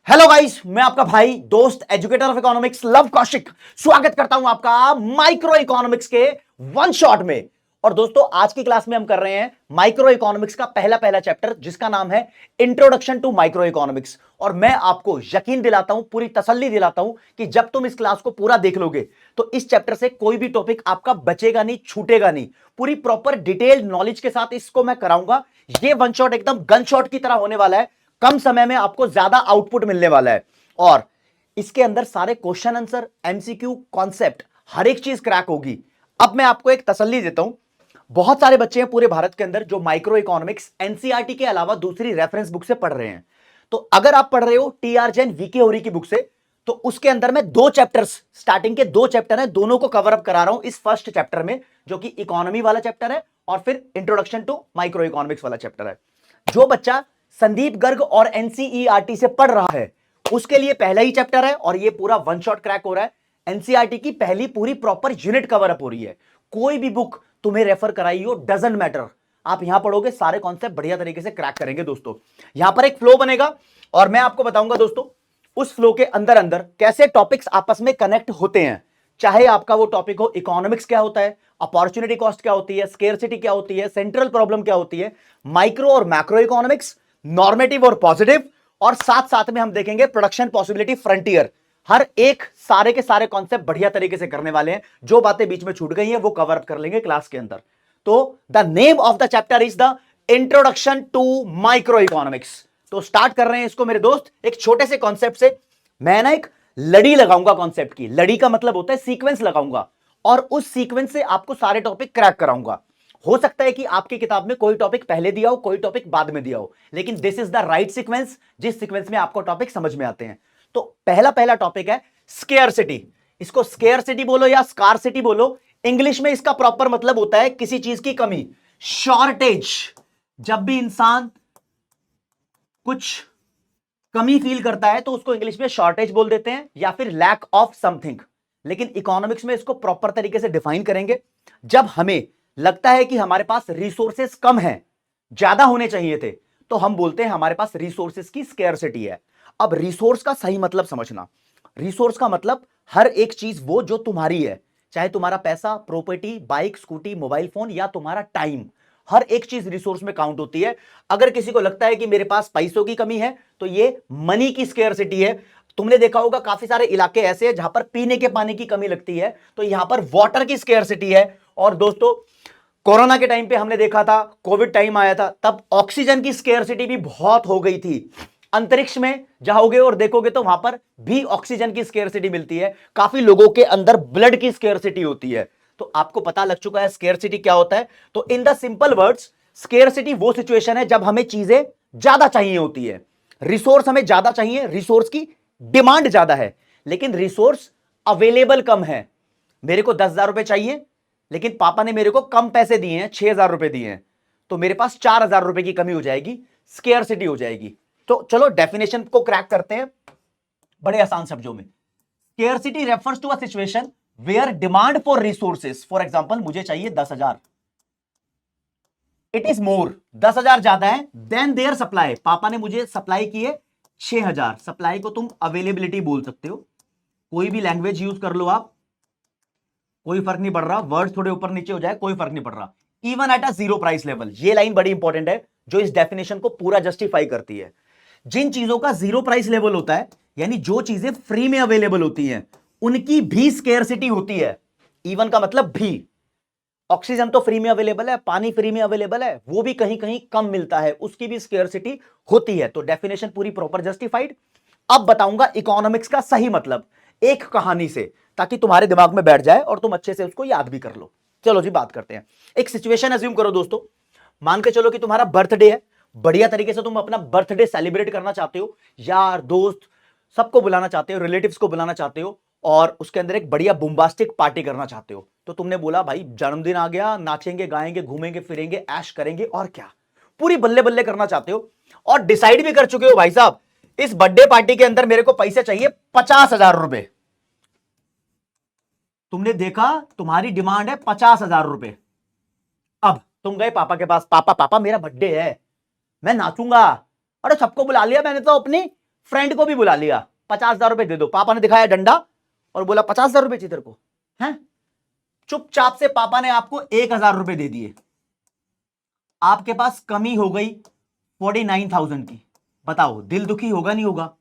Hello guys, मैं आपका भाई दोस्त educator of economics love Kaushik स्वागत करता हूं आपका माइक्रो इकोनॉमिक्स के वन शॉट में। और दोस्तों, आज की क्लास में हम कर रहे हैं माइक्रो इकोनॉमिक्स का पहला पहला चैप्टर, जिसका नाम है इंट्रोडक्शन टू माइक्रो इकोनॉमिक्स। और मैं आपको यकीन दिलाता हूं, पूरी तसल्ली दिलाता हूं कि जब तुम इस क्लास को पूरा देख लोगे तो इस चैप्टर से कोई भी टॉपिक आपका बचेगा नहीं, छूटेगा नहीं। पूरी प्रॉपर डिटेल्ड नॉलेज के साथ इसको मैं कराऊंगा। ये वन शॉट एकदम गन शॉट की तरह होने वाला है। कम समय में आपको ज्यादा आउटपुट मिलने वाला है और इसके अंदर सारे क्वेश्चन आंसर, एमसीक्यू, कॉन्सेप्ट, हर एक चीज क्रैक होगी। अब मैं आपको एक तसल्ली देता हूं, बहुत सारे बच्चे हैं पूरे भारत के अंदर जो माइक्रो इकोनॉमिक्स एनसीईआरटी के अलावा दूसरी रेफरेंस बुक से पढ़ रहे हैं। तो अगर आप पढ़ रहे हो टीआर जैन, वीके होरी की बुक से, तो उसके अंदर मैं दो चैप्टर्स, स्टार्टिंग के दो चैप्टर हैं, दोनों को कवर अप करा रहा हूं इस फर्स्ट चैप्टर में, जो कि इकोनॉमी वाला चैप्टर है, और फिर इंट्रोडक्शन टू माइक्रो इकोनॉमिक्स वाला चैप्टर है। जो बच्चा संदीप गर्ग और एनसीईआरटी से पढ़ रहा है उसके लिए पहला ही चैप्टर है और ये पूरा वन शॉट क्रैक हो रहा है। एनसीईआरटी की पहली पूरी प्रॉपर यूनिट कवर अप हो रही है। कोई भी बुक तुम्हें रेफर कराई हो, डजंट मैटर, आप यहां पढ़ोगे, सारे कॉन्सेप्ट बढ़िया तरीके से क्रैक करेंगे। दोस्तों, यहां पर एक फ्लो बनेगा और मैं आपको बताऊंगा दोस्तों उस फ्लो के अंदर अंदर कैसे टॉपिक्स आपस में कनेक्ट होते हैं। चाहे आपका वो टॉपिक हो इकोनॉमिक्स क्या होता है, अपॉर्चुनिटी कॉस्ट क्या होती है, स्केर्सिटी क्या होती है, सेंट्रल प्रॉब्लम क्या होती है, माइक्रो और मैक्रो इकोनॉमिक्स, नॉर्मेटिव और पॉजिटिव, और साथ साथ में हम देखेंगे प्रोडक्शन पॉसिबिलिटी फ्रंटियर। हर एक सारे के सारे कॉन्सेप्ट बढ़िया तरीके से करने वाले हैं। जो बातें बीच में छूट गई हैं वो कवर अप कर लेंगे क्लास के अंदर। तो the name of the chapter is the introduction to microeconomics. तो स्टार्ट कर रहे हैं इसको मेरे दोस्त एक छोटे से कॉन्सेप्ट से। मैं ना एक लड़ी लगाऊंगा कॉन्सेप्ट की। लड़ी का मतलब होता है सीक्वेंस लगाऊंगा और उस सीक्वेंस से आपको सारे टॉपिक क्रैक कराऊंगा। हो सकता है कि आपकी किताब में कोई टॉपिक पहले दिया हो, कोई टॉपिक बाद में दिया हो, लेकिन this is the right sequence जिस सीक्वेंस में आपको टॉपिक समझ में आते हैं। तो पहला पहला टॉपिक है स्केयरसिटी। इसको स्केयरसिटी बोलो या स्कारसिटी बोलो, इंग्लिश में इसका प्रॉपर मतलब होता है किसी चीज की कमी, शॉर्टेज। जब भी इंसान कुछ कमी फील करता है तो उसको इंग्लिश में शॉर्टेज बोल देते हैं या फिर लैक ऑफ समथिंग। लेकिन इकोनॉमिक्स में इसको प्रॉपर तरीके से डिफाइन करेंगे। जब हमें लगता है कि हमारे पास रिसोर्सेस कम हैं, ज्यादा होने चाहिए थे, तो हम बोलते हैं हमारे पास रिसोर्सेस की स्केर्सिटी है। अब रिसोर्स का सही मतलब समझना। रिसोर्स का मतलब हर एक चीज वो जो तुम्हारी है, चाहे तुम्हारा पैसा, property, bike, scooty, mobile phone या तुम्हारा टाइम, हर एक चीज रिसोर्स में काउंट होती है। अगर किसी को लगता है कि मेरे पास पैसों की कमी है तो ये मनी की स्केर्सिटी है। तुमने देखा होगा काफी सारे इलाके ऐसे हैं जहां पर पीने के पानी की कमी लगती है, तो यहां पर वाटर की स्केर्सिटी है। और दोस्तों, कोरोना के टाइम पे हमने देखा था, कोविड टाइम आया था, तब ऑक्सीजन की स्केर्सिटी भी बहुत हो गई थी। अंतरिक्ष में जाओगे और देखोगे तो वहां पर भी ऑक्सीजन की स्केर्सिटी मिलती है। काफी लोगों के अंदर ब्लड की स्केर्सिटी होती है। तो आपको पता लग चुका है स्केर्सिटी क्या होता है। तो in the simple words, scarcity वो सिचुएशन है जब हमें चीजें ज्यादा चाहिए होती है। रिसोर्स हमें ज्यादा चाहिए, रिसोर्स की डिमांड ज्यादा है, लेकिन रिसोर्स अवेलेबल कम है। मेरे को 10,000 रुपए चाहिए, लेकिन पापा ने मेरे को कम पैसे दिए हैं, 6,000 रुपए दिए हैं, तो मेरे पास 4,000 रुपए की कमी हो जाएगी, स्केर्सिटी हो जाएगी। तो चलो डेफिनेशन को क्रैक करते हैं बड़े आसान शब्दों में। Scarcity refers to a situation where demand for resources, for example मुझे चाहिए 10,000, इट इज मोर, 10,000 ज्यादा है, देन देयर सप्लाई, पापा ने मुझे सप्लाई किए 6,000। सप्लाई को तुम अवेलेबिलिटी बोल सकते हो, कोई भी लैंग्वेज यूज कर लो आप, कोई फर्क नहीं पड़ रहा, वर्ड थोड़े ऊपर नीचे हो जाए कोई फर्क नहीं पड़ रहा। Even at a zero price level, ये लाइन बड़ी इंपॉर्टेंट है जो इस डेफिनेशन को पूरा जस्टिफाई करती है। जिन चीजों का जीरो प्राइस लेवल होता है, यानी जो चीजें फ्री में अवेलेबल होती हैं, उनकी भी स्केर्सिटी होती है। इवन का मतलब भी। ऑक्सीजन तो फ्री में अवेलेबल है, पानी फ्री में अवेलेबल है, वो भी कहीं कहीं कम मिलता है, उसकी भी स्केर्सिटी होती है। तो डेफिनेशन पूरी प्रॉपर जस्टिफाइड। अब बताऊंगा इकोनॉमिक्स का सही मतलब एक कहानी से, ताकि तुम्हारे दिमाग में बैठ जाए और तुम अच्छे से उसको याद भी कर लो। चलो जी, बात करते हैं। एक सिचुएशन अज्यूम करो दोस्तों, मान के चलो कि तुम्हारा बर्थडे है, बढ़िया तरीके से तुम अपना बर्थडे सेलिब्रेट करना चाहते हो, यार दोस्त सबको बुलाना चाहते हो, रिलेटिव्स को बुलाना चाहते हो, और उसके अंदर एक बढ़िया बुम्बास्टिक पार्टी करना चाहते हो। तो तुमने बोला भाई जन्मदिन आ गया, नाचेंगे गाएंगे घूमेंगे फिरेंगे ऐश करेंगे, और क्या पूरी बल्ले बल्ले करना चाहते हो। और डिसाइड भी कर चुके हो भाई साहब, इस बर्थडे पार्टी के अंदर मेरे को पैसे चाहिए 50,000 रुपए। तुमने देखा तुम्हारी डिमांड है 50,000 रुपए। अब तुम गए पापा के पास, पापा पापा मेरा बर्थडे है, मैं नाचूंगा। अरे सबको बुला लिया मैंने तो अपनी फ्रेंड को भी बुला लिया, 50,000 रुपए दे दो, पापा ने दिखाया डंडा और बोला 50,000 रुपए चाहिए तेरे को, हैं? चुपचाप से पापा ने आपको 1,000 रुपए दे दिए, आपके पास कमी हो गई 49,000 की। बताओ दिल दुखी होगा नहीं होगा?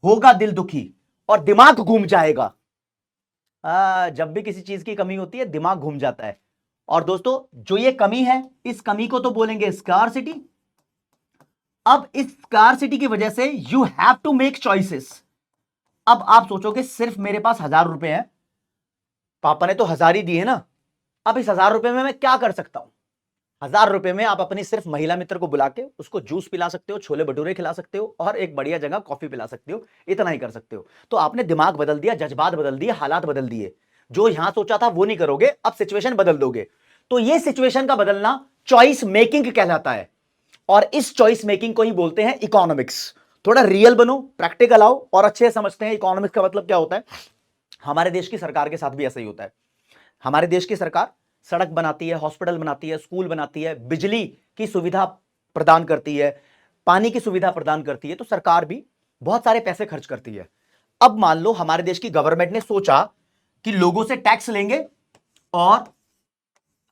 होगा दिल दुखी और दिमाग घूम जाएगा। जब भी किसी चीज की कमी होती है दिमाग घूम जाता है। और दोस्तों जो ये कमी है, इस कमी को तो बोलेंगे स्कार्सिटी। अब इस स्कार्सिटी की वजह से you have to make choices. अब आप सोचोगे सिर्फ मेरे पास 1,000 रुपए हैं, पापा ने तो 1,000 ही दिए ना, अब इस 1,000 रुपए में मैं क्या कर सकता हूं? 1,000 रुपए में आप अपनी सिर्फ महिला मित्र को बुला के उसको जूस पिला सकते हो, छोले भटूरे खिला सकते हो और एक बढ़िया जगह कॉफी पिला सकते हो, इतना ही कर सकते हो। तो आपने दिमाग बदल दिया, जज्बात बदल दिए, हालात बदल दिए। जो यहां सोचा था वो नहीं करोगे, अब सिचुएशन बदल दोगे। तो ये सिचुएशन का बदलना चॉइस मेकिंग कहलाता है और इस चॉइस मेकिंग को ही बोलते हैं इकोनॉमिक्स। थोड़ा रियल बनो, प्रैक्टिकल आओ और अच्छे समझते हैं इकोनॉमिक्स का मतलब क्या होता है। हमारे देश की सरकार के साथ भी ऐसा ही होता है। हमारे देश की सरकार सड़क बनाती है, हॉस्पिटल बनाती है, स्कूल बनाती है, बिजली की सुविधा प्रदान करती है, पानी की सुविधा प्रदान करती है, तो सरकार भी बहुत सारे पैसे खर्च करती है। अब मान लो हमारे देश की गवर्नमेंट ने सोचा कि लोगों से टैक्स लेंगे और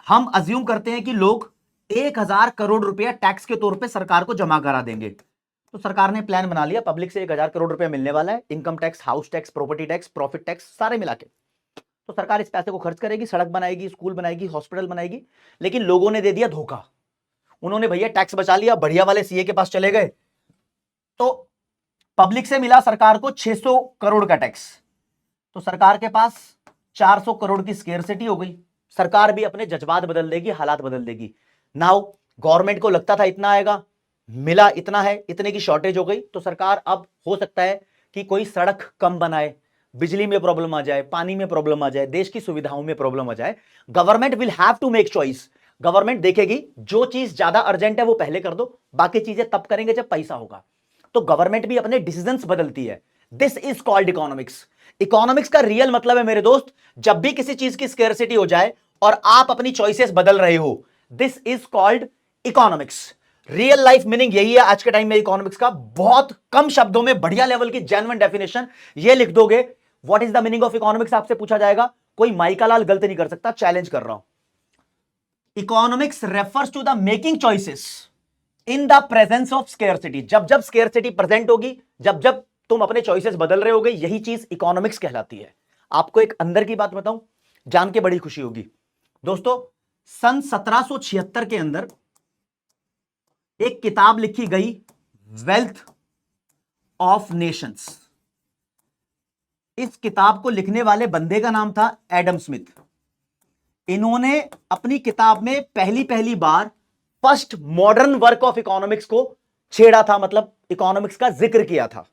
हम अज्यूम करते हैं कि लोग 1,000 करोड़ रुपया टैक्स के तौर पे सरकार को जमा करा देंगे। तो सरकार ने प्लान बना लिया, पब्लिक से 1,000 करोड़ रुपया मिलने वाला है, income tax, house tax, property tax, profit tax सारे मिला के। तो सरकार इस पैसे को खर्च करेगी, सड़क बनाएगी, स्कूल बनाएगी, हॉस्पिटल बनाएगी। लेकिन लोगों ने दे दिया धोखा, उन्होंने भैया टैक्स बचा लिया, बढ़िया वाले सीए के पास चले गए, तो पब्लिक से मिला सरकार को 600 करोड़ का टैक्स। तो सरकार के पास 400 करोड़ की स्केर्सिटी हो गई। सरकार भी अपने जज्बात बदल देगी, हालात बदल देगी। नाउ गवर्नमेंट को लगता था इतना आएगा, मिला इतना है, इतने की शॉर्टेज हो गई, तो सरकार अब हो सकता है कि कोई सड़क कम बनाए, बिजली में प्रॉब्लम आ जाए, पानी में प्रॉब्लम आ जाए, देश की सुविधाओं में प्रॉब्लम आ जाए। Government will have to make choice. Government देखेगी जो चीज ज्यादा अर्जेंट है वो पहले कर दो, बाकी चीजें तब करेंगे जब पैसा होगा। तो गवर्नमेंट भी अपने डिसीजंस बदलती है। This is called economics. Economics का रियल मतलब है मेरे दोस्त, जब भी किसी चीज की स्केर्सिटी हो जाए और आप अपनी चॉइसेस बदल रहे हो, this is called economics. Real life meaning यही है आज के टाइम में इकोनॉमिक्स का। बहुत कम शब्दों में बढ़िया लेवल की जेन्युइन डेफिनेशन ये लिख दोगे, what is the meaning of economics आपसे पूछा जाएगा, कोई माइका लाल गलत नहीं कर सकता, चैलेंज कर रहा हूं। Economics refers to the making choices in the presence of scarcity. जब जब स्केर्सिटी प्रेजेंट होगी, जब जब तुम अपने चॉइसेस बदल रहे होगे, यही चीज इकोनॉमिक्स कहलाती है। आपको एक अंदर की बात बताऊं, जान के बड़ी खुशी होगी दोस्तों। सन 1776 के अंदर एक किताब लिखी गई, वेल्थ ऑफ नेशंस। इस किताब को लिखने वाले बंदे का नाम था एडम स्मिथ। इन्होंने अपनी किताब में पहली पहली बार first modern work of economics को छेड़ा था, मतलब इकोनॉमिक्स का जिक्र किया था।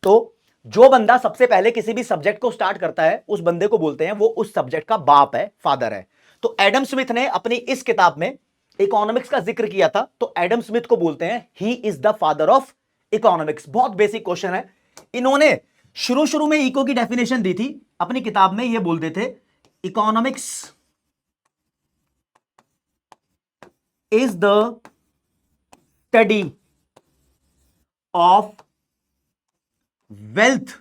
तो जो बंदा सबसे पहले किसी भी सब्जेक्ट को स्टार्ट करता है, उस बंदे को बोलते हैं वो उस सब्जेक्ट का बाप है, फादर है। तो एडम स्मिथ ने अपनी इस किताब में इकोनॉमिक्स का जिक्र किया था, तो एडम स्मिथ को बोलते हैं he is the father of economics. बहुत बेसिक क्वेश्चन है। इन्होंने शुरू में इको की डेफिनेशन दी थी अपनी किताब में, ये बोलते थे economics is the study of wealth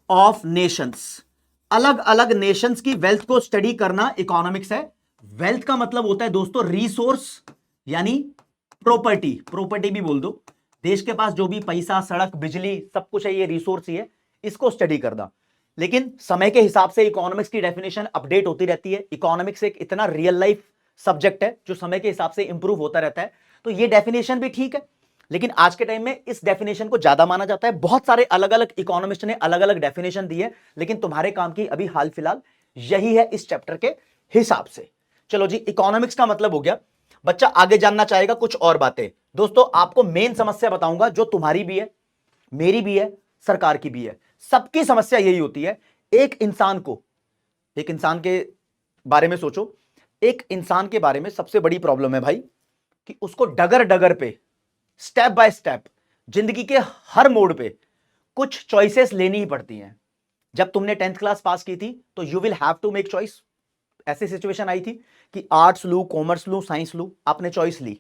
of Nations. अलग अलग नेशंस की वेल्थ को स्टडी करना इकोनॉमिक्स है। वेल्थ का मतलब होता है दोस्तों रिसोर्स, यानी प्रॉपर्टी। प्रॉपर्टी भी बोल दो, देश के पास जो भी पैसा, सड़क, बिजली सब कुछ है, ये रिसोर्स ही है, इसको स्टडी करना। लेकिन समय के हिसाब से इकोनॉमिक्स की डेफिनेशन अपडेट होती रहती है। इकोनॉमिक्स एक इतना रियल लाइफ सब्जेक्ट है जो समय के हिसाब से इंप्रूव होता रहता है। तो ये डेफिनेशन भी ठीक है, लेकिन आज के टाइम में इस डेफिनेशन को ज्यादा माना जाता है। बहुत सारे अलग अलग इकोनॉमिस्ट ने अलग अलग डेफिनेशन दी है, लेकिन तुम्हारे काम की अभी हाल फिलहाल यही है इस चैप्टर के हिसाब से। चलो जी, इकोनॉमिक्स का मतलब हो गया। बच्चा आगे जानना चाहेगा कुछ और बातें। दोस्तों आपको मेन समस्या बताऊंगा जो तुम्हारी भी है, मेरी भी है, सरकार की भी है। सबकी समस्या यही होती है, एक इंसान के बारे में सोचो। एक इंसान के बारे में सबसे बड़ी प्रॉब्लम है भाई कि उसको डगर डगर पे, स्टेप बाय स्टेप, जिंदगी के हर मोड़ पे कुछ चॉइसेस लेनी ही पड़ती हैं। जब तुमने 10th क्लास पास की थी तो you will have to make choice. ऐसी सिचुएशन आई थी कि आर्ट्स लूं, कॉमर्स लूं, साइंस लूं, आपने चॉइस ली।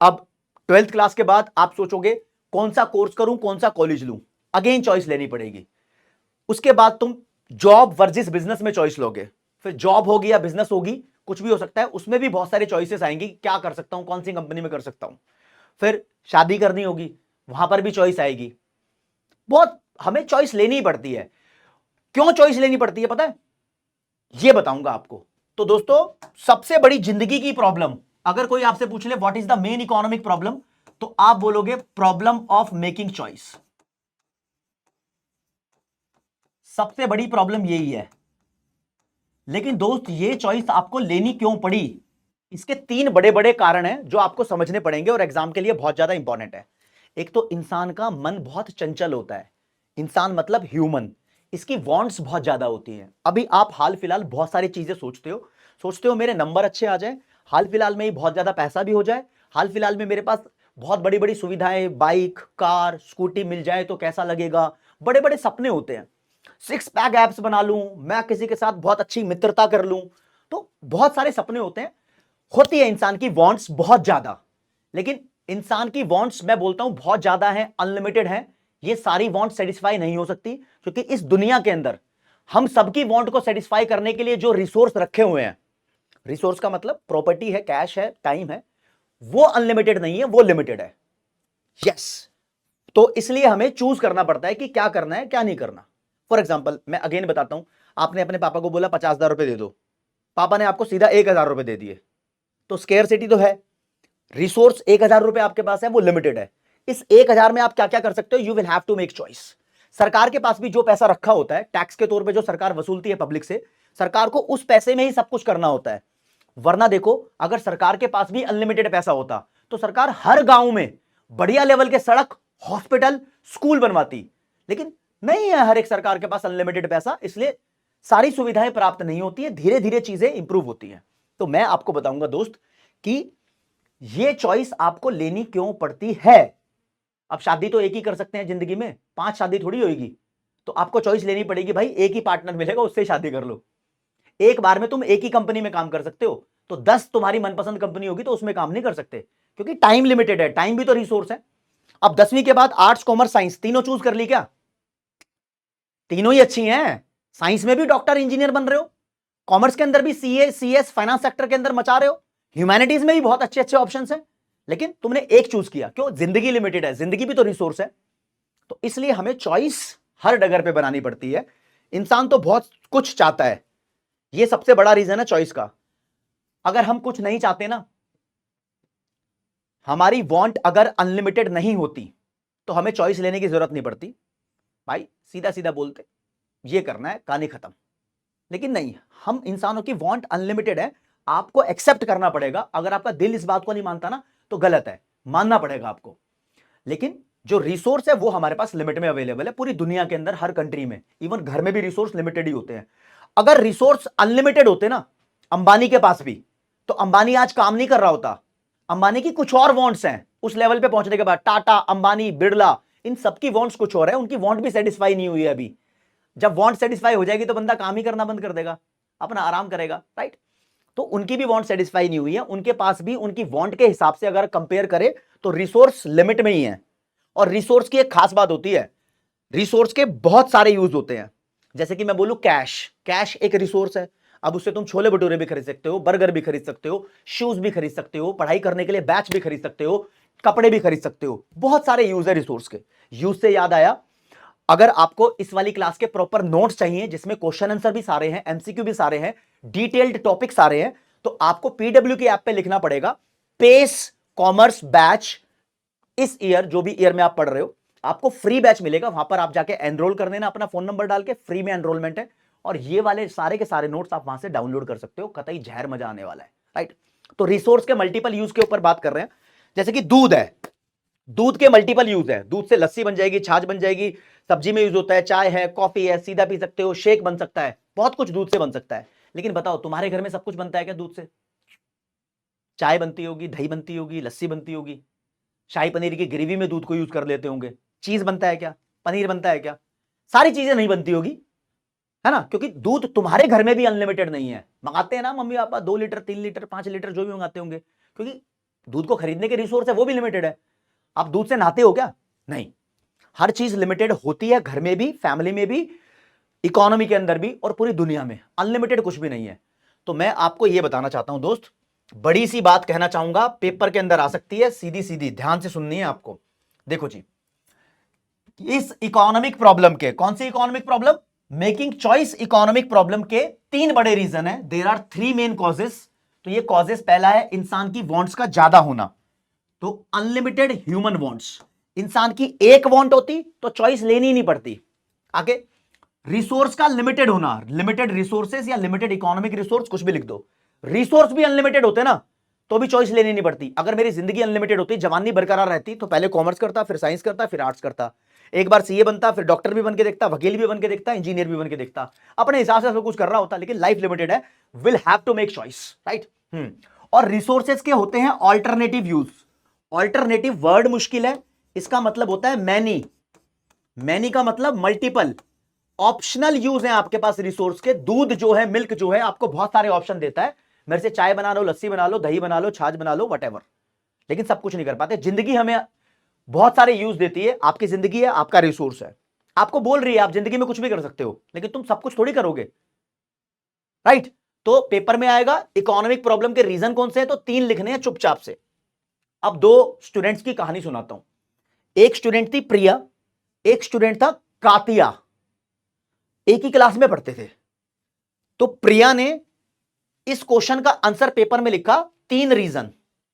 अब 12th क्लास के बाद आप सोचोगे कौन सा कोर्स करूं, कौन सा कॉलेज लूं, अगेन चॉइस लेनी पड़ेगी। उसके बाद तुम जॉब वर्सेस बिजनेस में चॉइस लोगे, फिर जॉब होगी या बिजनेस होगी, कुछ भी हो सकता है, उसमें भी बहुत सारे चॉइसेस आएंगी, क्या कर सकता हूं, कौन सी कंपनी में कर सकता हूं। फिर शादी करनी होगी, वहां पर भी चॉइस आएगी। बहुत हमें चॉइस लेनी ही पड़ती है। क्यों चॉइस लेनी पड़ती है पता है, ये बताऊंगा आपको। तो दोस्तों, सबसे बड़ी जिंदगी की प्रॉब्लम, अगर कोई आपसे पूछ ले what is the main economic problem, तो आप बोलोगे प्रॉब्लम ऑफ मेकिंग चॉइस। सबसे बड़ी प्रॉब्लम यही है। लेकिन दोस्त, ये चॉइस आपको लेनी क्यों पड़ी, इसके तीन बड़े बड़े कारण हैं जो आपको समझने पड़ेंगे और एग्जाम के लिए बहुत ज्यादा इंपॉर्टेंट है। एक तो इंसान का मन बहुत चंचल होता है। इंसान मतलब ह्यूमन, इसकी वांट्स बहुत ज्यादा होती हैं। अभी आप हाल फिलहाल बहुत सारी चीजें सोचते हो मेरे नंबर अच्छे आ जाए, हाल फिलहाल में ही बहुत ज्यादा पैसा भी हो जाए, हाल फिलहाल में मेरे पास बहुत बड़ी बड़ी सुविधाएं, बाइक, कार, स्कूटी मिल जाए तो कैसा लगेगा। बड़े बड़े सपने होते हैं। सिक्स पैक एप्स बना लूं, मैं किसी के साथ बहुत अच्छी मित्रता कर लूं, तो बहुत सारे सपने होते हैं। होती है इंसान की वांट्स बहुत ज्यादा। लेकिन इंसान की वांट्स, मैं बोलता हूं, बहुत ज्यादा है, अनलिमिटेड है। ये सारी वांट सेटिस्फाई नहीं हो सकती, क्योंकि इस दुनिया के अंदर हम सबकी वांट को सेटिस्फाई करने के लिए जो रिसोर्स रखे हुए हैं, रिसोर्स का मतलब प्रॉपर्टी है, कैश है, टाइम है, वो अनलिमिटेड नहीं है, वो लिमिटेड है। यस। तो इसलिए हमें चूज करना पड़ता है कि क्या करना है, क्या नहीं करना। फॉर एग्जाम्पल, मैं अगेन बताता हूं, आपने अपने पापा को बोला 50,000 रुपए दे दो, पापा ने आपको सीधा 1,000 रुपए दे दिए, तो स्केयरसिटी तो है। रिसोर्स 1,000 रुपए आपके पास है, वो लिमिटेड है। इस 1,000 में आप क्या क्या कर सकते हो, you will have to make choice. सरकार के पास भी जो पैसा रखा होता है टैक्स के तौर पे, जो सरकार वसूलती है पब्लिक से, सरकार को उस पैसे में ही सब कुछ करना होता है। वरना देखो, अगर सरकार के पास भी अनलिमिटेड पैसा होता तो सरकार हर गांव में बढ़िया लेवल के सड़क, हॉस्पिटल, स्कूल बनवाती। लेकिन नहीं है हर एक सरकार के पास अनलिमिटेड पैसा, इसलिए सारी सुविधाएं प्राप्त नहीं होती है, धीरे धीरे चीजें इंप्रूव होती हैं। तो मैं आपको बताऊंगा दोस्त कि यह चॉइस आपको लेनी क्यों पड़ती है। अब शादी तो एक ही कर सकते हैं जिंदगी में, 5 शादी थोड़ी होगी। तो आपको चॉइस लेनी पड़ेगी, भाई एक ही पार्टनर मिलेगा, उससे शादी कर लो। एक बार में तुम एक ही कंपनी में काम कर सकते हो, तो 10 तुम्हारी मनपसंद कंपनी होगी तो उसमें काम नहीं कर सकते, क्योंकि टाइम लिमिटेड है। टाइम भी तो रिसोर्स है। अब 10वीं के बाद आर्ट्स, कॉमर्स, साइंस तीनों चूज कर ली क्या? तीनों ही अच्छी हैं। साइंस में भी डॉक्टर, इंजीनियर बन रहे हो, कॉमर्स के अंदर भी सीए, सीएस, फाइनेंस सेक्टर के अंदर मचा रहे हो, ह्यूमैनिटीज में भी बहुत अच्छे अच्छे ऑप्शन हैं। लेकिन तुमने एक चूज किया, क्यों? जिंदगी लिमिटेड है, जिंदगी भी तो रिसोर्स है। तो इसलिए हमें चॉइस हर डगर पे बनानी पड़ती है। इंसान तो बहुत कुछ चाहता है, ये सबसे बड़ा रीजन है चॉइस का। अगर हम कुछ नहीं चाहते ना, हमारी वांट अगर अनलिमिटेड नहीं होती, तो हमें चॉइस लेने की जरूरत नहीं पड़ती। भाई सीधा सीधा बोलते, ये करना है, कहानी खत्म। लेकिन नहीं, हम इंसानों की वांट अनलिमिटेड है। आपको एक्सेप्ट करना पड़ेगा। अगर आपका दिल इस बात को नहीं मानता ना, तो गलत है, मानना पड़ेगा आपको। लेकिन जो रिसोर्स है वो हमारे पास लिमिट में अवेलेबल है, पूरी दुनिया के अंदर, हर कंट्री में। इवन घर में भी रिसोर्स लिमिटेड ही होते हैं। अगर रिसोर्स अनलिमिटेड होते ना, अंबानी के पास भी, तो अंबानी आज काम नहीं कर रहा होता। अंबानी की कुछ और वांट्स हैं उस लेवल पे पहुंचने के बाद। टाटा, अंबानी, बिरला, इन सबकी वांट्स कुछ और है, उनकी वांट भी सेटिस्फाई नहीं हुई है अभी। जब वांट सेटिस्फाई हो जाएगी तो बंदा काम ही करना बंद कर देगा, अपना आराम करेगा, राइट? तो उनकी भी वांट सेटिस्फाई नहीं हुई है, उनके पास भी उनकी वांट के हिसाब से अगर कंपेयर करे तो रिसोर्स लिमिट में ही है। और रिसोर्स की एक खास बात होती है, रिसोर्स के बहुत सारे यूज होते हैं। जैसे कि मैं बोलूं कैश, कैश एक रिसोर्स है। अब उससे तुम छोले भटूरे भी खरीद सकते हो, बर्गर भी खरीद सकते हो, शूज भी खरीद सकते हो, पढ़ाई करने के लिए बैच भी खरीद सकते हो, कपड़े भी खरीद सकते हो। बहुत सारे यूज है रिसोर्स के। यूज से याद आया, अगर आपको इस वाली क्लास के प्रॉपर नोट्स चाहिए, जिसमें क्वेश्चन आंसर भी सारे हैं, एमसीक्यू भी सारे हैं, डिटेल्ड टॉपिक सारे हैं, तो आपको पीडब्ल्यू की ऐप पे लिखना पड़ेगा पेस कॉमर्स बैच। इस ईयर, जो भी ईयर में आप पढ़ रहे हो, आपको फ्री बैच मिलेगा। वहां पर आप जाके एनरोल कर देना, अपना फोन नंबर डाल के, फ्री में एनरोलमेंट है। और ये वाले सारे के सारे नोट्स आप वहां से डाउनलोड कर सकते हो, कतई जहर मजा आने वाला है, राइट? तो रिसोर्स के मल्टीपल यूज के ऊपर बात कर रहे हैं। जैसे कि दूध है, दूध के मल्टीपल यूज है। दूध से लस्सी बन जाएगी, छाछ बन जाएगी, सब्जी में यूज होता है, चाय है, कॉफी है, सीधा पी सकते हो, शेक बन सकता है, बहुत कुछ दूध से बन सकता है। लेकिन बताओ, तुम्हारे घर में सब कुछ बनता है क्या दूध से? चाय बनती होगी, दही बनती होगी, लस्सी बनती होगी, शाही पनीर की ग्रेवी में दूध को यूज कर लेते होंगे, चीज बनता है क्या, पनीर बनता है क्या? सारी चीजें नहीं बनती होगी, है ना? क्योंकि दूध तुम्हारे घर में भी अनलिमिटेड नहीं है। मंगाते हैं ना mummy papa 2 litre, 3 litre, 5 litre, जो भी मंगाते होंगे, क्योंकि दूध को खरीदने के रिसोर्स है वो भी लिमिटेड है। आप दूध से नहाते हो क्या? नहीं, हर चीज लिमिटेड होती है, घर में भी, फैमिली में भी, इकोनॉमी के अंदर भी, और पूरी दुनिया में अनलिमिटेड कुछ भी नहीं है। तो मैं आपको यह बताना चाहता हूं दोस्त, बड़ी सी बात कहना चाहूंगा, पेपर के अंदर आ सकती है, सीधी सीधी ध्यान से सुननी है आपको। देखो जी, इस इकोनॉमिक प्रॉब्लम के, कौन सी economic problem, making choice economic problem के 3 बड़े रीजन है। There are 3 main causes. तो ये कॉजेस, पहला है इंसान की वांट्स का ज्यादा होना, तो अनलिमिटेड ह्यूमन वांट्स। इंसान की एक वांट होती तो चॉइस लेनी ही नहीं पड़ती। आगे, रिसोर्स का लिमिटेड होना, लिमिटेड रिसोर्सेस या लिमिटेड इकोनॉमिक रिसोर्स, कुछ भी लिख दो। रिसोर्स भी अनलिमिटेड होते ना तो भी चॉइस लेनी नहीं पड़ती। अगर मेरी जिंदगी अनलिमिटेड होती, जवानी बरकरार रहती, तो पहले कॉमर्स करता, फिर साइंस करता, फिर आर्ट्स करता, एक बार सीए बनता, फिर डॉक्टर भी बन के देखता, वकील भी बन के देखता, इंजीनियर भी बन के देखता, अपने हिसाब से सब कुछ कर रहा होता। लेकिन लाइफ लिमिटेड है, will have to make choice, right. और रिसोर्सेज के होते हैं ऑल्टरनेटिव यूज। ऑल्टरनेटिव वर्ड मुश्किल है, इसका मतलब होता है मैनी। मैनी का मतलब मल्टीपल। ऑप्शनल यूज है आपके पास रिसोर्स के। दूध जो है, मिल्क जो है, आपको बहुत सारे ऑप्शन देता है, मेरे से चाय बना लो, लस्सी बना लो, दही बना लो, छाछ बना लो, वट, लेकिन सब कुछ नहीं कर पाते। जिंदगी हमें बहुत सारे यूज देती है। आपकी जिंदगी है, आपका रिसोर्स है, आपको बोल रही है आप जिंदगी में कुछ भी कर सकते हो, लेकिन तुम सब कुछ थोड़ी करोगे, राइट। तो पेपर में आएगा इकोनॉमिक प्रॉब्लम के रीजन कौन से हैं, तो 3 लिखने हैं चुपचाप से। अब 2 स्टूडेंट्स की कहानी सुनाता हूं। एक स्टूडेंट थी प्रिया, एक स्टूडेंट था कातिया, एक ही क्लास में पढ़ते थे। तो प्रिया ने इस क्वेश्चन का आंसर पेपर में लिखा, 3 रीजन,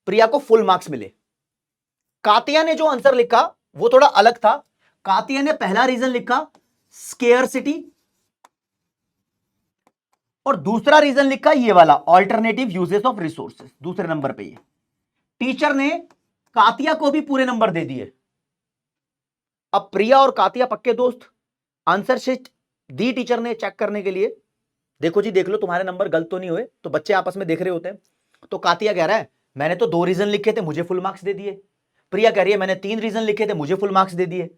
प्रिया को फुल मार्क्स मिले। कातिया ने जो आंसर लिखा वो थोड़ा अलग था। कातिया ने पहला रीजन लिखा स्केयरसिटी, और दूसरा रीजन लिखा ये वाला ऑल्टरनेटिव यूजेस ऑफ रिसोर्सेज, दूसरे नंबर पे ये। टीचर ने कातिया को भी पूरे नंबर दे दिए। अब प्रिया और कातिया पक्के दोस्त, आंसर शीट दी टीचर ने चेक करने के लिए, देखो जी देख लो तुम्हारे नंबर गलत तो नहीं हुए। तो बच्चे आपस में देख रहे होते हैं। तो कातिया कह रहा है मैंने तो 2 रीजन लिखे थे, मुझे फुल मार्क्स दे दिए। प्रिया कह रही है मैंने 3 रीजन लिखे थे, मुझे फुल मार्क्स दे दिए।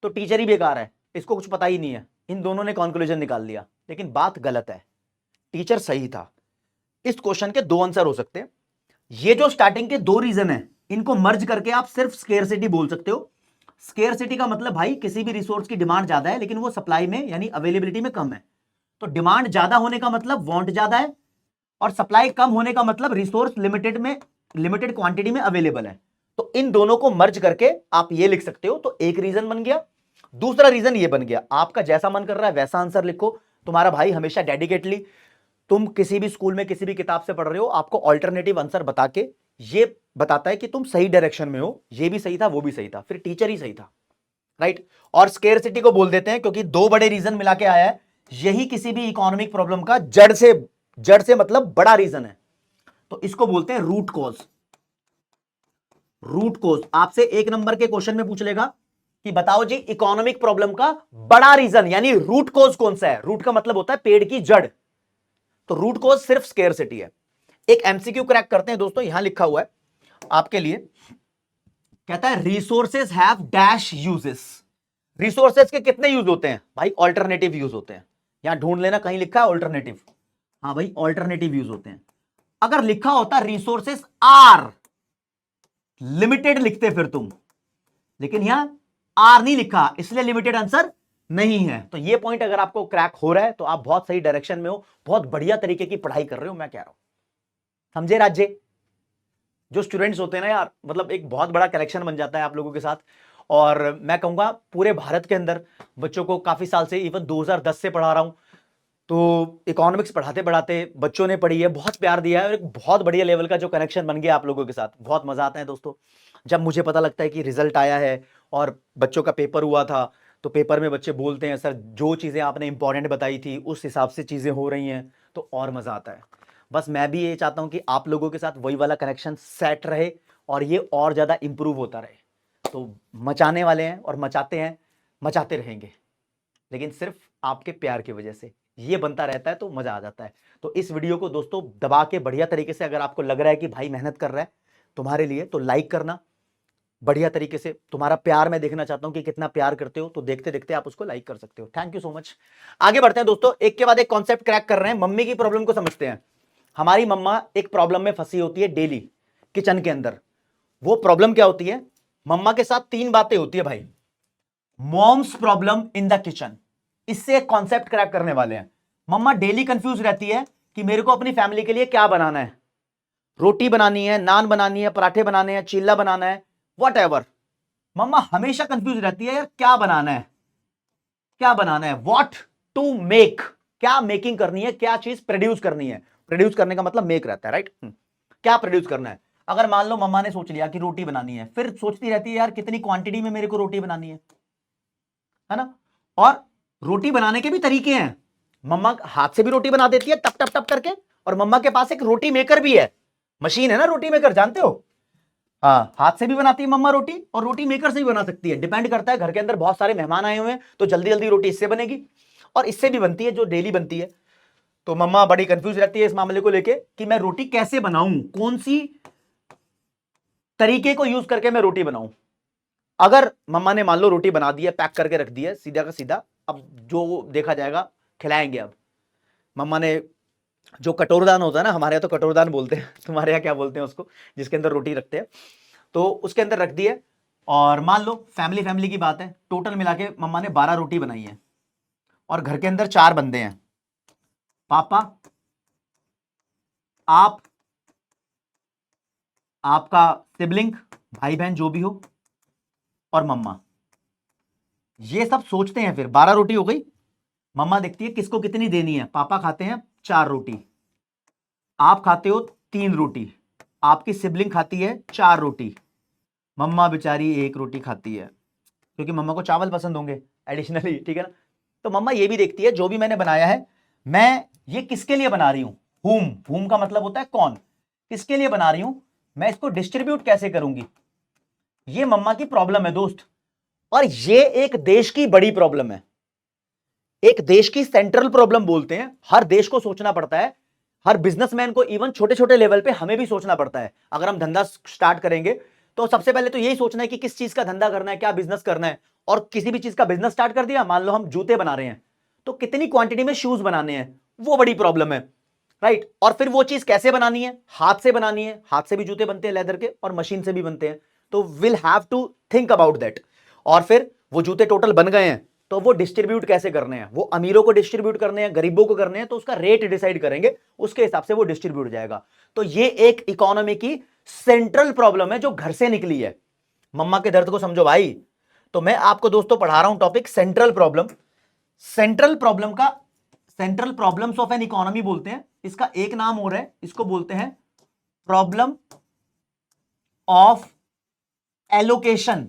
तो टीचर ही बेकार है, इसको कुछ पता ही नहीं है। इन दोनों ने कंक्लूजन निकाल लिया, लेकिन बात गलत है, टीचर सही था। इस क्वेश्चन के 2 आंसर हो सकते हैं। ये जो स्टार्टिंग के 2 रीजन है, इनको मर्ज करके आप सिर्फ स्केयरसिटी बोल सकते हो। स्केयरसिटी का मतलब भाई किसी भी रिसोर्स की डिमांड ज्यादा है लेकिन वो सप्लाई में यानी अवेलेबिलिटी में कम है। तो डिमांड ज्यादा होने का मतलब वांट ज्यादा है, और सप्लाई कम होने का मतलब रिसोर्स लिमिटेड में, लिमिटेड क्वांटिटी में अवेलेबल है। तो इन दोनों को मर्ज करके आप ये लिख सकते हो। तो एक रीजन बन गया, दूसरा रीजन ये बन गया। आपका जैसा मन कर रहा है वैसा आंसर लिखो। तुम्हारा भाई हमेशा डेडिकेटली, तुम किसी भी स्कूल में किसी भी किताब से पढ़ रहे हो, आपको ऑल्टरनेटिव आंसर बता के ये बताता है कि तुम सही डायरेक्शन में हो। ये भी सही था, वो भी सही था, फिर टीचर ही सही था, राइट। और स्केयरसिटी को बोल देते हैं क्योंकि 2 बड़े रीजन मिला के आया है। यही किसी भी इकोनॉमिक प्रॉब्लम का जड़ से मतलब बड़ा रीजन है। तो इसको बोलते हैं रूट कॉज। रूट कॉज आपसे 1 नंबर के क्वेश्चन में पूछ लेगा कि बताओ जी इकोनॉमिक प्रॉब्लम का बड़ा रीजन यानी रूट कॉज कौन सा है। रूट का मतलब होता है पेड़ की जड़, तो रूट कॉज सिर्फ स्केयरसिटी है। एक एमसीक्यू क्रैक करते हैं दोस्तों, यहां लिखा हुआ है आपके लिए, कहता है resources have dash uses. Resources के कितने यूज होते हैं भाई, ऑल्टरनेटिव यूज होते हैं। यहां ढूंढ लेना, कहीं लिखा है ऑल्टरनेटिव, हाँ भाई ऑल्टरनेटिव यूज होते हैं। अगर लिखा होता रिसोर्सेज आर लिमिटेड लिखते फिर तुम, लेकिन यहां आर नहीं लिखा, इसलिए लिमिटेड आंसर नहीं है। तो ये पॉइंट अगर आपको क्रैक हो रहा है तो आप बहुत सही डायरेक्शन में हो, बहुत बढ़िया तरीके की पढ़ाई कर रहे हो, मैं कह रहा हूं। समझे राज्य? जो स्टूडेंट्स होते हैं ना यार, मतलब एक बहुत बड़ा कलेक्शन बन जाता है आप लोगों के साथ। और मैं कहूंगा पूरे भारत के अंदर बच्चों को काफी साल से, इवन 2010 से पढ़ा रहा हूं, तो इकोनॉमिक्स पढ़ाते पढ़ाते बच्चों ने पढ़ी है, बहुत प्यार दिया है, और एक बहुत बढ़िया लेवल का जो कनेक्शन बन गया आप लोगों के साथ। बहुत मजा आता है दोस्तों जब मुझे पता लगता है कि रिजल्ट आया है और बच्चों का पेपर हुआ था, तो पेपर में बच्चे बोलते हैं सर जो चीज़ें आपने इंपॉर्टेंट बताई थी उस हिसाब से चीज़ें हो रही हैं, तो और मज़ा आता है। बस मैं भी ये चाहता हूँ कि आप लोगों के साथ वही वाला कनेक्शन सेट रहे और ये और ज़्यादा इंप्रूव होता रहे। तो मचाने वाले हैं और मचाते हैं, मचाते रहेंगे, लेकिन सिर्फ आपके प्यार की वजह से ये बनता रहता है, तो मजा आ जाता है। तो इस वीडियो को दोस्तों दबा के बढ़िया तरीके से, अगर आपको लग रहा है कि भाई मेहनत कर रहा है तुम्हारे लिए, तो लाइक करना बढ़िया तरीके से। तुम्हारा प्यार मैं देखना चाहता हूं कि कितना प्यार करते हो, तो देखते देखते आप उसको लाइक कर सकते हो। Thank you so much. आगे बढ़ते हैं दोस्तों, एक के बाद एक कॉन्सेप्ट क्रैक कर रहे हैं। मम्मी की प्रॉब्लम को समझते हैं। हमारी मम्मा एक प्रॉब्लम में फंसी होती है डेली किचन के अंदर। वो प्रॉब्लम क्या होती है मम्मा के साथ तीन बातें होती है भाई। Moms problem in the kitchen, इससे एक कॉन्सेप्ट क्रैक करने वाले हैं। मम्मा डेली कंफ्यूज रहती है कि मेरे को अपनी फैमिली के लिए क्या बनाना है, रोटी बनानी है, नान बनानी है, पराठे बनाने हैं, चीला बनाना है, वट एवर। मम्मा हमेशा कंफ्यूज रहती है यार क्या बनाना है, क्या बनाना है, वॉट टू मेक, क्या मेकिंग करनी है, क्या चीज प्रोड्यूस करनी है। प्रोड्यूस करने का मतलब मेक रहता है, राइट। क्या प्रोड्यूस करना है। अगर मान लो मम्मा ने सोच लिया कि रोटी बनानी है, फिर सोचती रहती है यार कितनी क्वांटिटी में मेरे को रोटी बनानी है ना। और रोटी बनाने के भी तरीके हैं। मम्मा हाथ से भी रोटी बना देती है टप टप टप करके, और मम्मा के पास एक रोटी मेकर भी है, मशीन है ना रोटी मेकर, जानते हो। हाँ, हाथ से भी बनाती है मम्मा रोटी, और रोटी मेकर से भी बना सकती है, डिपेंड करता है घर के अंदर बहुत सारे मेहमान आए हुए हैं तो जल्दी जल्दी रोटी इससे बनेगी, और इससे भी बनती है जो डेली बनती है। तो मम्मा बड़ी कंफ्यूज रहती है इस मामले को लेके कि मैं रोटी कैसे बनाऊं, कौन सी तरीके को यूज करके मैं रोटी बनाऊं। अगर मम्मा ने मान लो रोटी बना दी है, पैक करके रख दी है सीधा का सीधा, अब जो देखा जाएगा खिलाएंगे। अब मम्मा ने जो कटोरदान होता है ना, हमारे यहाँ तो कटोरदान बोलते हैं, तुम्हारे यहाँ क्या बोलते हैं उसको, जिसके अंदर रोटी रखते हैं, तो उसके अंदर रख दिए। और मान लो फैमिली फैमिली की बात है, टोटल मिला के मम्मा ने 12 रोटी बनाई है, और घर के अंदर 4 बंदे हैं, पापा, आप, आपका सिबलिंग, भाई बहन जो भी हो, और मम्मा। ये सब सोचते हैं, फिर 12 रोटी हो गई। मम्मा देखती है किसको कितनी देनी है। पापा खाते हैं 4 रोटी, आप खाते हो 3 रोटी, आपकी सिबलिंग खाती है 4 रोटी, मम्मा बेचारी 1 रोटी खाती है, क्योंकि मम्मा को चावल पसंद होंगे एडिशनली, ठीक है ना। तो मम्मा ये भी देखती है जो भी मैंने बनाया है, मैं ये किसके लिए बना रही हूं, हुम का मतलब होता है कौन, किसके लिए बना रही हूं, मैं इसको डिस्ट्रीब्यूट कैसे करूंगी। ये मम्मा की प्रॉब्लम है दोस्त, और ये एक देश की बड़ी प्रॉब्लम है, एक देश की सेंट्रल प्रॉब्लम बोलते हैं। हर देश को सोचना पड़ता है, हर बिजनेसमैन को, इवन छोटे छोटे लेवल पे हमें भी सोचना पड़ता है। अगर हम धंधा स्टार्ट करेंगे तो सबसे पहले तो यही सोचना है कि किस चीज का धंधा करना है, क्या बिजनेस करना है। और किसी भी चीज का बिजनेस स्टार्ट कर दिया, मान लो हम जूते बना रहे हैं, तो कितनी क्वांटिटी में शूज बनाने हैं, वो बड़ी प्रॉब्लम है, राइट। और फिर वो चीज कैसे बनानी है, हाथ से बनानी है, हाथ से भी जूते बनते हैं लेदर के, और मशीन से भी बनते हैं, तो will have to think about that. और फिर वो जूते टोटल बन गए हैं, तो वो डिस्ट्रीब्यूट कैसे करने हैं, वो अमीरों को डिस्ट्रीब्यूट करने हैं, गरीबों को करने हैं, तो उसका रेट डिसाइड करेंगे, उसके हिसाब से वो डिस्ट्रीब्यूट जाएगा। तो ये एक इकोनॉमी की सेंट्रल प्रॉब्लम है जो घर से निकली है। मम्मा के दर्द को समझो भाई। तो मैं आपको दोस्तों पढ़ा रहा हूं topic central problem. Central problem का, central problems of an economy बोलते हैं, इसका एक नाम और है, इसको बोलते हैं problem of allocation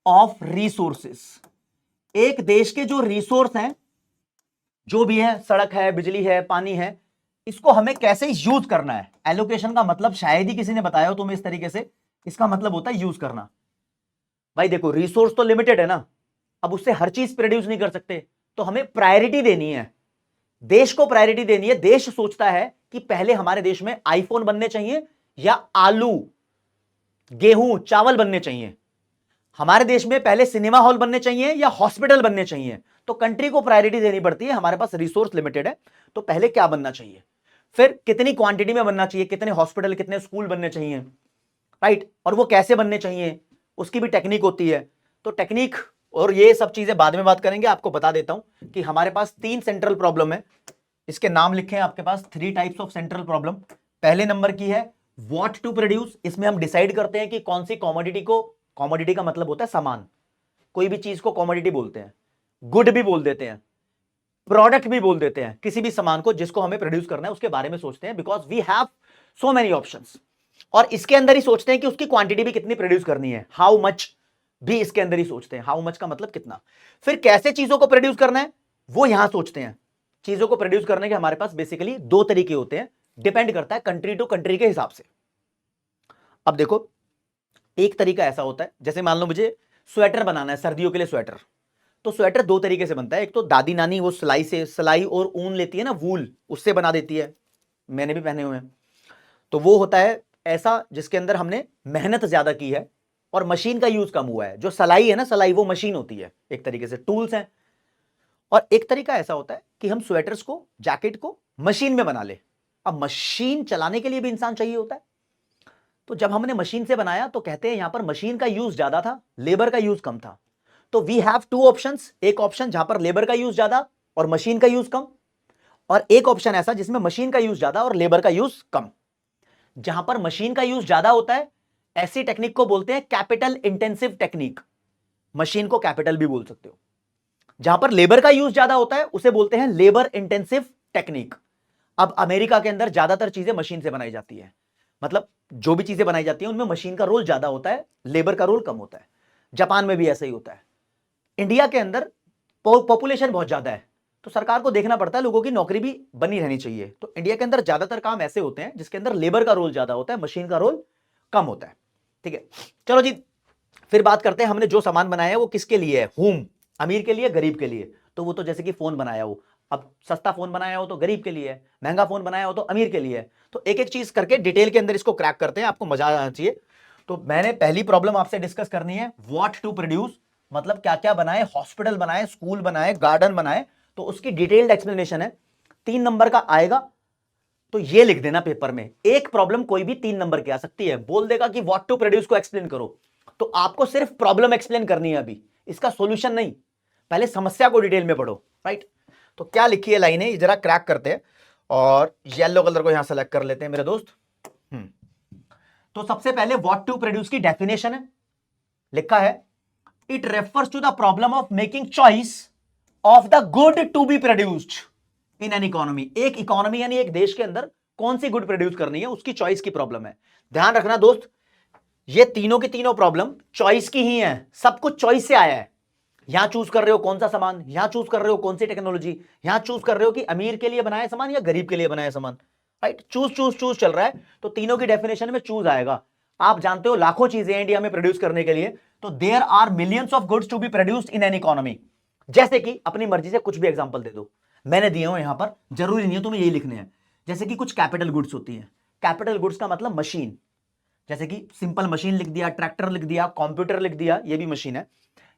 of resources. एक देश के जो रिसोर्स हैं, जो भी है, सड़क है, बिजली है, पानी है, इसको हमें कैसे यूज करना है। एलोकेशन का मतलब शायद ही किसी ने बताया हो तुम्हें इस तरीके से, इसका मतलब होता है यूज करना। भाई देखो रिसोर्स तो लिमिटेड है ना, अब उससे हर चीज प्रोड्यूस नहीं कर सकते, तो हमें प्रायोरिटी देनी है, देश को प्रायोरिटी देनी है। देश सोचता है कि पहले हमारे देश में आईफोन बनने चाहिए, या आलू, गेहूं, चावल बनने चाहिए। हमारे देश में पहले सिनेमा हॉल बनने चाहिए या हॉस्पिटल बनने चाहिए। तो कंट्री को प्रायोरिटी देनी पड़ती है, हमारे पास रिसोर्स लिमिटेड है, तो पहले क्या बनना चाहिए, फिर कितनी क्वांटिटी में बनना चाहिए, कितने हॉस्पिटल, कितने स्कूल बनने चाहिए, राइट। और वो कैसे बनने चाहिए, उसकी भी टेक्निक होती है। तो टेक्निक और ये सब चीजें बाद में बात करेंगे। आपको बता देता हूं कि हमारे पास 3 सेंट्रल प्रॉब्लम है, इसके नाम लिखे हैं आपके पास, 3 टाइप्स ऑफ सेंट्रल प्रॉब्लम। पहले नंबर की है व्हाट टू प्रोड्यूस, इसमें हम डिसाइड करते हैं कि कौन सी कॉमोडिटी को, कॉमोडिटी का मतलब होता है सामान, कोई भी चीज को कॉमोडिटी बोलते हैं, गुड भी बोल देते हैं, प्रोडक्ट भी बोल देते हैं, किसी भी सामान को जिसको हमें प्रोड्यूस करना है उसके बारे में सोचते हैं, because we have so many options. और इसके अंदर ही सोचते हैं कि उसकी क्वांटिटी भी कितनी प्रोड्यूस करनी है, हाउ मच, भी इसके अंदर ही सोचते हैं, हाउ मच का मतलब कितना। फिर कैसे चीजों को प्रोड्यूस करना है वो यहां सोचते हैं। चीजों को प्रोड्यूस करने के हमारे पास बेसिकली 2 तरीके होते हैं, डिपेंड करता है कंट्री टू कंट्री के हिसाब से। अब देखो, एक तरीका ऐसा होता है, जैसे मान लो मुझे स्वेटर बनाना है, सर्दियों के लिए स्वेटर, तो स्वेटर 2 तरीके से बनता है। एक तो दादी नानी वो सिलाई से, सिलाई और ऊन लेती है ना, वूल, उससे बना देती है, मैंने भी पहने हुए हैं। तो वो होता है ऐसा जिसके अंदर हमने मेहनत ज्यादा की है और मशीन का यूज कम हुआ है। जो सलाई है ना, सलाई वो मशीन होती है, एक तरीके से टूल्स हैं। और एक तरीका ऐसा होता है कि हम स्वेटर्स को, जैकेट को मशीन में बना ले। अब मशीन चलाने के लिए भी इंसान चाहिए होता है, तो जब हमने मशीन से बनाया तो कहते हैं यहां पर मशीन का यूज ज्यादा था, लेबर का यूज कम था। तो वी हैव टू ऑप्शंस, एक ऑप्शन जहां पर लेबर का यूज ज्यादा और मशीन का यूज कम, और एक ऑप्शन ऐसा जिसमें मशीन का यूज ज्यादा और लेबर का यूज कम। जहां पर मशीन का यूज ज्यादा होता है ऐसी टेक्निक को बोलते हैं कैपिटल इंटेंसिव टेक्निक, मशीन को कैपिटल भी बोल सकते हो। जहां पर लेबर का यूज ज्यादा होता है उसे बोलते हैं लेबर इंटेंसिव टेक्निक। अब अमेरिका के अंदर ज्यादातर चीजें मशीन से बनाई जाती है, मतलब जो भी चीजें बनाई जाती हैं उनमें मशीन का रोल ज्यादा होता है, लेबर का रोल कम होता है। जापान में भी ऐसा ही होता है। इंडिया के अंदर पॉपुलेशन बहुत ज्यादा है, तो सरकार को देखना पड़ता है लोगों की नौकरी भी बनी रहनी चाहिए। तो इंडिया के अंदर ज्यादातर काम ऐसे होते हैं जिसके अंदर लेबर का रोल ज्यादा होता है, मशीन का रोल कम होता है। ठीक है, चलो जी फिर बात करते हैं हमने जो सामान बनाया है वो किसके लिए है, हुम, अमीर के लिए, गरीब के लिए। तो वो तो जैसे कि फोन बनाया हो, अब सस्ता फोन बनाया हो तो गरीब के लिए है, महंगा फोन बनाया हो तो अमीर के लिए है। तो एक एक चीज करके डिटेल के अंदर इसको क्रैक करते हैं, आपको मजा आना चाहिए। तो मैंने पहली प्रॉब्लम आपसे डिस्कस करनी है, व्हाट टू प्रोड्यूस, मतलब क्या क्या बनाए, हॉस्पिटल बनाए, स्कूल बनाए, गार्डन बनाए, तो उसकी डिटेल्ड एक्सप्लेनेशन है। 3 नंबर का आएगा, तो ये लिख देना पेपर में। एक प्रॉब्लम कोई भी 3 नंबर की आ सकती है, बोल देगा कि व्हाट टू प्रोड्यूस को एक्सप्लेन करो, तो आपको सिर्फ प्रॉब्लम एक्सप्लेन करनी है, अभी इसका सॉल्यूशन नहीं, पहले समस्या को डिटेल में पढ़ो, राइट। तो क्या लिखी है लाइन है, जरा क्रैक करते हैं, और येलो कलर को यहां सेलेक्ट कर लेते हैं मेरे दोस्त। तो सबसे पहले व्हाट टू प्रोड्यूस की डेफिनेशन है, लिखा है it refers to the problem of making choice of the good to be produced in an economy. एक इकोनॉमी यानी एक देश के अंदर कौन सी गुड प्रोड्यूस करनी है उसकी चॉइस की प्रॉब्लम है। ध्यान रखना दोस्त, ये तीनों की तीनों प्रॉब्लम चॉइस की ही है, सब कुछ चॉइस से आया है। यहां चूज कर रहे हो कौन सा सामान, यहां चूज कर रहे हो कौन सी टेक्नोलॉजी, यहां चूज कर रहे हो कि अमीर के लिए बनाया सामान या गरीब के लिए बनाया सामान, राइट। चूज चूज चूज चल रहा है, तो तीनों की डेफिनेशन में चूज आएगा। आप जानते हो लाखों चीजें इंडिया में प्रोड्यूस करने के लिए, तो there are millions of goods to be produced in an economy. जैसे कि अपनी मर्जी से कुछ भी एग्जांपल दे दो, मैंने दिए हो यहां पर, जरूरी नहीं है तुम्हें यही लिखने हैं। जैसे कि कुछ कैपिटल गुड्स होती हैं, कैपिटल गुड्स का मतलब मशीन, जैसे कि सिंपल मशीन लिख दिया, ट्रैक्टर लिख दिया, कंप्यूटर लिख दिया, ये भी मशीन है।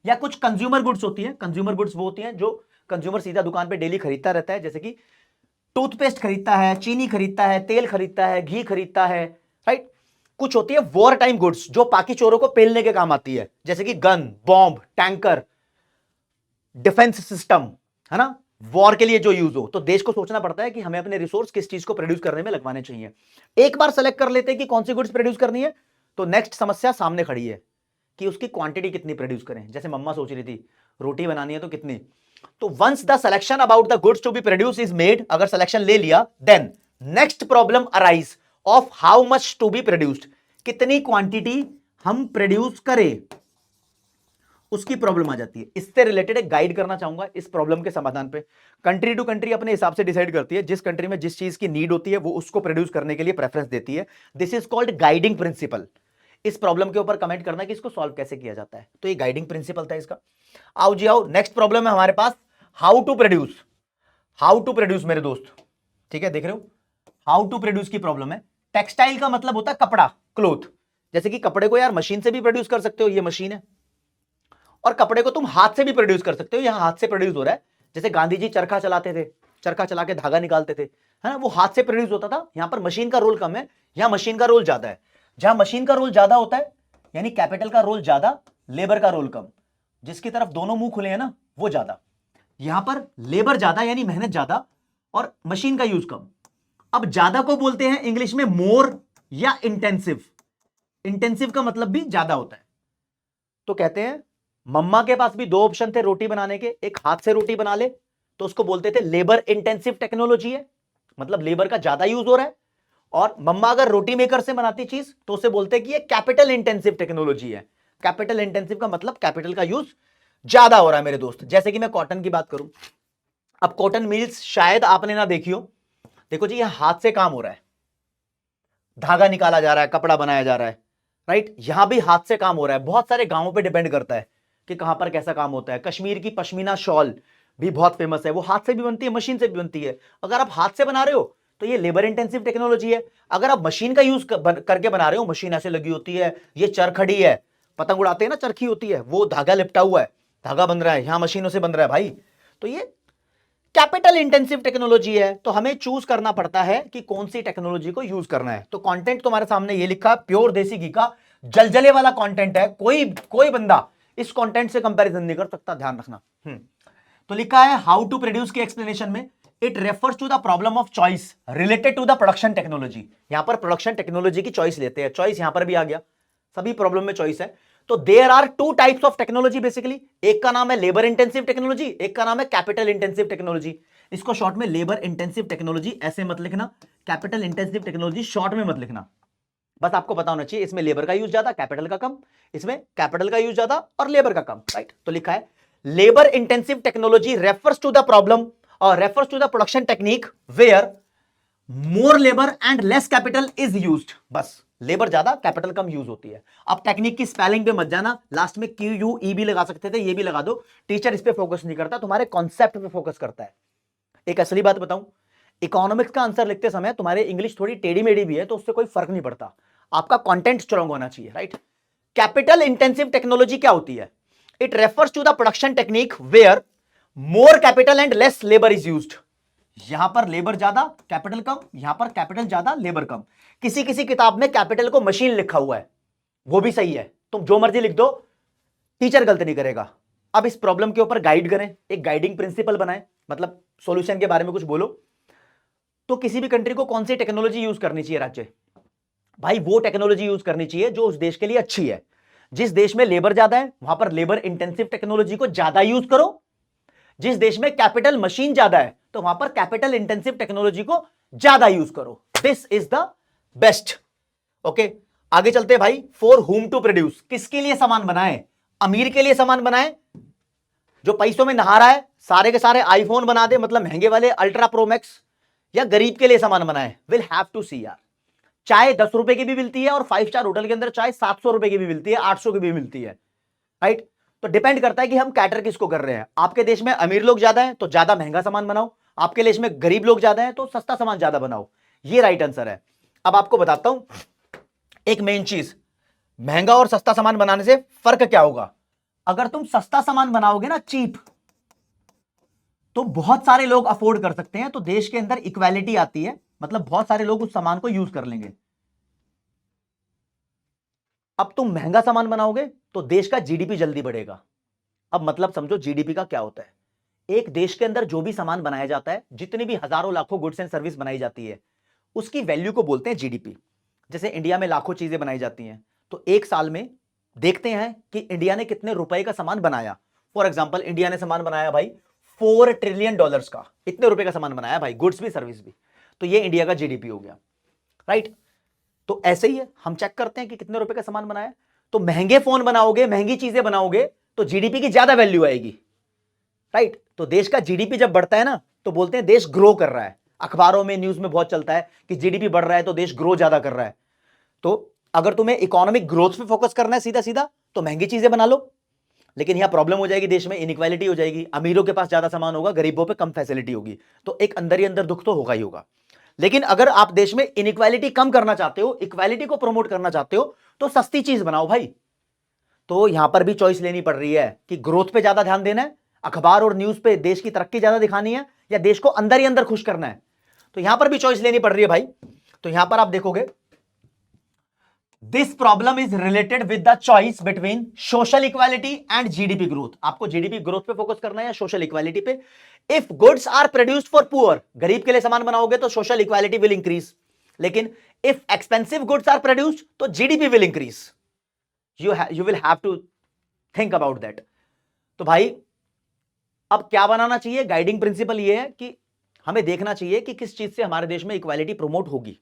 या कुछ कंज्यूमर गुड्स होती हैं, कंज्यूमर गुड्स वो होती हैं जो कंज्यूमर सीधा दुकान पे डेली खरीदता रहता है, जैसे कि टूथपेस्ट खरीदता है, चीनी खरीदता है, तेल खरीदता है, घी खरीदता है, राइट। कुछ होती है वॉर टाइम गुड्स जो पाकि चोरों को पेलने के काम आती है, जैसे कि gun, bomb, tanker, defence system, है ना, वॉर के लिए जो यूज हो। तो देश को सोचना पड़ता है कि हमें अपने रिसोर्स किस चीज को प्रोड्यूस करने में लगवाने चाहिए। एक बार सेलेक्ट कर लेते हैं कि कौन सी गुड्स प्रोड्यूस करनी है, तो नेक्स्ट समस्या सामने खड़ी है कि उसकी क्वांटिटी कितनी प्रोड्यूस करें। जैसे मम्मा सोच रही थी रोटी बनानी है तो कितनी, तो once the selection about the goods to be produce is made, अगर सिलेक्शन ले लिया, then next problem arise of how much to be produced, कितनी क्वांटिटी हम प्रोड्यूस करें, उसकी प्रॉब्लम आ जाती है। इससे रिलेटेड एक गाइड करना चाहूंगा इस प्रॉब्लम के समाधान पे। कंट्री टू कंट्री अपने हिसाब से डिसाइड करती है, जिस कंट्री में जिस चीज की नीड होती है वो उसको प्रोड्यूस करने के लिए प्रेफरेंस देती है। This is called guiding principal. इस प्रॉब्लम के ऊपर कमेंट करना कि इसको सॉल्व कैसे किया जाता है, तो ये गाइडिंग प्रिंसिपल था इसका। आओ जी आओ, नेक्स्ट प्रॉब्लम है हमारे पास, how to produce. How to produce मेरे दोस्त, ठीक है, देख रहे हो, हाउ टू प्रोड्यूस की प्रॉब्लम है। टेक्सटाइल का मतलब होता है कपड़ा, क्लोथ। जैसे कि कपड़े को यार मशीन से भी प्रोड्यूस कर सकते हो, ये मशीन है, और कपड़े को तुम हाथ से भी प्रोड्यूस कर सकते हो, यहां हाथ से प्रोड्यूस हो रहा है। जैसे गांधी जी चरखा चलाते थे, चरखा चला के धागा निकालते थे, है ना, वो हाथ से प्रोड्यूस होता था। यहां पर मशीन का रोल कम है, यहां मशीन का रोल ज्यादा है। जहां मशीन का रोल ज्यादा होता है यानी कैपिटल का रोल ज्यादा, लेबर का रोल कम, जिसकी तरफ दोनों मुंह खुले हैं ना वो ज्यादा। यहां पर लेबर ज्यादा यानी मेहनत ज्यादा और मशीन का यूज कम। अब ज्यादा को बोलते हैं इंग्लिश में मोर या इंटेंसिव। इंटेंसिव का मतलब भी ज्यादा होता है। तो कहते हैं मम्मा के पास भी 2 ऑप्शन थे रोटी बनाने के, एक हाथ से रोटी बना ले तो उसको बोलते थे लेबर इंटेंसिव टेक्नोलॉजी है, मतलब लेबर का ज्यादा यूज हो रहा है। और मम्मा अगर रोटी मेकर से बनाती चीज तो उसे बोलते हैं कि ये कैपिटल इंटेंसिव टेक्नोलॉजी है। कैपिटल इंटेंसिव का मतलब कैपिटल का यूज ज्यादा हो रहा है मेरे दोस्त। जैसे कि मैं कॉटन की बात करूं, अब कॉटन मिल्स शायद आपने ना देखी हो, देखो जी, यह हाथ से काम हो रहा है, धागा निकाला जा रहा है, कपड़ा बनाया जा रहा है, राइट। यहां भी हाथ से काम हो रहा है। बहुत सारे गांवों पे डिपेंड करता है कि कहां पर कैसा काम होता है। कश्मीर की पश्मीना शॉल भी बहुत फेमस है, वो हाथ से भी बनती है, मशीन से भी बनती है। अगर आप हाथ से बना रहे हो तो ये लेबर इंटेंसिव टेक्नोलॉजी है। अगर आप मशीन का यूज करके बना रहे हो, मशीन ऐसे लगी होती है, ये चरखड़ी है, पतंग उड़ाते हैं ना, चरखी होती है, वो धागा लिपटा हुआ है, धागा बन रहा है, यहां मशीनों से बन रहा है भाई, तो ये कैपिटल इंटेंसिव टेक्नोलॉजी है तो हमें चूज करना पड़ता है कि कौन सी टेक्नोलॉजी को यूज करना है। तो कंटेंट तुम्हारे सामने ये लिखा, प्योर देसी घी का जलजले वाला कंटेंट है, कोई कोई बंदा इस कंटेंट से कंपैरिजन नहीं कर सकता, ध्यान रखना। तो लिखा है हाउ टू प्रोड्यूस की एक्सप्लेनेशन में, it refers to the problem of choice related to the production technology. यहां पर प्रोडक्शन टेक्नोलॉजी की चॉइस लेते हैं, चॉइस यहां पर भी आ गया, सभी प्रॉब्लम में चॉइस है। तो there are two types of technology basically, एक का नाम है लेबर इंटेंसिव टेक्नोलॉजी, एक का नाम है कैपिटल इंटेंसिव टेक्नोलॉजी। इसको शॉर्ट में लेबर इंटेंसिव टेक्नोलॉजी ऐसे मत लिखना, कैपिटल इंटेंसिव टेक्नोलॉजी शॉर्ट में मत लिखना, बस आपको पता होना चाहिए इसमें लेबर का यूज ज्यादा, कैपिटल का कम, इसमें कैपिटल का यूज ज्यादा और लेबर का कम, राइट। तो लिखा है labour intensive technology refers to the problem और refers to the production technique where more labour and less capital is used. बस लेबर ज्यादा कैपिटल कम यूज होती है। अब टेक्निक की स्पेलिंग पे मत जाना, लास्ट में क्यू यू ई भी लगा सकते थे, ये भी लगा दो, टीचर इस पे फोकस नहीं करता, तुम्हारे कॉन्सेप्ट पे फोकस करता है। एक असली बात बताऊं, इकोनॉमिक्स का आंसर लिखते समय तुम्हारे इंग्लिश थोड़ी टेढ़ी मेढ़ी भी है तो उससे कोई फर्क नहीं पड़ता, आपका कंटेंट स्ट्रांग होना चाहिए, राइट। कैपिटल इंटेंसिव टेक्नोलॉजी क्या होती है? It refers to the production technique where more capital and less labour is used. यहां पर लेबर ज्यादा कैपिटल कम, यहां पर कैपिटल ज्यादा लेबर कम। किसी किसी किताब में कैपिटल को मशीन लिखा हुआ है, वो भी सही है, तुम जो मर्जी लिख दो, टीचर गलत नहीं करेगा। अब इस प्रॉब्लम के ऊपर गाइड करें, एक गाइडिंग प्रिंसिपल बनाए, मतलब सॉल्यूशन के बारे में कुछ बोलो। तो किसी भी कंट्री को कौन सी टेक्नोलॉजी यूज करनी चाहिए राज्य? भाई वो टेक्नोलॉजी यूज करनी चाहिए जो उस देश के लिए अच्छी है। जिस देश में लेबर ज्यादा है वहां पर लेबर इंटेंसिव टेक्नोलॉजी को ज्यादा यूज करो, जिस देश में कैपिटल मशीन ज्यादा है तो वहां पर कैपिटल इंटेंसिव टेक्नोलॉजी को ज्यादा यूज करो। This is the best. Okay, आगे चलते हैं भाई। फॉर हुम टू प्रोड्यूस, किसके लिए सामान बनाए? अमीर के लिए सामान बनाए जो पैसों में नहा रहा है, सारे के सारे आईफोन बना दे, मतलब महंगे वाले अल्ट्रा प्रो मैक्स, या गरीब के लिए सामान बनाए? विल हैव टू सी यार। चाय 10 रुपए की भी मिलती है और 5 स्टार होटल के अंदर चाय 700 रुपए की भी मिलती है, 800 की भी मिलती है, राइट। तो डिपेंड करता है कि हम कैटर किसको कर रहे हैं। आपके देश में अमीर लोग ज्यादा हैं तो ज्यादा महंगा सामान बनाओ, आपके देश में गरीब लोग ज्यादा हैं तो सस्ता सामान ज्यादा बनाओ, ये राइट आंसर है। अब आपको बताता हूं एक मेन चीज, महंगा और सस्ता सामान बनाने से फर्क क्या होगा। अगर तुम सस्ता सामान बनाओगे ना, चीप, तो बहुत सारे लोग अफोर्ड कर सकते हैं, तो देश के अंदर इक्वालिटी आती है, मतलब बहुत सारे लोग उस सामान को यूज कर लेंगे। अब तुम महंगा सामान बनाओगे तो देश का जीडीपी जल्दी बढ़ेगा। अब मतलब समझो जीडीपी का क्या होता है। एक देश के अंदर जो भी सामान बनाया जाता है, जितनी भी हजारों लाखों गुड्स एंड सर्विस बनाई जाती है, उसकी वैल्यू को बोलते हैं जीडीपी। जैसे इंडिया में लाखों चीजें बनाई जाती हैं, तो एक साल में देखते हैं कि इंडिया ने कितने रुपए का सामान बनाया। फॉर एग्जाम्पल इंडिया ने सामान बनाया भाई $4 ट्रिलियन का, इतने रुपए का सामान बनाया भाई, गुड्स भी सर्विस भी, तो ये इंडिया का जीडीपी हो गया, राइट। तो ऐसे ही है, हम चेक करते हैं कि कितने रुपए का सामान बनाया। तो महंगे फोन बनाओगे, महंगी चीजें बनाओगे तो जीडीपी की ज्यादा वैल्यू आएगी, राइट। तो देश का जीडीपी जब बढ़ता है ना तो बोलते हैं देश ग्रो कर रहा है। अखबारों में न्यूज में बहुत चलता है कि जीडीपी बढ़ रहा है तो देश ग्रो ज्यादा कर रहा है। तो अगर तुम्हें इकोनॉमिक ग्रोथ पे फोकस करना है सीधा सीधा, तो महंगी चीजें बना लो। लेकिन यहां प्रॉब्लम हो जाएगी, देश में इनइक्वालिटी हो जाएगी, अमीरों के पास ज्यादा सामान होगा, गरीबों पे कम फैसिलिटी होगी, तो एक अंदर ही अंदर दुख तो होगा ही होगा। लेकिन अगर आप देश में इनइक्वालिटी कम करना चाहते हो, इक्वालिटी को प्रमोट करना चाहते हो, तो सस्ती चीज बनाओ भाई। तो यहां पर भी चॉइस लेनी पड़ रही है कि ग्रोथ पे ज्यादा ध्यान देना है, अखबार और न्यूज पे देश की तरक्की ज्यादा दिखानी है, या देश को अंदर ही अंदर खुश करना है। तो यहां पर भी चॉइस लेनी पड़ रही है भाई। तो यहां पर आप देखोगे this problem is related with the choice between social equality and GDP growth. आपको जीडीपी ग्रोथ पे फोकस करना है या सोशल इक्वालिटी पे? If goods are produced for poor, गरीब के लिए सामान बनाओगे तो सोशल इक्वालिटी विल इंक्रीज। लेकिन if expensive goods are produced तो GDP will increase. You will have to think about that. तो भाई अब क्या बनाना चाहिए? गाइडिंग प्रिंसिपल ये है कि हमें देखना चाहिए कि किस चीज से हमारे देश में इक्वालिटी प्रमोट होगी,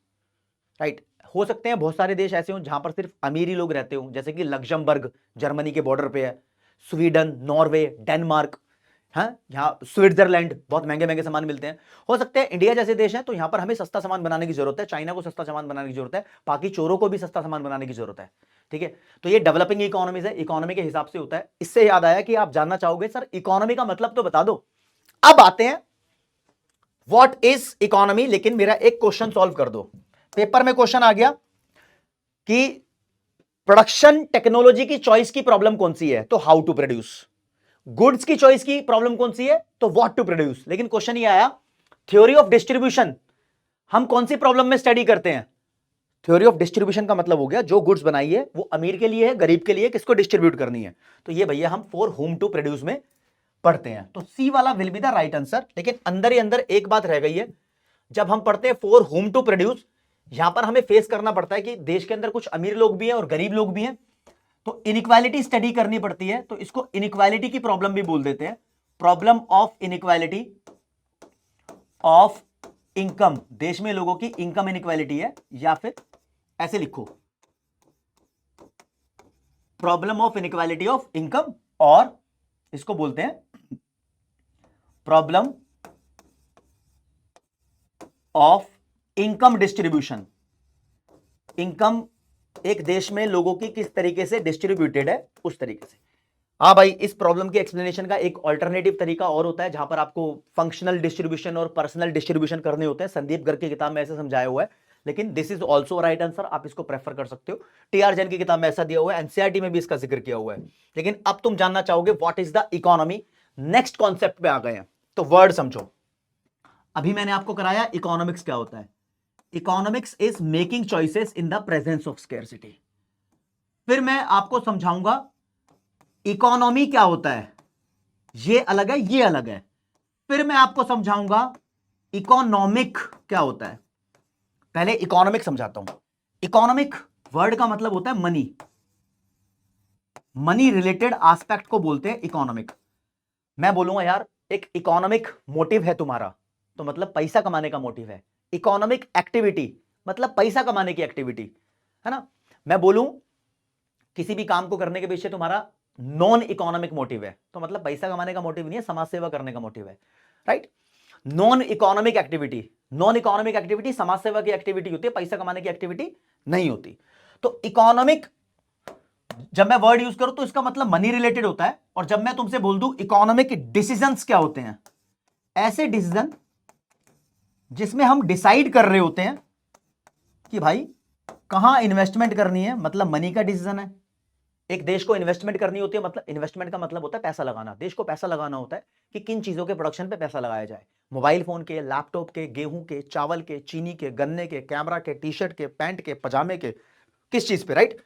राइट। हो सकते हैं बहुत सारे देश ऐसे हों जहां पर सिर्फ अमीर ही लोग रहते हों, जैसे कि लग्जमबर्ग जर्मनी के बॉर्डर पे है, स्वीडन, नॉर्वे, डेनमार्क, हाँ, यहाँ स्विट्जरलैंड, बहुत महंगे महंगे सामान मिलते हैं। हो सकते हैं इंडिया जैसे देश हैं तो यहाँ पर हमें सस्ता सामान बनाने की जरूरत है, चाइना को सस्ता सामान बनाने की जरूरत है, बाकी चोरों को भी सस्ता सामान बनाने की जरूरत है, ठीक है। तो ये डेवलपिंग इकोनॉमीज है, इकोनॉमी के हिसाब से होता है। इससे याद आया कि आप जानना चाहोगे सर इकोनॉमी का मतलब तो बता दो। अब आते हैं व्हाट इज इकोनॉमी, लेकिन मेरा एक क्वेश्चन सॉल्व कर दो। पेपर में क्वेश्चन आ गया कि प्रोडक्शन टेक्नोलॉजी की चॉइस की प्रॉब्लम कौन सी है, तो हाउ टू प्रोड्यूस। गुड्स की चॉइस की प्रॉब्लम कौन सी है? तो व्हाट टू प्रोड्यूस। लेकिन क्वेश्चन ये आया थ्योरी ऑफ डिस्ट्रीब्यूशन हम कौन सी प्रॉब्लम में स्टडी करते हैं? थ्योरी ऑफ डिस्ट्रीब्यूशन का मतलब हो गया जो गुड्स बनाई है वो अमीर के लिए है, गरीब के लिए, किसको डिस्ट्रीब्यूट करनी है। तो ये भैया हम फॉर होम टू प्रोड्यूस में पढ़ते हैं। तो सी वाला will be the right answer. लेकिन अंदर ही अंदर एक बात रह गई है, जब हम पढ़ते हैं फॉर होम टू प्रोड्यूस, यहां पर हमें फेस करना पड़ता है कि देश के अंदर कुछ अमीर लोग भी हैं और गरीब लोग भी हैं, तो इनइक्वालिटी स्टडी करनी पड़ती है। तो इसको इनइक्वालिटी की प्रॉब्लम भी बोल देते हैं, problem of inequality of income. देश में लोगों की इनकम इनइक्वालिटी है, या फिर ऐसे लिखो problem of inequality of income, और इसको बोलते हैं problem of income distribution. Income एक देश में लोगों की किस तरीके से डिस्ट्रीब्यूटेड है उस तरीके से। हाँ भाई, इस प्रॉब्लम के एक्सप्लेनेशन का एक ऑल्टरनेटिव तरीका और होता है जहां पर आपको फंक्शनल डिस्ट्रीब्यूशन और पर्सनल डिस्ट्रीब्यूशन करने होते हैं। संदीप गर्ग की किताब में ऐसे समझाया हुआ है, लेकिन this is also right answer, आप इसको प्रेफर कर सकते हो। टीआर जैन की किताब में ऐसा दिया हुआ है, एनसीईआरटी में भी इसका जिक्र किया हुआ है। लेकिन अब तुम जानना चाहोगे what is the economy. Next concept पे आ गए हैं, तो वर्ड समझो। अभी मैंने आपको कराया इकोनॉमिक्स क्या होता है। Economics is making choices in the presence of scarcity. फिर मैं आपको समझाऊंगा इकोनॉमी क्या होता है, ये अलग है, ये अलग है। फिर मैं आपको समझाऊंगा इकोनॉमिक क्या होता है। पहले इकोनॉमिक समझाता हूं। इकोनॉमिक वर्ड का मतलब होता है मनी, मनी रिलेटेड एस्पेक्ट को बोलते हैं इकोनॉमिक। मैं बोलूंगा यार एक इकोनॉमिक मोटिव है तुम्हारा, तो मतलब पैसा कमाने का मोटिव है। इकोनॉमिक एक्टिविटी मतलब पैसा कमाने की एक्टिविटी है ना। मैं बोलूं किसी भी काम को करने के पीछे तुम्हारा नॉन इकोनॉमिक मोटिव है, तो मतलब पैसा कमाने का मोटिव नहीं है, समाज सेवा करने का मोटिव है, right. Non economic activity, non economic activity समाज सेवा की एक्टिविटी होती है, पैसा कमाने की एक्टिविटी नहीं होती। तो इकोनॉमिक जब मैं वर्ड यूज करूं तो इसका मतलब मनी रिलेटेड होता है। और जब मैं तुमसे बोल दूं इकोनॉमिक डिसीजंस क्या होते हैं, ऐसे डिसीजन जिसमें हम डिसाइड कर रहे होते हैं कि भाई कहां इन्वेस्टमेंट करनी है, मतलब मनी का डिसीजन है। एक देश को इन्वेस्टमेंट करनी होती है, मतलब इन्वेस्टमेंट का मतलब होता है पैसा लगाना। देश को पैसा लगाना होता है कि किन चीजों के प्रोडक्शन पे पैसा लगाया जाए, मोबाइल फोन के, लैपटॉप के, गेहूं के, चावल के, चीनी के, गन्ने के, कैमरा के, टी शर्ट के, पैंट के, पजामे के, किस चीज पे, राइट।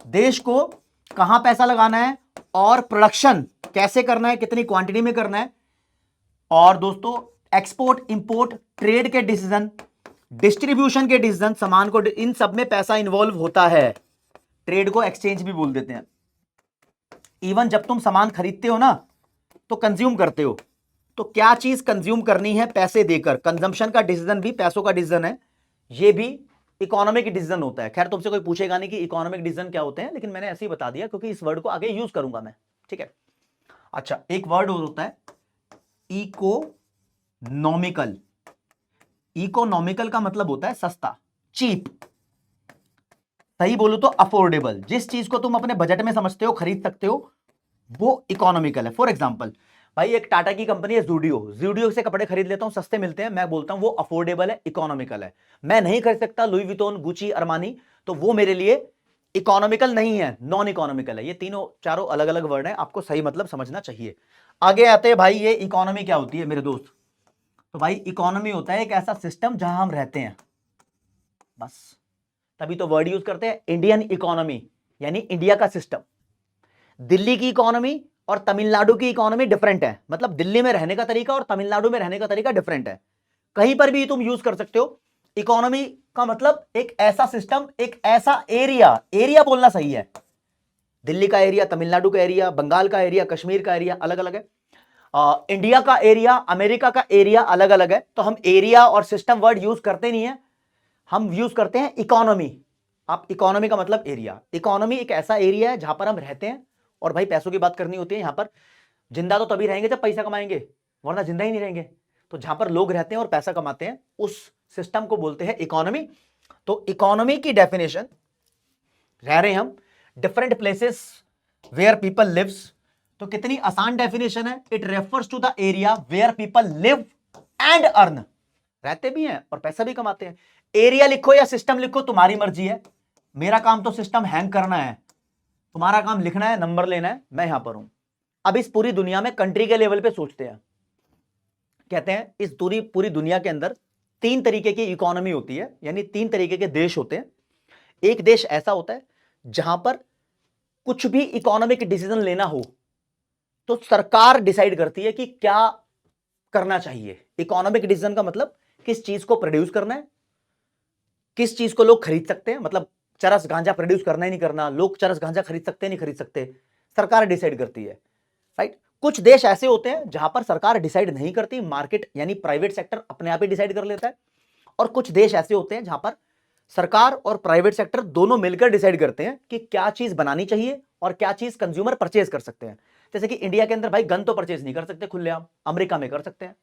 देश को कहां पैसा लगाना है और प्रोडक्शन कैसे करना है, कितनी क्वांटिटी में करना है। और दोस्तों एक्सपोर्ट इंपोर्ट ट्रेड के डिसीजन, डिस्ट्रीब्यूशन के डिसीजन, सामान को, इन सब में पैसा इन्वॉल्व होता है। ट्रेड को एक्सचेंज भी बोल देते हैं। इवन जब तुम सामान खरीदते हो ना तो कंज्यूम करते हो, तो क्या चीज कंज्यूम करनी है पैसे देकर, कंजम्पशन का डिसीजन भी पैसों का डिसीजन है, ये भी इकोनॉमिक डिसीजन होता है। खैर तुमसे कोई पूछेगा नहीं कि इकोनॉमिक डिसीजन क्या होते हैं, लेकिन मैंने ऐसे ही बता दिया क्योंकि इस वर्ड को आगे यूज करूंगा मैं, ठीक है। अच्छा, एक वर्ड और होता है इकोनॉमिकल। इकोनॉमिकल का मतलब होता है सस्ता, चीप। सही बोलो तो अफोर्डेबल। जिस चीज को तुम अपने बजट में समझते हो, खरीद सकते हो, वो इकोनॉमिकल है। फॉर एग्जांपल भाई एक टाटा की कंपनी है जूडियो, जूडियो से कपड़े खरीद लेता हूं, सस्ते मिलते हैं, मैं बोलता हूं वो अफोर्डेबल है, इकोनॉमिकल है। मैं नहीं खरीद सकता लुई विटोन, गुची, अरमानी, तो वो मेरे लिए इकोनॉमिकल नहीं है, नॉन इकोनॉमिकल है। ये तीनों चारों अलग अलग वर्ड है, आपको सही मतलब समझना चाहिए। आगे आते हैं भाई, ये इकोनॉमी क्या होती है मेरे दोस्त। तो भाई इकोनॉमी होता है एक ऐसा सिस्टम जहां हम रहते हैं, बस तभी तो वर्ड यूज करते हैं इंडियन इकोनॉमी, यानी इंडिया का सिस्टम। दिल्ली की इकोनॉमी और तमिलनाडु की इकोनॉमी डिफरेंट है, मतलब दिल्ली में रहने का तरीका और तमिलनाडु में रहने का तरीका डिफरेंट है। कहीं पर भी तुम यूज कर सकते हो। इकोनॉमी का मतलब एक ऐसा सिस्टम, एक ऐसा एरिया, एरिया बोलना सही है। दिल्ली का एरिया, तमिलनाडु का एरिया, बंगाल का एरिया, कश्मीर का एरिया अलग अलग है। इंडिया का एरिया, अमेरिका का एरिया अलग अलग है। तो हम एरिया और सिस्टम वर्ड यूज करते नहीं है, हम यूज करते हैं इकोनॉमी। आप इकोनॉमी का मतलब एरिया, इकोनॉमी एक ऐसा एरिया है जहां पर हम रहते हैं। और भाई पैसों की बात करनी होती है, यहां पर जिंदा तो तभी रहेंगे जब पैसा कमाएंगे, वरना जिंदा ही नहीं रहेंगे। तो जहां पर लोग रहते हैं और पैसा कमाते हैं, उस सिस्टम को बोलते हैं इकोनॉमी। तो इकोनॉमी की डेफिनेशन, रह रहे हम different places where people lives, तो कितनी आसान डेफिनेशन है। It refers to the area where people live and earn, रहते भी हैं और पैसा भी कमाते हैं। एरिया लिखो या सिस्टम लिखो तुम्हारी मर्जी है, मेरा काम तो सिस्टम हैंग करना है, तुम्हारा काम लिखना है, नंबर लेना है, मैं यहां पर हूं। अब इस पूरी दुनिया में कंट्री के लेवल पे सोचते हैं, कहते हैं इस पूरी दुनिया के अंदर तीन तरीके की इकोनॉमी होती है, यानी तीन तरीके के देश होते हैं। एक देश ऐसा होता है जहां पर कुछ भी इकोनॉमिक डिसीजन लेना हो तो सरकार डिसाइड करती है कि क्या करना चाहिए। इकोनॉमिक डिसीजन का मतलब किस चीज को प्रोड्यूस करना है, किस चीज को लोग खरीद सकते हैं, मतलब चरस गांजा प्रोड्यूस करना ही नहीं करना, लोग चरस गांजा खरीद सकते हैं नहीं खरीद सकते, सरकार डिसाइड करती है, राइट। कुछ देश ऐसे होते हैं जहां पर सरकार डिसाइड नहीं करती, मार्केट यानी प्राइवेट सेक्टर अपने आप ही डिसाइड कर लेता है। और कुछ देश ऐसे होते हैं जहां पर सरकार और प्राइवेट सेक्टर दोनों मिलकर डिसाइड करते हैं कि क्या चीज बनानी चाहिए और क्या चीज कंज्यूमर परचेज कर सकते हैं। जैसे कि इंडिया के अंदर भाई गन तो परचेज नहीं कर सकते खुलेआम, अमेरिका में कर सकते हैं,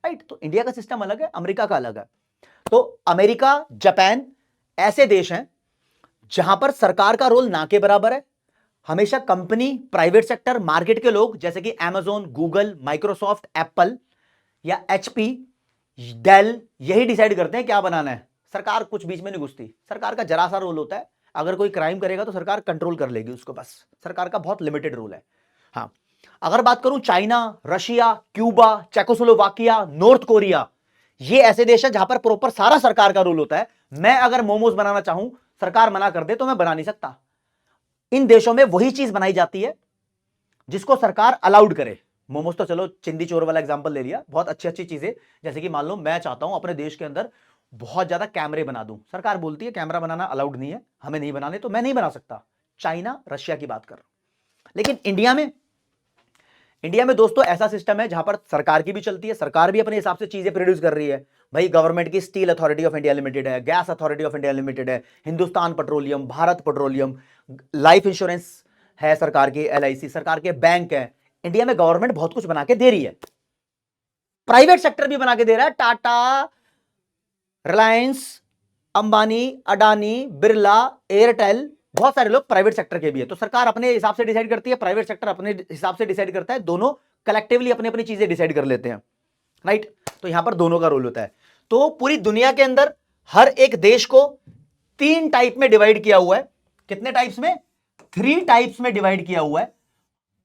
राइट। तो इंडिया का सिस्टम अलग है, अमेरिका का अलग है। तो अमेरिका, जापान ऐसे देश हैं जहां पर सरकार का रोल ना के बराबर है। हमेशा कंपनी, प्राइवेट सेक्टर, मार्केट के लोग जैसे कि अमेजोन, गूगल, माइक्रोसॉफ्ट, एप्पल या एचपी, डेल यही डिसाइड करते हैं क्या बनाना है। सरकार कुछ बीच में नहीं घुसती। सरकार का जरा सा रोल होता है, अगर कोई क्राइम करेगा तो सरकार कंट्रोल कर लेगी उसको, बस सरकार का बहुत लिमिटेड रोल है। हाँ, अगर बात करूं China, Russia, Cuba, Czechoslovakia, north Korea, ये ऐसे देश है जहां पर प्रॉपर सारा सरकार का रोल होता है। मैं अगर मोमोज बनाना चाहूं, सरकार मना कर दे तो मैं बना नहीं सकता। इन देशों में वही चीज बनाई जाती है जिसको सरकार अलाउड करे। मोमोज तो चलो चिंदी चोर वाला एग्जांपल ले लिया, बहुत अच्छी अच्छी चीजें, जैसे कि मान लो मैं चाहता हूं अपने देश के अंदर बहुत ज्यादा कैमरे बना दूं, सरकार बोलती है कैमरा बनाना अलाउड नहीं है, हमें नहीं बनाने, तो मैं नहीं बना सकता। चाइना, रशिया की बात कर रहा हूं। लेकिन इंडिया में दोस्तों ऐसा सिस्टम है जहां पर सरकार की भी चलती है, सरकार भी अपने हिसाब से चीजें प्रोड्यूस कर रही है। भाई गवर्नमेंट की steel authority of India limited है, gas authority of India limited है, Hindustan petroleum, Bharat petroleum, life insurance है सरकार की, एलआईसी, सरकार के बैंक है। इंडिया में गवर्नमेंट बहुत कुछ बना के दे रही है, प्राइवेट सेक्टर भी बना के दे रहा है। टाटा, रिलायंस, अंबानी, अडानी, बिरला, एयरटेल, बहुत सारे लोग प्राइवेट सेक्टर के भी है। तो सरकार अपने हिसाब से डिसाइड करती है, प्राइवेट सेक्टर अपने हिसाब से डिसाइड करता है, दोनों कलेक्टिवली अपनी अपनी चीजें डिसाइड कर लेते हैं, राइट। तो यहां पर दोनों का रोल होता है। तो पूरी दुनिया के अंदर हर एक देश को तीन टाइप में डिवाइड किया हुआ है। कितने टाइप्स में? 3 टाइप्स में डिवाइड किया हुआ है।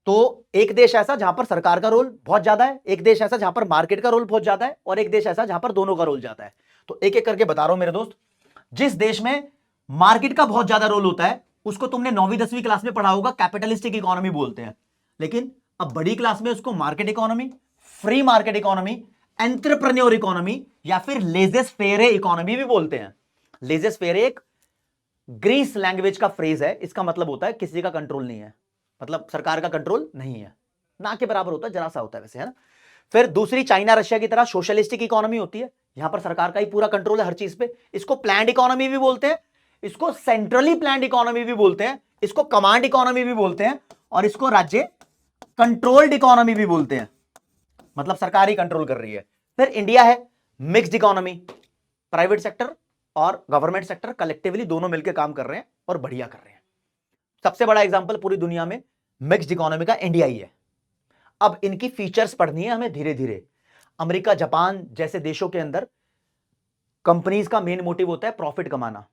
तो एक देश ऐसा जहां पर सरकार का रोल बहुत ज्यादा है, एक देश ऐसा जहां पर मार्केट का रोल बहुत ज्यादा है, और एक देश ऐसा जहां पर दोनों का रोल ज्यादा है। तो एक एक करके बता रहा हूं मेरे दोस्त। जिस देश में मार्केट का बहुत ज्यादा रोल होता है उसको तुमने 9वीं 10वीं क्लास में पढ़ा होगा, कैपिटलिस्टिक इकोनॉमी बोलते हैं। लेकिन अब बड़ी क्लास में उसको market economy, free market economy, entrepreneur economy या फिर लेजेस फेरे इकोनॉमी भी बोलते हैं। लेजेस फेरे एक ग्रीस लैंग्वेज का फ्रेज है, इसका मतलब होता है किसी का कंट्रोल नहीं है, मतलब सरकार का कंट्रोल नहीं है, ना के बराबर होता है, जरा सा होता है वैसे, है ना। फिर दूसरी चाइना रशिया की तरह सोशलिस्टिक इकोनॉमी होती है, यहां पर सरकार का ही पूरा कंट्रोल है हर चीज पे। इसको प्लान्ड इकोनॉमी भी बोलते हैं, इसको सेंट्रली प्लान्ड इकोनॉमी भी बोलते हैं, इसको कमांड इकोनॉमी भी बोलते हैं, और इसको राज्य कंट्रोल्ड इकोनॉमी भी बोलते हैं, मतलब सरकार ही कंट्रोल कर रही है। फिर इंडिया है मिक्स्ड इकोनॉमी, प्राइवेट सेक्टर और गवर्नमेंट सेक्टर कलेक्टिवली दोनों मिलकर काम कर रहे हैं और बढ़िया कर रहे हैं। सबसे बड़ा एग्जांपल पूरी दुनिया में मिक्स्ड इकोनॉमी का इंडिया ही है। अब इनकी फीचर्स पढ़नी है हमें धीरे धीरे। अमेरिका, जापान जैसे देशों के अंदर कंपनीज का मेन मोटिव होता है प्रॉफिट कमाना।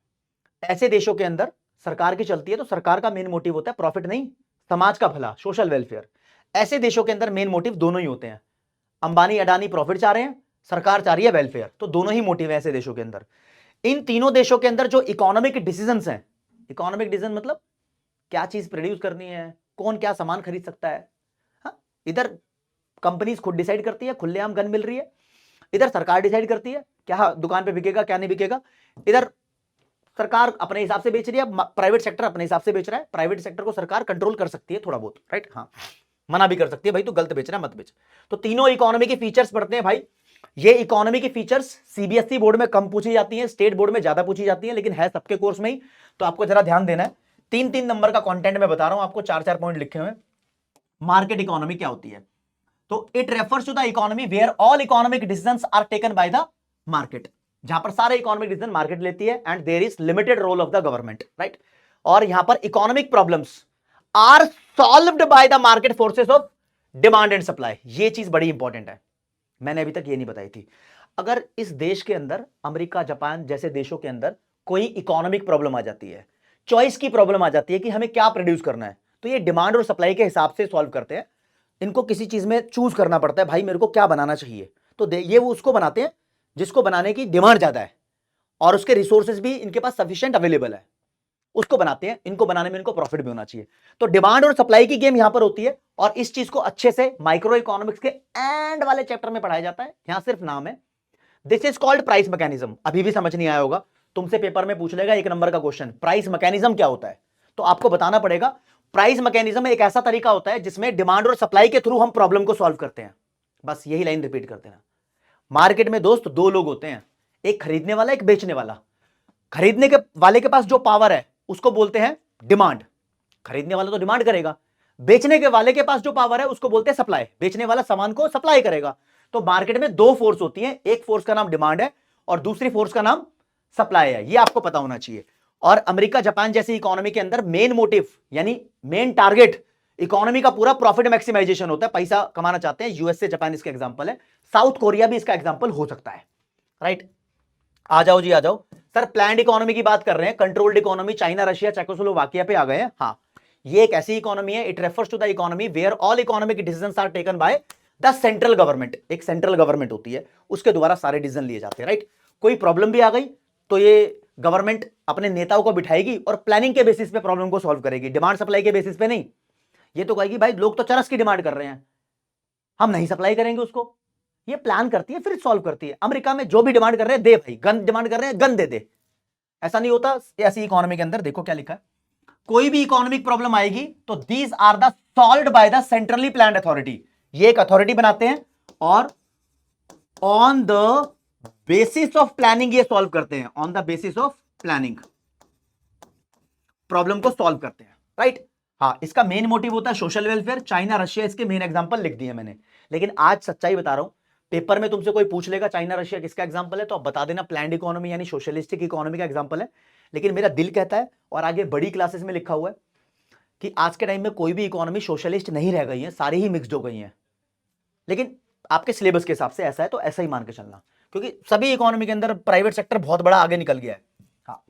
ऐसे देशों के अंदर सरकार की चलती है तो सरकार का मेन मोटिव होता है प्रॉफिट नहीं, समाज का भला, सोशल वेलफेयर। ऐसे देशों के अंदर मेन मोटिव दोनों ही होते हैं। अंबानी अडानी प्रॉफिट चाह रहे हैं, सरकार चाह रही है वेलफेयर, तो दोनों ही मोटिव है ऐसे देशों के अंदर। इन तीनों देशों के अंदर जो इकोनॉमिक डिसीजंस हैं, इकोनॉमिक डिसीजन मतलब क्या चीज प्रोड्यूस करनी है, कौन क्या सामान खरीद सकता है, हाँ, इधर कंपनीज खुद डिसाइड करती है, खुलेआम गन मिल रही है। इधर सरकार डिसाइड करती है क्या दुकान पे बिकेगा क्या नहीं बिकेगा। इधर सरकार अपने हिसाब से बेच रही है, प्राइवेट सेक्टर अपने हिसाब से बेच रहा है। प्राइवेट सेक्टर को सरकार कंट्रोल कर सकती है थोड़ा बहुत, राइट, हाँ, मना भी कर सकती है, भाई तू गलत बेच रहा है मत बेच। तो तीनों इकोनॉमी के फीचर्स पढ़ते हैं भाई। ये इकोनॉमी की फीचर्स सीबीएसई बोर्ड में कम पूछी जाती है, स्टेट बोर्ड में ज्यादा पूछी जाती है, लेकिन है सबके कोर्स में ही, तो आपको जरा ध्यान देना है। 3-3 नंबर का कंटेंट मैं बता रहा हूं आपको, 4-4 पॉइंट लिखे हुए। मार्केट इकोनॉमी क्या होती है? तो it refers to the economy where all economic decisions are taken by the market, जहां पर सारे इकोनॉमिक डिसीजन मार्केट लेती है and there is limited role of the government, right. और यहां पर economic problems are solved by the market forces of demand and supply. ये चीज बड़ी इंपॉर्टेंट है, मैंने अभी तक ये नहीं बताई थी। अगर इस देश के अंदर, अमेरिका, जापान जैसे देशों के अंदर कोई इकोनॉमिक प्रॉब्लम आ जाती है, चॉइस की प्रॉब्लम आ जाती है कि हमें क्या प्रोड्यूस करना है, तो ये डिमांड और सप्लाई के हिसाब से सॉल्व करते हैं। इनको किसी चीज में चूज करना पड़ता है, भाई मेरे को क्या बनाना चाहिए, तो ये वो उसको बनाते हैं जिसको बनाने की डिमांड ज्यादा है और उसके रिसोर्सेज भी इनके पास सफिशिएंट अवेलेबल है, उसको बनाते हैं। इनको बनाने में इनको प्रॉफिट भी होना चाहिए। तो डिमांड और सप्लाई की गेम यहां पर होती है और इस चीज को अच्छे से माइक्रो इकोनॉमिक्स के एंड वाले चैप्टर में पढ़ाया जाता है। यहां सिर्फ नाम है, this is called price mechanism. अभी भी समझ नहीं आया होगा, तुमसे पेपर में पूछ लेगा 1 नंबर का क्वेश्चन, प्राइस मैकेनिज्म क्या होता है, तो आपको बताना पड़ेगा प्राइस मैकेनिज्म एक ऐसा तरीका होता है जिसमें डिमांड और सप्लाई के थ्रू हम प्रॉब्लम को सॉल्व करते हैं। बस यही लाइन रिपीट करते हैं। मार्केट में दोस्त दो लोग होते हैं, एक खरीदने वाला, एक बेचने वाला। खरीदने के वाले के पास जो पावर है उसको बोलते हैं डिमांड, खरीदने वाला तो डिमांड करेगा। बेचने के वाले के पास जो पावर है उसको बोलते हैं सप्लाई, बेचने वाला सामान को सप्लाई करेगा। तो मार्केट में दो फोर्स होती हैं, एक फोर्स का नाम डिमांड है और दूसरी फोर्स का नाम सप्लाई है, ये आपको पता होना चाहिए। और अमेरिका जापान जैसी इकोनॉमी के अंदर मेन मोटिव यानी मेन टारगेट इकोनॉमी का पूरा प्रॉफिट मैक्सिमाइजेशन होता है, पैसा कमाना चाहते हैं। यूएसए जापान इसका एग्जांपल है, साउथ कोरिया भी इसका एग्जांपल हो सकता है, राइट। आ जाओ जी आ जाओ सर, प्लान्ड इकोनॉमी की बात कर रहे हैं, controlled economy, China Russia Czechoslovakia पे आ गए हैं। हाँ, ये एक ऐसी इकोनॉमी है, it refers to the economy where all economic decisions are taken by the central government. एक सेंट्रल गवर्नमेंट होती है, उसके द्वारा सारे डिसीजन लिए जाते हैं, राइट। कोई प्रॉब्लम भी आ गई तो ये गवर्नमेंट अपने नेताओं को बिठाएगी और प्लानिंग के बेसिस पे प्रॉब्लम को सॉल्व करेगी, डिमांड सप्लाई के बेसिस पे नहीं। ये तो कहेगी भाई लोग तो चरस की डिमांड कर रहे हैं, हम नहीं सप्लाई करेंगे उसको। ये प्लान करती है फिर सॉल्व करती है। अमेरिका में जो भी डिमांड कर रहे हैं दे भाई, गन डिमांड कर रहे हैं गन दे दे, ऐसा नहीं होता। ऐसी इकोनॉमी के अंदर देखो क्या लिखा है, कोई भी इकोनॉमिक प्रॉब्लम आएगी तो these are the solved by the centrally planned authority. ये एक अथॉरिटी बनाते हैं और on the basis of planning ये सॉल्व करते हैं, on the basis of planning problem को सॉल्व करते हैं, राइट। हाँ, इसका मेन मोटिव होता है सोशल वेलफेयर। चाइना रशिया इसके मेन एग्जांपल लिख दिए मैंने, लेकिन आज सच्चाई बता रहा हूं, पेपर में तुमसे कोई पूछ लेगा चाइना रशिया किसका एग्जांपल है, तो आप बता देना प्लान्ड इकोनॉमी यानी सोशलिस्टिक इकोनॉमी का एग्जांपल है। लेकिन मेरा दिल कहता है, और आगे बड़ी क्लासेस में लिखा हुआ है, कि आज के टाइम में कोई भी इकोनॉमी सोशलिस्ट नहीं रह गई है, सारी ही मिक्स्ड हो गई हैं। लेकिन आपके सिलेबस के हिसाब से ऐसा है तो ऐसा ही मान के चलना, क्योंकि सभी इकोनॉमी के अंदर प्राइवेट सेक्टर बहुत बड़ा आगे निकल गया है। हाँ,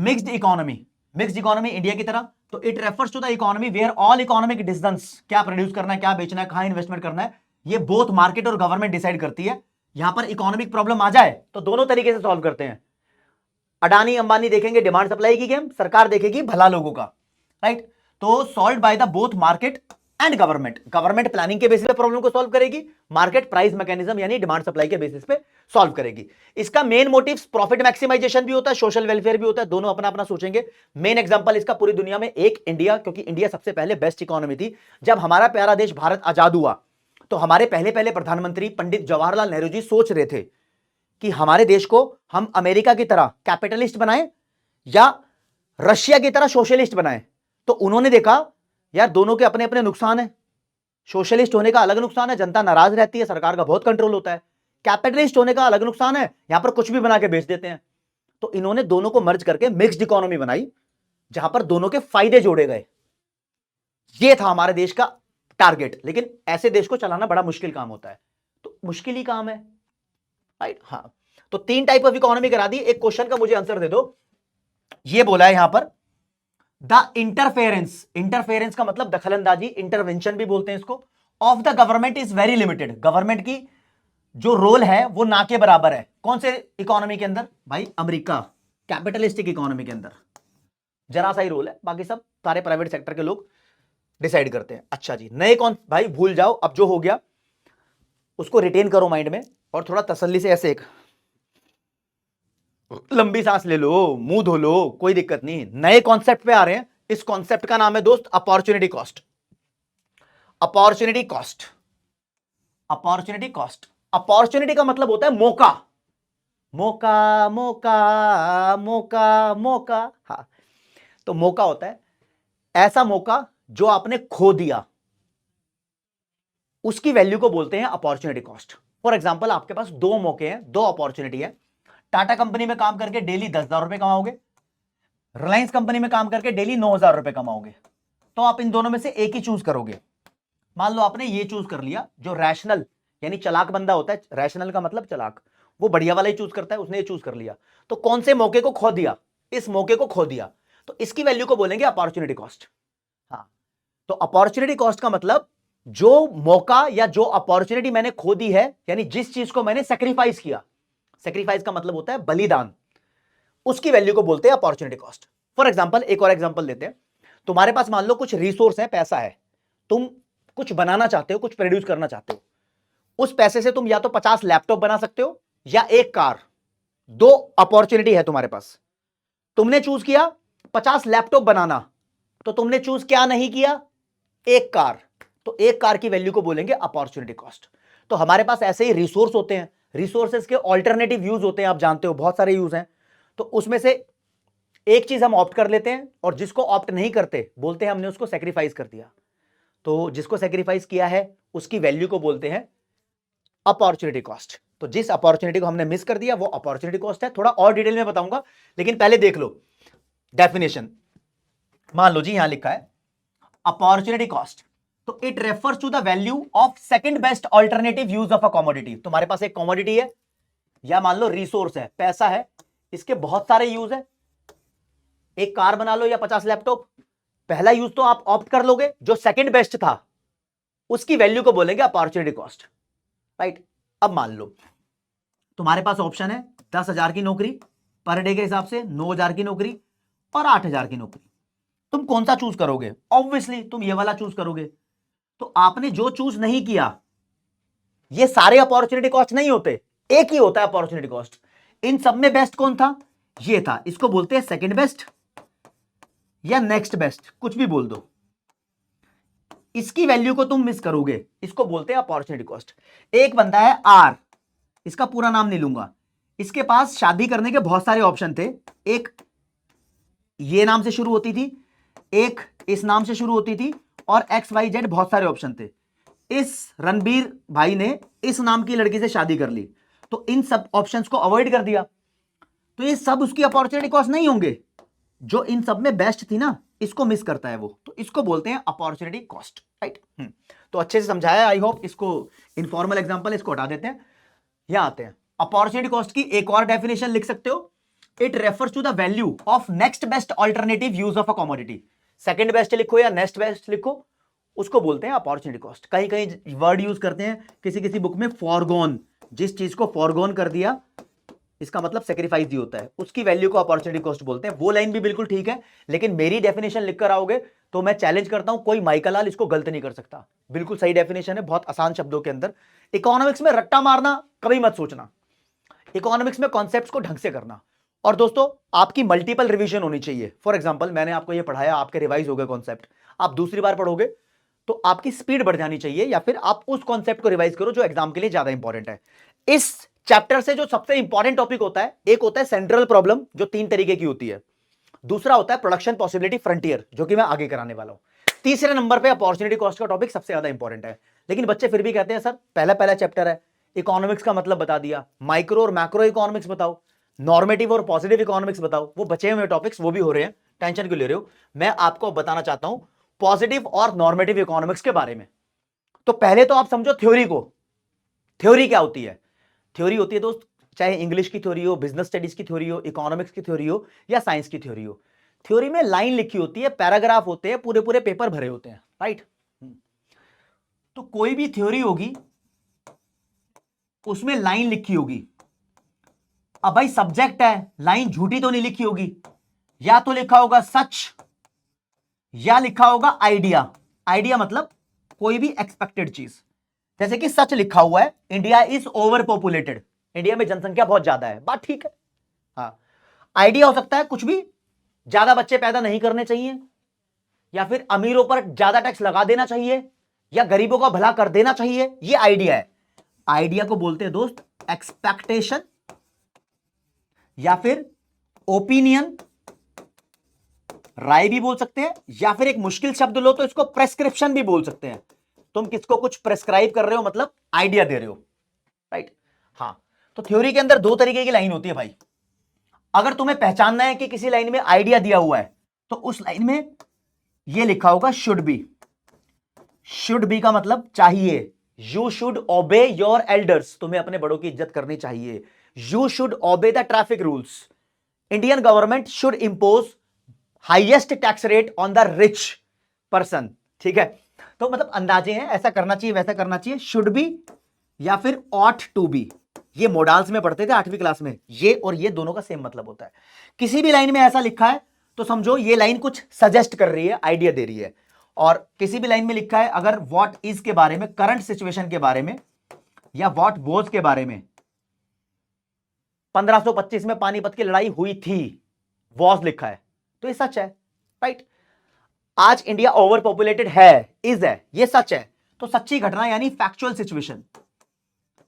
mixed economy, mixed economy India की तरह, तो it refers to the economy where all economic decisions, क्या प्रोड्यूस करना है, क्या बेचना है, कहां इन्वेस्टमेंट करना है, ये बोथ मार्केट और गवर्नमेंट डिसाइड करती है। यहां पर इकोनॉमिक प्रॉब्लम आ जाए तो दोनों तरीके से सॉल्व करते हैं। अडानी अंबानी देखेंगे डिमांड सप्लाई की गेम, सरकार देखेगी भला लोगों का, राइट। तो solve by the both market and government. Government planning के बेसिस पे प्रॉब्लम को सॉल्व करेगी, मार्केट प्राइस मैकेनिज्म यानी डिमांड सप्लाई के बेसिस पे सॉल्व करेगी। इसका मेन मोटिव प्रॉफिट मैक्सिमाइजेशन भी होता है, सोशल वेलफेयर भी होता है, दोनों अपना अपना सोचेंगे। मेन एग्जांपल इसका पूरी दुनिया में एक इंडिया, क्योंकि इंडिया सबसे पहले बेस्ट इकोनॉमी थी। जब हमारा प्यारा देश भारत आजाद हुआ तो हमारे पहले पहले प्रधानमंत्री पंडित जवाहरलाल नेहरू जी सोच रहे थे कि हमारे देश को हम अमेरिका की तरह कैपिटलिस्ट बनाएं या रशिया की तरह सोशलिस्ट बनाएं। तो उन्होंने देखा यार दोनों के अपने अपने नुकसान है, सोशलिस्ट होने का अलग नुकसान है, जनता नाराज रहती है, सरकार का बहुत कंट्रोल होता है। कैपिटलिस्ट होने का अलग नुकसान है, यहां पर कुछ भी बना के बेच देते हैं। तो इन्होंने दोनों को मर्ज करके मिक्स्ड इकोनॉमी बनाई, जहां पर दोनों के फायदे जोड़े गए। ये था हमारे देश का टारगेट। लेकिन ऐसे देश को चलाना बड़ा मुश्किल काम होता है, तो मुश्किल ही काम है, राइट। हाँ, तो 3 टाइप ऑफ इकोनॉमी करा दी। एक क्वेश्चन का मुझे आंसर दे दो। ये बोला है यहां पर द इंटरफेरेंस, इंटरफेरेंस का मतलब दखलंदाजी, इंटरवेंशन भी बोलते हैं इसको, of the government is very limited. Government की जो रोल है वो ना के बराबर है। कौन से इकोनॉमी के अंदर भाई? अमेरिका कैपिटलिस्टिक इकोनॉमी के अंदर जरा सा ही रोल है, बाकी सब सारे प्राइवेट सेक्टर के लोग डिसाइड करते हैं। अच्छा जी, नए कौन भाई भूल जाओ, अब जो हो गया उसको रिटेन करो माइंड में और थोड़ा तसल्ली से ऐसे एक लंबी सांस ले लो, मुंह धो लो, कोई दिक्कत नहीं। नए कॉन्सेप्ट पे आ रहे हैं। इस कॉन्सेप्ट का नाम है दोस्त opportunity cost. Opportunity cost, opportunity cost. Opportunity का मतलब होता है मौका, मौका मौका मौका मौका। हाँ, तो मौका होता है ऐसा मौका जो आपने खो दिया, उसकी वैल्यू को बोलते हैं अपॉर्चुनिटी कॉस्ट। फॉर एग्जांपल, आपके पास 2 मौके हैं, 2 अपॉर्चुनिटी है। टाटा कंपनी में काम करके डेली 10,000 रुपए कमाओगे, रिलायंस कंपनी में काम करके डेली 9,000 रुपए कमाओगे। तो आप इन दोनों में से एक ही चूज करोगे। मान लो आपने ये चूज कर लिया, जो रैशनल यानी चालाक बंदा होता है, रैशनल का मतलब चालाक, वो बढ़िया वाला ही चूज करता है, उसने ये चूज कर लिया। तो कौन से मौके को खो दिया? इस मौके को खो दिया, तो इसकी वैल्यू को बोलेंगे अपॉर्चुनिटी कॉस्ट। हाँ, तो अपॉर्चुनिटी कॉस्ट का मतलब जो मौका या जो अपॉर्चुनिटी मैंने खो दी है, यानी जिस चीज को मैंने सेक्रीफाइस किया, सेक्रीफाइस का मतलब होता है बलिदान, उसकी वैल्यू को बोलते हैं अपॉर्चुनिटी कॉस्ट। फॉर एग्जांपल, एक और एग्जांपल लेते हैं। तुम्हारे पास मान लो कुछ रिसोर्स है, पैसा है, तुम कुछ बनाना चाहते हो, कुछ प्रोड्यूस करना चाहते हो, उस पैसे से तुम या तो 50 लैपटॉप बना सकते हो या एक कार। दो अपॉर्चुनिटी है तुम्हारे पास, तुमने चूज किया 50 लैपटॉप बनाना, तो तुमने चूज क्या नहीं किया, एक कार, तो एक कार की वैल्यू को बोलेंगे अपॉर्चुनिटी कॉस्ट। तो हमारे पास ऐसे ही रिसोर्स होते हैं, रिसोर्सेज के ऑल्टरनेटिव यूज होते हैं, आप जानते हो बहुत सारे यूज हैं, तो उसमें से एक चीज हम ऑप्ट कर लेते हैं और जिसको ऑप्ट नहीं करते बोलते हैं हमने उसको सेक्रीफाइस कर दिया। तो जिसको सेक्रीफाइस किया है उसकी वैल्यू को बोलते हैं अपॉर्चुनिटी कॉस्ट। तो जिस अपॉर्चुनिटी को हमने मिस कर दिया वो अपॉर्चुनिटी कॉस्ट है। थोड़ा और डिटेल में बताऊंगा, लेकिन पहले देख लो डेफिनेशन। मान लो जी यहां लिखा है अपॉर्चुनिटी कॉस्ट, तो it refers to the value of second best alternative use of a commodity. तुम्हारे पास एक कमोडिटी है या मान लो रिसोर्स है, पैसा है, इसके बहुत सारे यूज है, एक कार बना लो या 50 लैपटॉप। पहला यूज तो आप ऑप्ट कर लोगे, जो सेकंड बेस्ट था उसकी वैल्यू को बोलेंगे अपॉर्चुनिटी कॉस्ट, राइट। अब मान लो तुम्हारे पास ऑप्शन है 10,000 की नौकरी पर डे के हिसाब से, 9,000 की नौकरी और 8,000 की नौकरी। तुम कौन सा चूज करोगे? ऑब्वियसली तुम ये वाला चूज करोगे। तो आपने जो चूज नहीं किया, ये सारे अपॉर्चुनिटी कॉस्ट नहीं होते, एक ही होता है अपॉर्चुनिटी कॉस्ट। इन सब में बेस्ट कौन था? ये था, इसको बोलते हैं सेकंड बेस्ट या नेक्स्ट बेस्ट, कुछ भी बोल दो। इसकी वैल्यू को तुम मिस करोगे, इसको बोलते हैं अपॉर्चुनिटी कॉस्ट। एक बंदा है आर, इसका पूरा नाम नहीं लूंगा, इसके पास शादी करने के बहुत सारे ऑप्शन थे। एक ये नाम से शुरू होती थी, एक इस नाम से शुरू होती थी, और XYZ बहुत सारे ऑप्शन थे। इस रणबीर भाई ने इस नाम की लड़की से शादी कर ली, तो इन सब ऑप्शंस को अवॉइड कर दिया, तो ये सब उसकी अपॉर्चुनिटी कॉस्ट नहीं होंगे। जो इन सब में बेस्ट थी ना, इसको मिस करता है वो, तो इसको बोलते हैं अपॉर्चुनिटी कॉस्ट, राइट। तो अच्छे से समझाया, आई होप। इसको इनफॉर्मल एग्जांपल इसको हटा देते हैं, यहां आते हैं। अपॉर्चुनिटी कॉस्ट की एक और डेफिनेशन लिख सकते हो, it refers to the value of next best alternative use of a commodity. Second best लिखो या नेक्स्ट बेस्ट लिखो, उसको बोलते हैं अपॉर्चुनिटी कॉस्ट। कहीं कहीं वर्ड यूज करते हैं, किसी किसी बुक में फॉरगॉन, जिस चीज को फॉरगॉन कर दिया इसका मतलब सेक्रीफाइस ही होता है, उसकी वैल्यू को अपॉर्चुनिटी कॉस्ट बोलते हैं। वो लाइन भी बिल्कुल ठीक है, लेकिन मेरी डेफिनेशन लिखकर आओगे तो मैं चैलेंज करता हूं, कोई माइकल लाल इसको गलत नहीं कर सकता। बिल्कुल सही डेफिनेशन है, बहुत आसान शब्दों के अंदर। इकोनॉमिक्स में रट्टा मारना कभी मत सोचना, इकोनॉमिक्स में कॉन्सेप्ट्स को ढंग से करना। और दोस्तों आपकी मल्टीपल रिवीजन होनी चाहिए। फॉर एग्जांपल मैंने आपको ये पढ़ाया, आपके रिवाइज हो गए कॉन्सेप्ट, आप दूसरी बार पढ़ोगे तो आपकी स्पीड बढ़ जानी चाहिए, या फिर आप उस कॉन्सेप्ट को रिवाइज करो जो एग्जाम के लिए ज्यादा इंपॉर्टेंट है। इस चैप्टर से जो सबसे इंपॉर्टेंट टॉपिक होता है, एक होता है सेंट्रल प्रॉब्लम जो 3 तरीके की होती है, दूसरा होता है प्रोडक्शन पॉसिबिलिटी फ्रंटियर जो कि मैं आगे कराने वाला हूं, तीसरे नंबर पे अपॉर्चुनिटी कॉस्ट का टॉपिक सबसे ज्यादा इंपॉर्टेंट है। लेकिन बच्चे फिर भी कहते हैं सर पहला पहला चैप्टर है, इकोनॉमिक्स का मतलब बता दिया, माइक्रो और मैक्रो इकोनॉमिक्स बताओ, नॉर्मेटिव और पॉजिटिव इकोनॉमिक्स बताओ। वो बचे हुए टॉपिक्स वो भी हो रहे हैं, टेंशन क्यों ले रहे हो। मैं आपको बताना चाहता हूं पॉजिटिव और नॉर्मेटिव इकोनॉमिक्स के बारे में। तो पहले तो आप समझो थ्योरी को, थ्योरी क्या होती है। थ्योरी होती है दोस्त, चाहे इंग्लिश की थ्योरी हो, बिजनेस स्टडीज की थ्योरी हो, इकोनॉमिक्स की थ्योरी हो या साइंस की थ्योरी हो, थ्योरी में लाइन लिखी होती है, पैराग्राफ होते हैं, पूरे पूरे पेपर भरे होते हैं, राइट। तो कोई भी थ्योरी होगी उसमें लाइन लिखी होगी। अब भाई सब्जेक्ट है, लाइन झूठी तो नहीं लिखी होगी, या तो लिखा होगा सच या लिखा होगा आइडिया। आइडिया मतलब कोई भी एक्सपेक्टेड चीज, जैसे कि सच लिखा हुआ है India is over populated, India में जनसंख्या बहुत ज्यादा है, बात ठीक है। हाँ, आइडिया हो सकता है कुछ भी, ज्यादा बच्चे पैदा नहीं करने चाहिए, या फिर अमीरों पर ज्यादा टैक्स लगा देना चाहिए, या गरीबों का भला कर देना चाहिए, ये आइडिया है। आइडिया को बोलते हैं दोस्त एक्सपेक्टेशन, या फिर ओपिनियन, राय भी बोल सकते हैं, या फिर एक मुश्किल शब्द लो तो इसको प्रेस्क्रिप्शन भी बोल सकते हैं। तुम किसको कुछ प्रेस्क्राइब कर रहे हो, मतलब आइडिया दे रहे हो, राइट। हाँ, तो थ्योरी के अंदर 2 तरीके की लाइन होती है भाई। अगर तुम्हें पहचानना है कि किसी लाइन में आइडिया दिया हुआ है, तो उस लाइन में यह लिखा होगा शुड बी। शुड बी का मतलब चाहिए, यू शुड ओबे योर एल्डर्स, तुम्हें अपने बड़ों की इज्जत करनी चाहिए। You should obey the traffic rules. Indian government should impose highest tax rate on the rich person, ठीक है। तो मतलब अंदाजे हैं, ऐसा करना चाहिए वैसा करना चाहिए, शुड बी या फिर ऑट टू बी। ये मोडाल्स में पढ़ते थे 8वीं क्लास में, ये और ये दोनों का सेम मतलब होता है। किसी भी लाइन में ऐसा लिखा है तो समझो ये लाइन कुछ सजेस्ट कर रही है, आइडिया दे रही है। और किसी भी लाइन में लिखा है अगर व्हाट इज के बारे में, करंट सिचुएशन के बारे में, या व्हाट वाज के बारे में, 1525 में पानीपत की लड़ाई हुई थी, वॉज लिखा है, तो ये सच है, राइट। आज इंडिया ओवर पॉपुलेटेड है, इज है, ये सच है। तो सच्ची घटना यानी फैक्चुअल सिचुएशन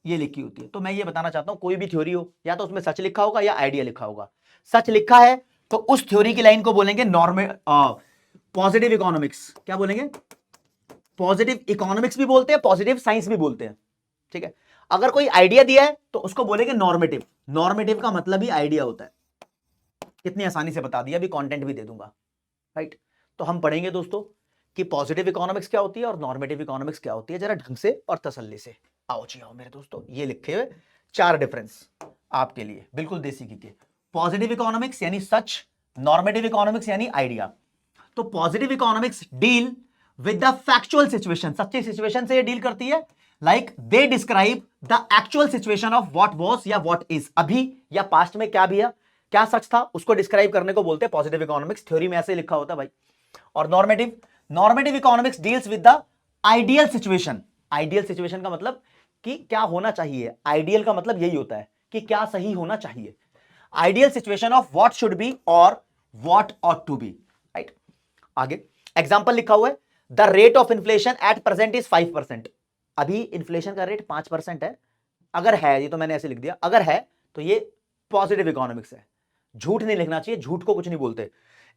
ये लिखी होती है। तो मैं ये बताना चाहता हूं कोई भी थ्योरी हो या तो उसमें सच लिखा होगा या आइडिया लिखा होगा। सच लिखा है तो उस थ्योरी की लाइन को बोलेंगे नॉर्मल पॉजिटिव इकोनॉमिक्स। क्या बोलेंगे? पॉजिटिव इकोनॉमिक्स भी बोलते हैं, पॉजिटिव साइंस भी बोलते हैं, ठीक है। अगर कोई आइडिया दिया है तो उसको बोलेंगे नॉर्मेटिव। नॉर्मेटिव का मतलब ही आइडिया होता है। कितनी आसानी से बता दिया, अभी कंटेंट भी दे दूंगा, राइट। तो हम पढ़ेंगे दोस्तों कि पॉजिटिव इकोनॉमिक्स क्या होती है और नॉर्मेटिव इकोनॉमिक्स क्या होती है, जरा ढंग से और तसल्ली से। आओ जी आओ मेरे दोस्तों, ये लिखे हुए 4 डिफरेंस आपके लिए बिल्कुल देसी घी के। पॉजिटिव इकोनॉमिक्स यानी सच, नॉर्मेटिव इकोनॉमिक्स यानी आइडिया। तो positive economics deal with the factual situation, सच्ची सिचुएशन से ये डील करती है। Like they describe the actual situation of what was या व्हाट इज, अभी या पास्ट में क्या भी है, क्या सच था, उसको डिस्क्राइब करने को बोलते हैं पॉजिटिव इकोनॉमिक्स। थ्योरी में ऐसे लिखा होता है भाई। और normative economics deals with the ideal situation. Ideal situation का मतलब कि क्या होना चाहिए, आइडियल का मतलब यही होता है कि क्या सही होना चाहिए। Ideal situation of what should be और what ought to be, right. आगे एग्जांपल लिखा हुआ है, the rate of inflation at present is 5%। अभी इन्फ्लेशन का रेट 5% है। अगर है, ये तो मैंने ऐसे लिख दिया, अगर है तो ये पॉजिटिव इकोनॉमिक्स है। झूठ नहीं लिखना चाहिए, झूठ को कुछ नहीं बोलते।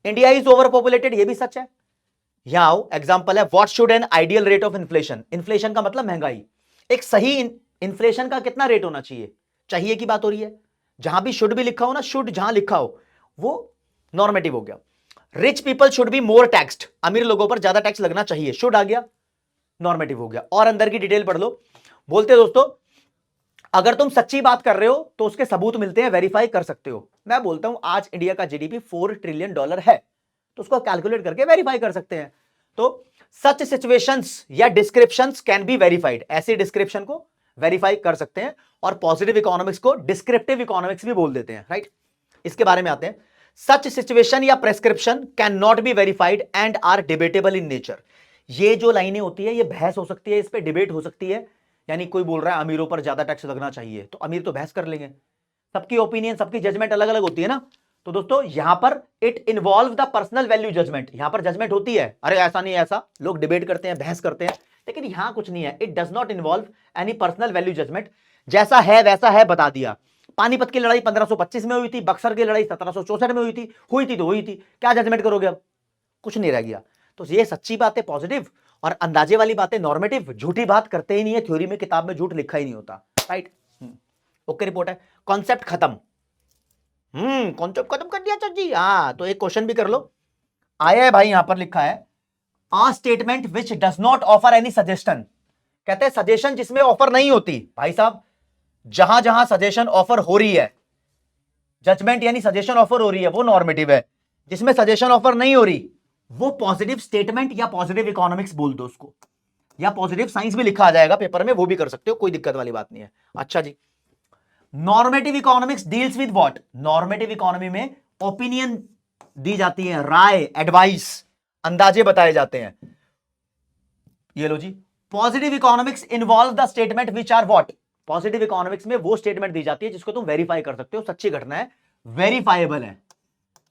इंडिया इज ओवर पॉपुलेटेड, ये भी सच है। यहां आओ, एग्जांपल है what should an ideal rate of inflation. Inflation का मतलब महंगाई। एक सही इन्फ्लेशन का कितना रेट होना चाहिए, चाहिए की बात हो रही है। जहां भी शुड भी लिखा हो ना, शुड जहां लिखा हो वो नॉर्मेटिव हो गया। Rich people should be more taxed, अमीर लोगों पर ज्यादा टैक्स लगना चाहिए, शुड आ गया, नॉर्मेटिव हो गया। और अंदर की डिटेल पढ़ लो। बोलते दोस्तों अगर तुम सच्ची बात कर रहे हो तो उसके सबूत मिलते हैं, वेरीफाई कर सकते हो। मैं बोलता हूं आज इंडिया का जीडीपी $4 ट्रिलियन है, तो उसको कैलकुलेट करके वेरीफाई कर सकते हैं। तो सच सिचुएशंस या डिस्क्रिप्शंस कैन बी वेरीफाइड, ऐसी डिस्क्रिप्शन को वेरीफाई कर सकते हैं। और पॉजिटिव इकोनॉमिक्स को डिस्क्रिप्टिव इकोनॉमिक्स भी बोल देते हैं, राइट। इसके बारे में आते हैं। Such situation or prescription can not be verified and are debatable in nature. ये जो लाइनें होती है ये बहस हो सकती है, इस पे डिबेट हो सकती है। यानी कोई बोल रहा है अमीरों पर ज्यादा टैक्स लगना चाहिए, तो अमीर तो बहस कर लेंगे, सबकी ओपिनियन, सबकी जजमेंट अलग अलग होती है ना। तो दोस्तों यहां पर it involve the personal value judgement, यहां पर जजमेंट होती है, अरे ऐसा नहीं ऐसा, लोग डिबेट करते हैं, बहस करते हैं, लेकिन यहां कुछ नहीं है। It does not involve any personal value judgement. जैसा है वैसा है, बता दिया। पानीपत की लड़ाई 1525 में हुई थी, बक्सर की लड़ाई 1764 में हुई थी तो हुई थी, क्या जजमेंट करोगे अब? कुछ नहीं रह गया। तो ये सच्ची बात है पॉजिटिव, और अंदाजे वाली बातें नॉर्मेटिव। झूठी बात करते ही नहीं है, थ्योरी में किताब में झूठ लिखा ही नहीं होता, राइट। ओके रिपोर्ट है, कॉन्सेप्ट खत्म। कॉन्सेप्ट खत्म कर दिया सर जी। हाँ, तो एक क्वेश्चन भी कर लो, आया है भाई, यहां पर लिखा है a statement which does not offer any suggestion. कहते हैं सजेशन जिसमें ऑफर नहीं होती। भाई साहब जहां जहां सजेशन ऑफर हो रही है, जजमेंट यानी सजेशन ऑफर हो रही है, वो नॉर्मेटिव है। जिसमें सजेशन ऑफर नहीं हो रही वो पॉजिटिव स्टेटमेंट या पॉजिटिव इकोनॉमिक्स बोल दो उसको, या पॉजिटिव साइंस भी लिखा आ जाएगा पेपर में, वो भी कर सकते हो, कोई दिक्कत वाली बात नहीं है। अच्छा जी, normative economics deals with what. Normative economy में ओपिनियन दी जाती है, राय, एडवाइस, अंदाजे बताए जाते हैं। ये लो जी, positive economics involve the statement which are what. Positive economics में वो स्टेटमेंट दी जाती है जिसको तुम वेरीफाई कर सकते हो, सच्ची घटना है, वेरीफाइबल है।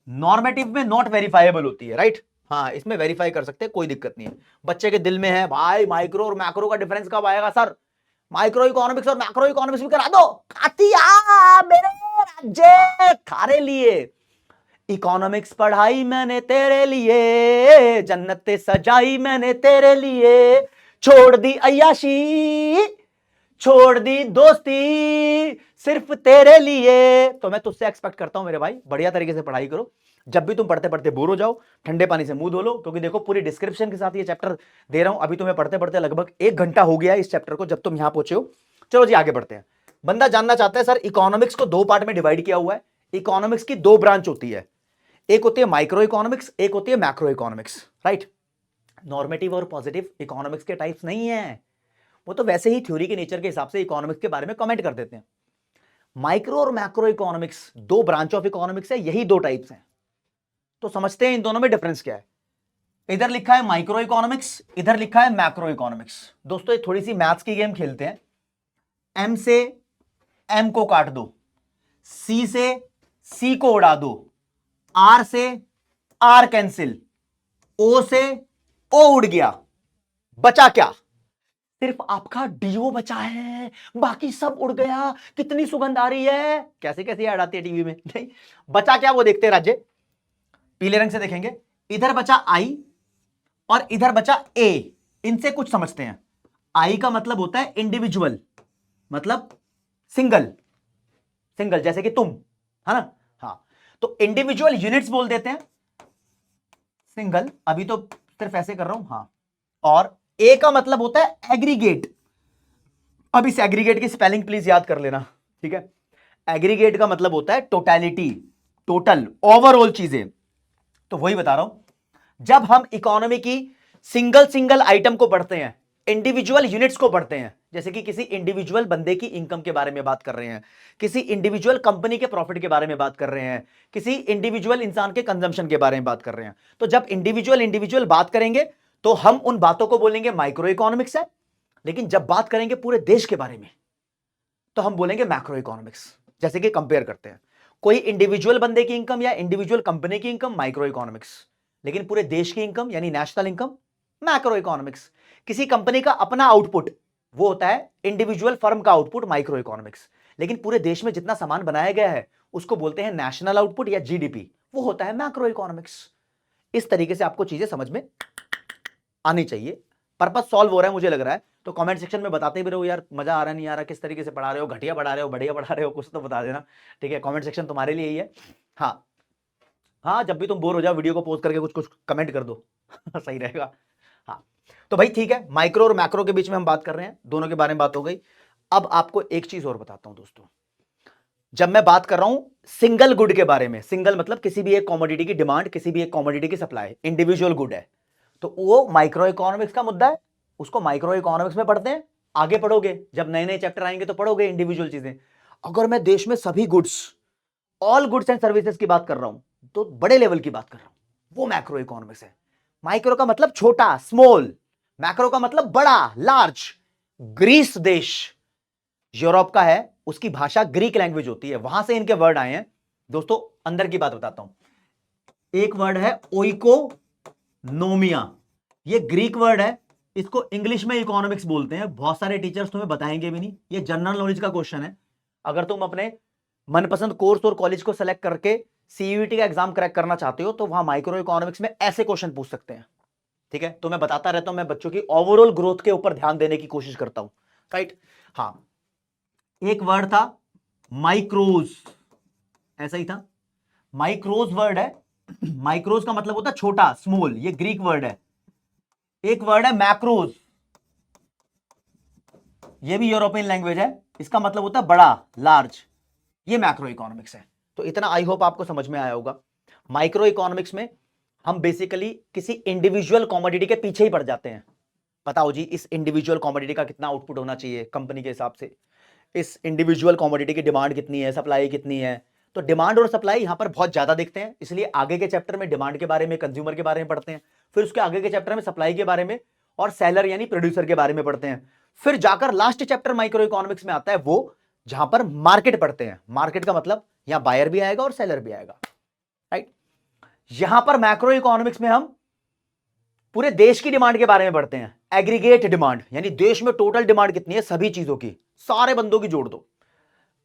नॉर्मेटिव में नॉट वेरीफाइबल होती है, राइट। हाँ, इसमें वेरीफाई कर सकते हैं, कोई दिक्कत नहीं है। बच्चे के दिल में है भाई माइक्रो और मैक्रो का डिफरेंस कब आएगा सर, माइक्रो इकोनॉमिक्स और मैक्रो इकोनॉमिक्स भी करा दो। कातिया मेरे राज्य खारे लिए, इकोनॉमिक्स पढ़ाई मैंने तेरे लिए, जन्नत सजाई मैंने तेरे लिए, छोड़ दी अय्याशी, छोड़ दी दोस्ती, सिर्फ तेरे लिए। तो मैं तुझसे एक्सपेक्ट करता हूं मेरे भाई, बढ़िया तरीके से पढ़ाई करो। जब भी तुम पढ़ते पढ़ते बोर हो जाओ, ठंडे पानी से मुंह धो लो, क्योंकि देखो पूरी डिस्क्रिप्शन के साथ ये चैप्टर दे रहा हूं। अभी तुम्हें पढ़ते पढ़ते लगभग 1 घंटा हो गया है इस चैप्टर को, जब तुम यहां पहुंचे हो। चलो जी आगे बढ़ते हैं। बंदा जानना चाहता है सर इकोनॉमिक्स को 2 पार्ट में डिवाइड किया हुआ है। इकोनॉमिक्स की 2 ब्रांच होती है, एक होती है माइक्रो इकोनॉमिक्स, एक होती है मैक्रो इकोनॉमिक्स, राइट। नॉर्मेटिव और पॉजिटिव इकोनॉमिक्स के टाइप्स नहीं है, वो तो वैसे ही थ्योरी के नेचर के हिसाब से इकोनॉमिक्स के बारे में कमेंट कर देते हैं। माइक्रो और मैक्रो इकोनॉमिक्स दो ब्रांच ऑफ इकोनॉमिक्स है, यही दो टाइप्स हैं। तो समझते हैं इन दोनों में डिफरेंस क्या है। इधर लिखा है माइक्रो इकोनॉमिक्स, इधर लिखा है मैक्रो इकोनॉमिक्स। दोस्तों ये थोड़ी सी मैथ्स की गेम खेलते हैं। एम से एम को काट दो, सी से सी को उड़ा दो, आर से आर कैंसिल, ओ से ओ उड़ गया, बचा क्या? सिर्फ आपका डीओ बचा है, बाकी सब उड़ गया। कितनी सुगंध आ रही है, कैसे कैसे ऐड आती है टीवी में। नहीं, बचा क्या वो देखते हैं राज्य, पीले रंग से देखेंगे। इधर बचा आई और इधर बचा ए। इनसे कुछ समझते हैं। आई का मतलब होता है इंडिविजुअल, मतलब सिंगल, सिंगल जैसे कि तुम, है ना। हाँ, तो इंडिविजुअल यूनिट्स बोल देते हैं सिंगल, अभी तो सिर्फ ऐसे कर रहा हूं। हाँ, और ए का मतलब होता है एग्रीगेट। अब इस एग्रीगेट की स्पेलिंग प्लीज याद कर लेना, ठीक है। एग्रीगेट का मतलब होता है टोटलिटी, टोटल, ओवरऑल चीजें। तो वही बता रहा हूं, जब हम इकोनॉमी की सिंगल सिंगल आइटम को पढ़ते हैं, इंडिविजुअल यूनिट्स को पढ़ते हैं, जैसे कि किसी इंडिविजुअल बंदे की इनकम के बारे में बात कर रहे हैं, किसी इंडिविजुअल कंपनी के प्रॉफिट के बारे में बात कर रहे हैं, किसी इंडिविजुअल इंसान के कंजम्पशन के बारे में बात कर रहे हैं, तो जब इंडिविजुअल इंडिविजुअल बात करेंगे तो हम उन बातों को बोलेंगे माइक्रो इकोनॉमिक्स है। लेकिन जब बात करेंगे पूरे देश के बारे में तो हम बोलेंगे मैक्रो इकोनॉमिक्स। जैसे कि कंपेयर करते हैं, कोई इंडिविजुअल बंदे की इनकम या इंडिविजुअल कंपनी की इनकम माइक्रो इकोनॉमिक्स, लेकिन पूरे देश की इनकम यानी नेशनल इनकम मैक्रो इकोनॉमिक्स। किसी कंपनी का अपना आउटपुट वो होता है इंडिविजुअल फर्म का आउटपुट माइक्रो इकोनॉमिक्स, लेकिन पूरे देश में जितना सामान बनाया गया है उसको बोलते हैं नेशनल आउटपुट या जीडीपी, वो होता है मैक्रो इकोनॉमिक्स। इस तरीके से आपको चीजें समझ में आनी चाहिए। पर्पस सॉल्व हो रहा है मुझे लग रहा है, तो कमेंट सेक्शन में बताते भी रहो यार, मजा आ रहा नहीं आ रहा, किस तरीके से पढ़ा रहे हो, घटिया पढ़ा रहे हो, बढ़िया पढ़ा रहे हो, कुछ तो बता देना, ठीक है। कमेंट सेक्शन तुम्हारे लिए ही है। हाँ हाँ, जब भी तुम बोर हो जाओ वीडियो को पॉज करके कुछ कुछ कमेंट कर दो सही रहेगा। हाँ, तो भाई ठीक है, माइक्रो और मैक्रो के बीच में हम बात कर रहे हैं, दोनों के बारे में बात हो गई। अब आपको एक चीज और बताता हूं दोस्तों, जब मैं बात कर रहा हूं सिंगल गुड के बारे में, सिंगल मतलब किसी भी एक कॉमोडिटी की डिमांड, किसी भी एक कॉमोडिटी की सप्लाई, इंडिविजुअल गुड है, तो वो माइक्रो इकोनॉमिक्स का मुद्दा है, उसको माइक्रो इकोनॉमिक्स में पढ़ते हैं। आगे पढ़ोगे, जब नए नए चैप्टर आएंगे तो पढ़ोगे इंडिविजुअल चीजें। अगर मैं देश में सभी goods, all goods and services की बात कर रहा हूं, तो बड़े लेवल की बात कर रहा हूं, वो मैक्रो इकोनॉमिक्स है। माइक्रो का मतलब छोटा, स्मॉल, मैक्रो का मतलब बड़ा, लार्ज। ग्रीस देश यूरोप का है, उसकी भाषा ग्रीक लैंग्वेज होती है, वहां से इनके वर्ड आए हैं। दोस्तों अंदर की बात बताता हूं, एक वर्ड है ओइकोनोमिया, ये ग्रीक वर्ड है, इसको इंग्लिश में इकोनॉमिक्स बोलते हैं। बहुत सारे टीचर्स तुम्हें बताएंगे भी नहीं, ये जनरल नॉलेज का क्वेश्चन है। अगर तुम अपने मनपसंद कोर्स और कॉलेज को सेलेक्ट करके सीयूईटी का एग्जाम क्रैक करना चाहते हो, तो वहां माइक्रो इकोनॉमिक्स में ऐसे क्वेश्चन पूछ सकते हैं, ठीक है। तो मैं बताता रहता हूं, मैं बच्चों की ओवरऑल ग्रोथ के ऊपर ध्यान देने की कोशिश करता हूं, राइट। हाँ, एक वर्ड था माइक्रोज, ऐसा ही था, माइक्रोज वर्ड है। माइक्रोज का मतलब होता है छोटा, स्मॉल, ये ग्रीक वर्ड है। एक वर्ड है मैक्रोज, ये भी यूरोपियन लैंग्वेज है, इसका मतलब होता है बड़ा, लार्ज, ये मैक्रो इकोनॉमिक्स है। तो इतना आई होप आपको समझ में आया होगा। माइक्रो इकोनॉमिक्स में हम बेसिकली किसी इंडिविजुअल कॉमोडिटी के पीछे ही पड़ जाते हैं। बताओ जी, इस इंडिविजुअल कॉमोडिटी का कितना आउटपुट होना चाहिए कंपनी के हिसाब से, इस इंडिविजुअल कॉमोडिटी की डिमांड कितनी है, सप्लाई कितनी है। तो डिमांड और सप्लाई यहां पर बहुत ज्यादा देखते हैं, इसलिए आगे के चैप्टर में डिमांड के बारे में, कंज्यूमर के बारे में पढ़ते हैं, फिर उसके आगे के चैप्टर में सप्लाई के बारे में और सेलर यानी प्रोड्यूसर के बारे में पढ़ते हैं। फिर जाकर लास्ट चैप्टर माइक्रो इकोनॉमिक्स में आता है वो, जहां पर मार्केट पढ़ते हैं। मार्केट का मतलब यहां बायर भी आएगा और सेलर भी आएगा, राइट। यहां पर मैक्रो इकोनॉमिक्स में हम पूरे देश की डिमांड के बारे में पढ़ते हैं, एग्रीगेट डिमांड, यानी देश में टोटल डिमांड कितनी है सभी चीजों की, सारे बंदों की जोड़ दो।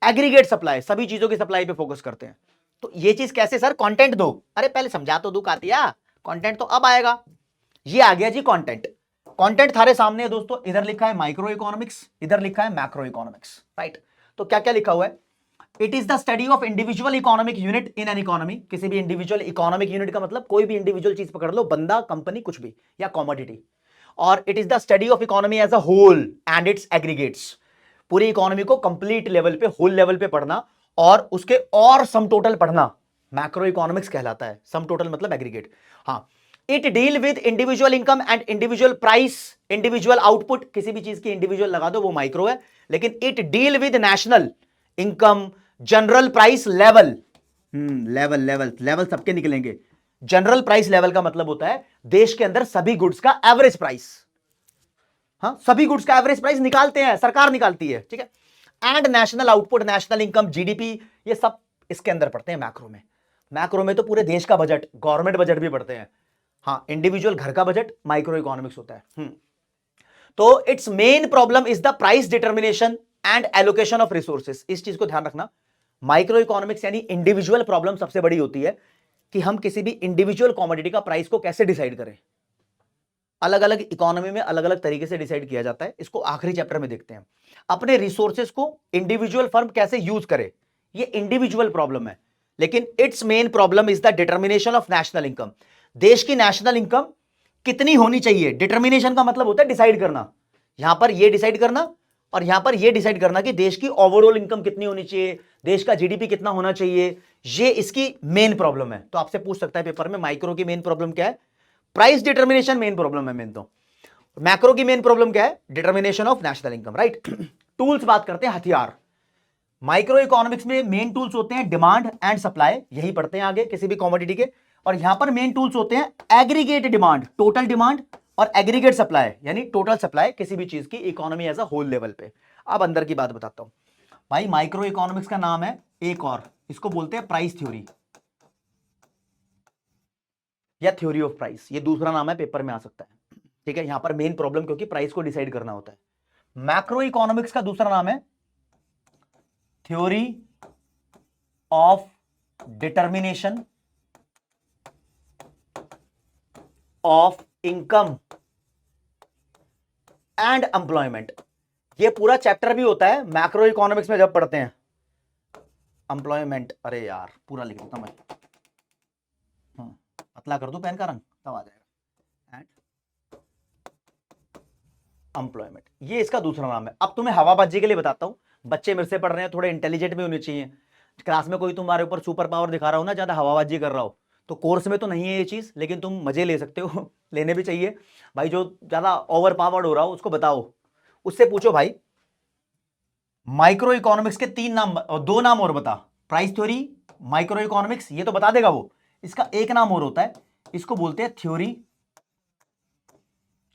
एग्रीगेट सप्लाई, सभी चीजों की सप्लाई पे फोकस करते हैं। तो ये चीज कैसे सर, कंटेंट दो, अरे पहले समझा तो दू कातिया, कंटेंट तो अब आएगा। ये आ गया जी कंटेंट। कंटेंट थारे सामने है दोस्तों, इधर लिखा है माइक्रो इकोनॉमिक्स, इधर लिखा है मैक्रो इकोनॉमिक्स, राइट। तो क्या क्या लिखा हुआ है, it is the study of individual economic unit in an economy. किसी भी इंडिविजुअल इकोनॉमिक यूनिट का मतलब कोई भी इंडिविजुअल चीज पकड़ लो, बंदा, कंपनी, कुछ भी, या कॉमोडिटी। और it is the study of economy as a whole and its aggregates. पूरी इकोनॉमी को कंप्लीट लेवल पे, होल लेवल पे पढ़ना और उसके और सम टोटल पढ़ना मैक्रो इकोनॉमिक्स कहलाता है। सम टोटल मतलब एग्रीगेट। हाँ, it deal with individual income and individual price, individual output, किसी भी चीज की इंडिविजुअल लगा दो वो माइक्रो है। लेकिन it deal with national income, general price level, level level level सबके निकलेंगे। जनरल प्राइस लेवल का मतलब होता है देश के अंदर सभी गुड्स का एवरेज प्राइस। हाँ, सभी गुड्स का एवरेज प्राइस निकालते हैं, सरकार निकालती है, ठीक है। And national output, national income, GDP, ये सब इसके अंदर पड़ते हैं मैक्रो में। मैक्रो में तो पूरे देश का बजट, गवर्नमेंट बजट भी पड़ते हैं। हाँ, इंडिविजुअल घर का बजट माइक्रो इकोनॉमिक्स होता है। तो it's main problem is the price determination and allocation of resources. इस चीज को ध्यान रखना, माइक्रो इकोनॉमिक्स यानी इंडिविजुअल प्रॉब्लम सबसे बड़ी होती है कि हम किसी भी इंडिविजुअल कॉमोडिटी का प्राइस को कैसे डिसाइड करें। अलग अलग इकोनॉमी में अलग अलग तरीके से डिसाइड किया जाता है, इसको आखिरी चैप्टर में देखते हैं। अपने रिसोर्सेस को इंडिविजुअल फर्म कैसे यूज करे, ये इंडिविजुअल प्रॉब्लम है। लेकिन it's main problem is the determination of national income. देश की नेशनल इनकम कितनी होनी चाहिए, डिटर्मिनेशन का मतलब होता है डिसाइड करना। यहां पर ये डिसाइड करना और यहां पर ये डिसाइड करना कि देश की ओवरऑल इनकम कितनी होनी चाहिए, देश का जीडीपी कितना होना चाहिए, ये इसकी मेन प्रॉब्लम है। तो आपसे पूछ सकता है पेपर में माइक्रो की मेन प्रॉब्लम क्या है, प्राइस डिटर्मिनेशन मेन प्रॉब्लम है मेन। तो मैक्रो की मेन प्रॉब्लम क्या है, determination of national income, right. Tools बात करते हैं, हथियार। माइक्रो इकोनॉमिक्स में मेन टूल्स होते हैं डिमांड एंड सप्लाई, यही पढ़ते हैं आगे किसी भी कमोडिटी के। और यहां पर मेन टूल्स होते हैं एग्रीगेट डिमांड, टोटल डिमांड, और एग्रीगेट सप्लाई यानी टोटल सप्लाई किसी भी चीज की economy as a whole level पे। अब अंदर की बात बताता हूं भाई, माइक्रो इकोनॉमिक्स का नाम है एक और, इसको बोलते हैं प्राइस थ्योरी या थ्योरी ऑफ प्राइस, ये दूसरा नाम है, पेपर में आ सकता है, ठीक है। यहां पर मेन प्रॉब्लम क्योंकि प्राइस को डिसाइड करना होता है। मैक्रो इकोनॉमिक्स का दूसरा नाम है theory of determination of income and employment. ये पूरा चैप्टर भी होता है मैक्रो इकोनॉमिक्स में जब पढ़ते हैं। एम्प्लॉयमेंट, अरे यार पूरा लिख देता मैं, पतला कर दूं पेन का रंग तब आ जाएगा। एंड एम्प्लॉयमेंट, ये इसका दूसरा नाम है। अब तुम्हें हवाबाजी के लिए बताता हूं, बच्चे मेरे से पढ़ रहे हैं, थोड़े इंटेलिजेंट भी होने चाहिए। क्लास में कोई तुम्हारे ऊपर सुपर पावर दिखा रहा हो ना, ज्यादा हवाबाजी कर रहा हो, तो कोर्स में तो नहीं है ये चीज, लेकिन तुम मजे ले सकते हो लेने भी चाहिए भाई। जो ज्यादा ओवर पावर्ड हो रहा हो उसको बताओ, उससे पूछो भाई माइक्रो इकोनॉमिक्स के तीन नाम, दो नाम और बता। प्राइस थ्योरी, माइक्रो इकोनॉमिक्स, ये तो बता देगा वो। इसका एक नाम और होता है, इसको बोलते हैं थ्योरी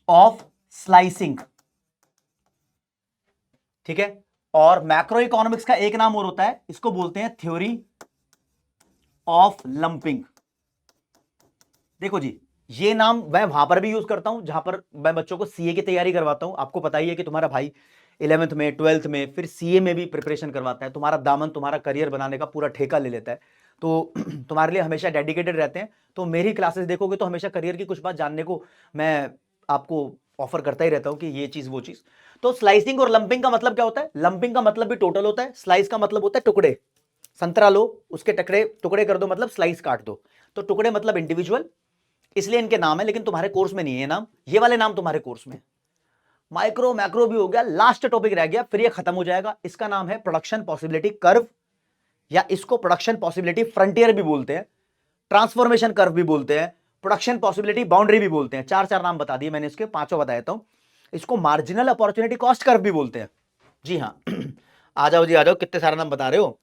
ऑफ स्लाइसिंग, ठीक है। और मैक्रो इकोनॉमिक्स का एक नाम और होता है, इसको बोलते हैं थ्योरी ऑफ लंपिंग। देखो जी, ये नाम मैं वहां पर भी यूज करता हूं जहां पर मैं बच्चों को सीए की तैयारी करवाता हूं। आपको पता ही है कि तुम्हारा भाई 11th में 12th में फिर सीए में भी प्रिपरेशन करवाता है। तुम्हारा दामन तुम्हारा करियर बनाने का पूरा ठेका ले लेता है, तो तुम्हारे लिए हमेशा डेडिकेटेड रहते हैं। तो मेरी क्लासेस देखोगे तो हमेशा करियर की कुछ बात जानने को मैं आपको ऑफर करता ही रहता हूं कि ये चीज वो चीज। तो स्लाइसिंग और लंपिंग का मतलब क्या होता है, लंपिंग का मतलब भी टोटल होता है, स्लाइस का मतलब होता है टुकड़े। संतरा लो, उसके टुकड़े टुकड़े कर दो, मतलब स्लाइस काट दो। तो टुकड़े मतलब इंडिविजुअल, इसलिए इनके नाम है, लेकिन तुम्हारे कोर्स में नहीं है नाम, ये वाले नाम तुम्हारे कोर्स में। माइक्रो मैक्रो भी हो गया, लास्ट टॉपिक रह गया, फिर ये खत्म हो जाएगा। इसका नाम है प्रोडक्शन पॉसिबिलिटी कर्व, या इसको प्रोडक्शन पॉसिबिलिटी फ्रंटियर भी बोलते हैं, ट्रांसफॉर्मेशन कर्व भी बोलते हैं, प्रोडक्शन पॉसिबिलिटी बाउंड्री भी बोलते हैं। चार चार नाम बता दिए मैंने, इसके पांचों बता देता हूं। इसको मार्जिनल अपॉर्चुनिटी कॉस्ट कर्व भी बोलते हैं। जी हाँ आ जाओ जी आ जाओ, कितने सारे नाम बता रहे हो।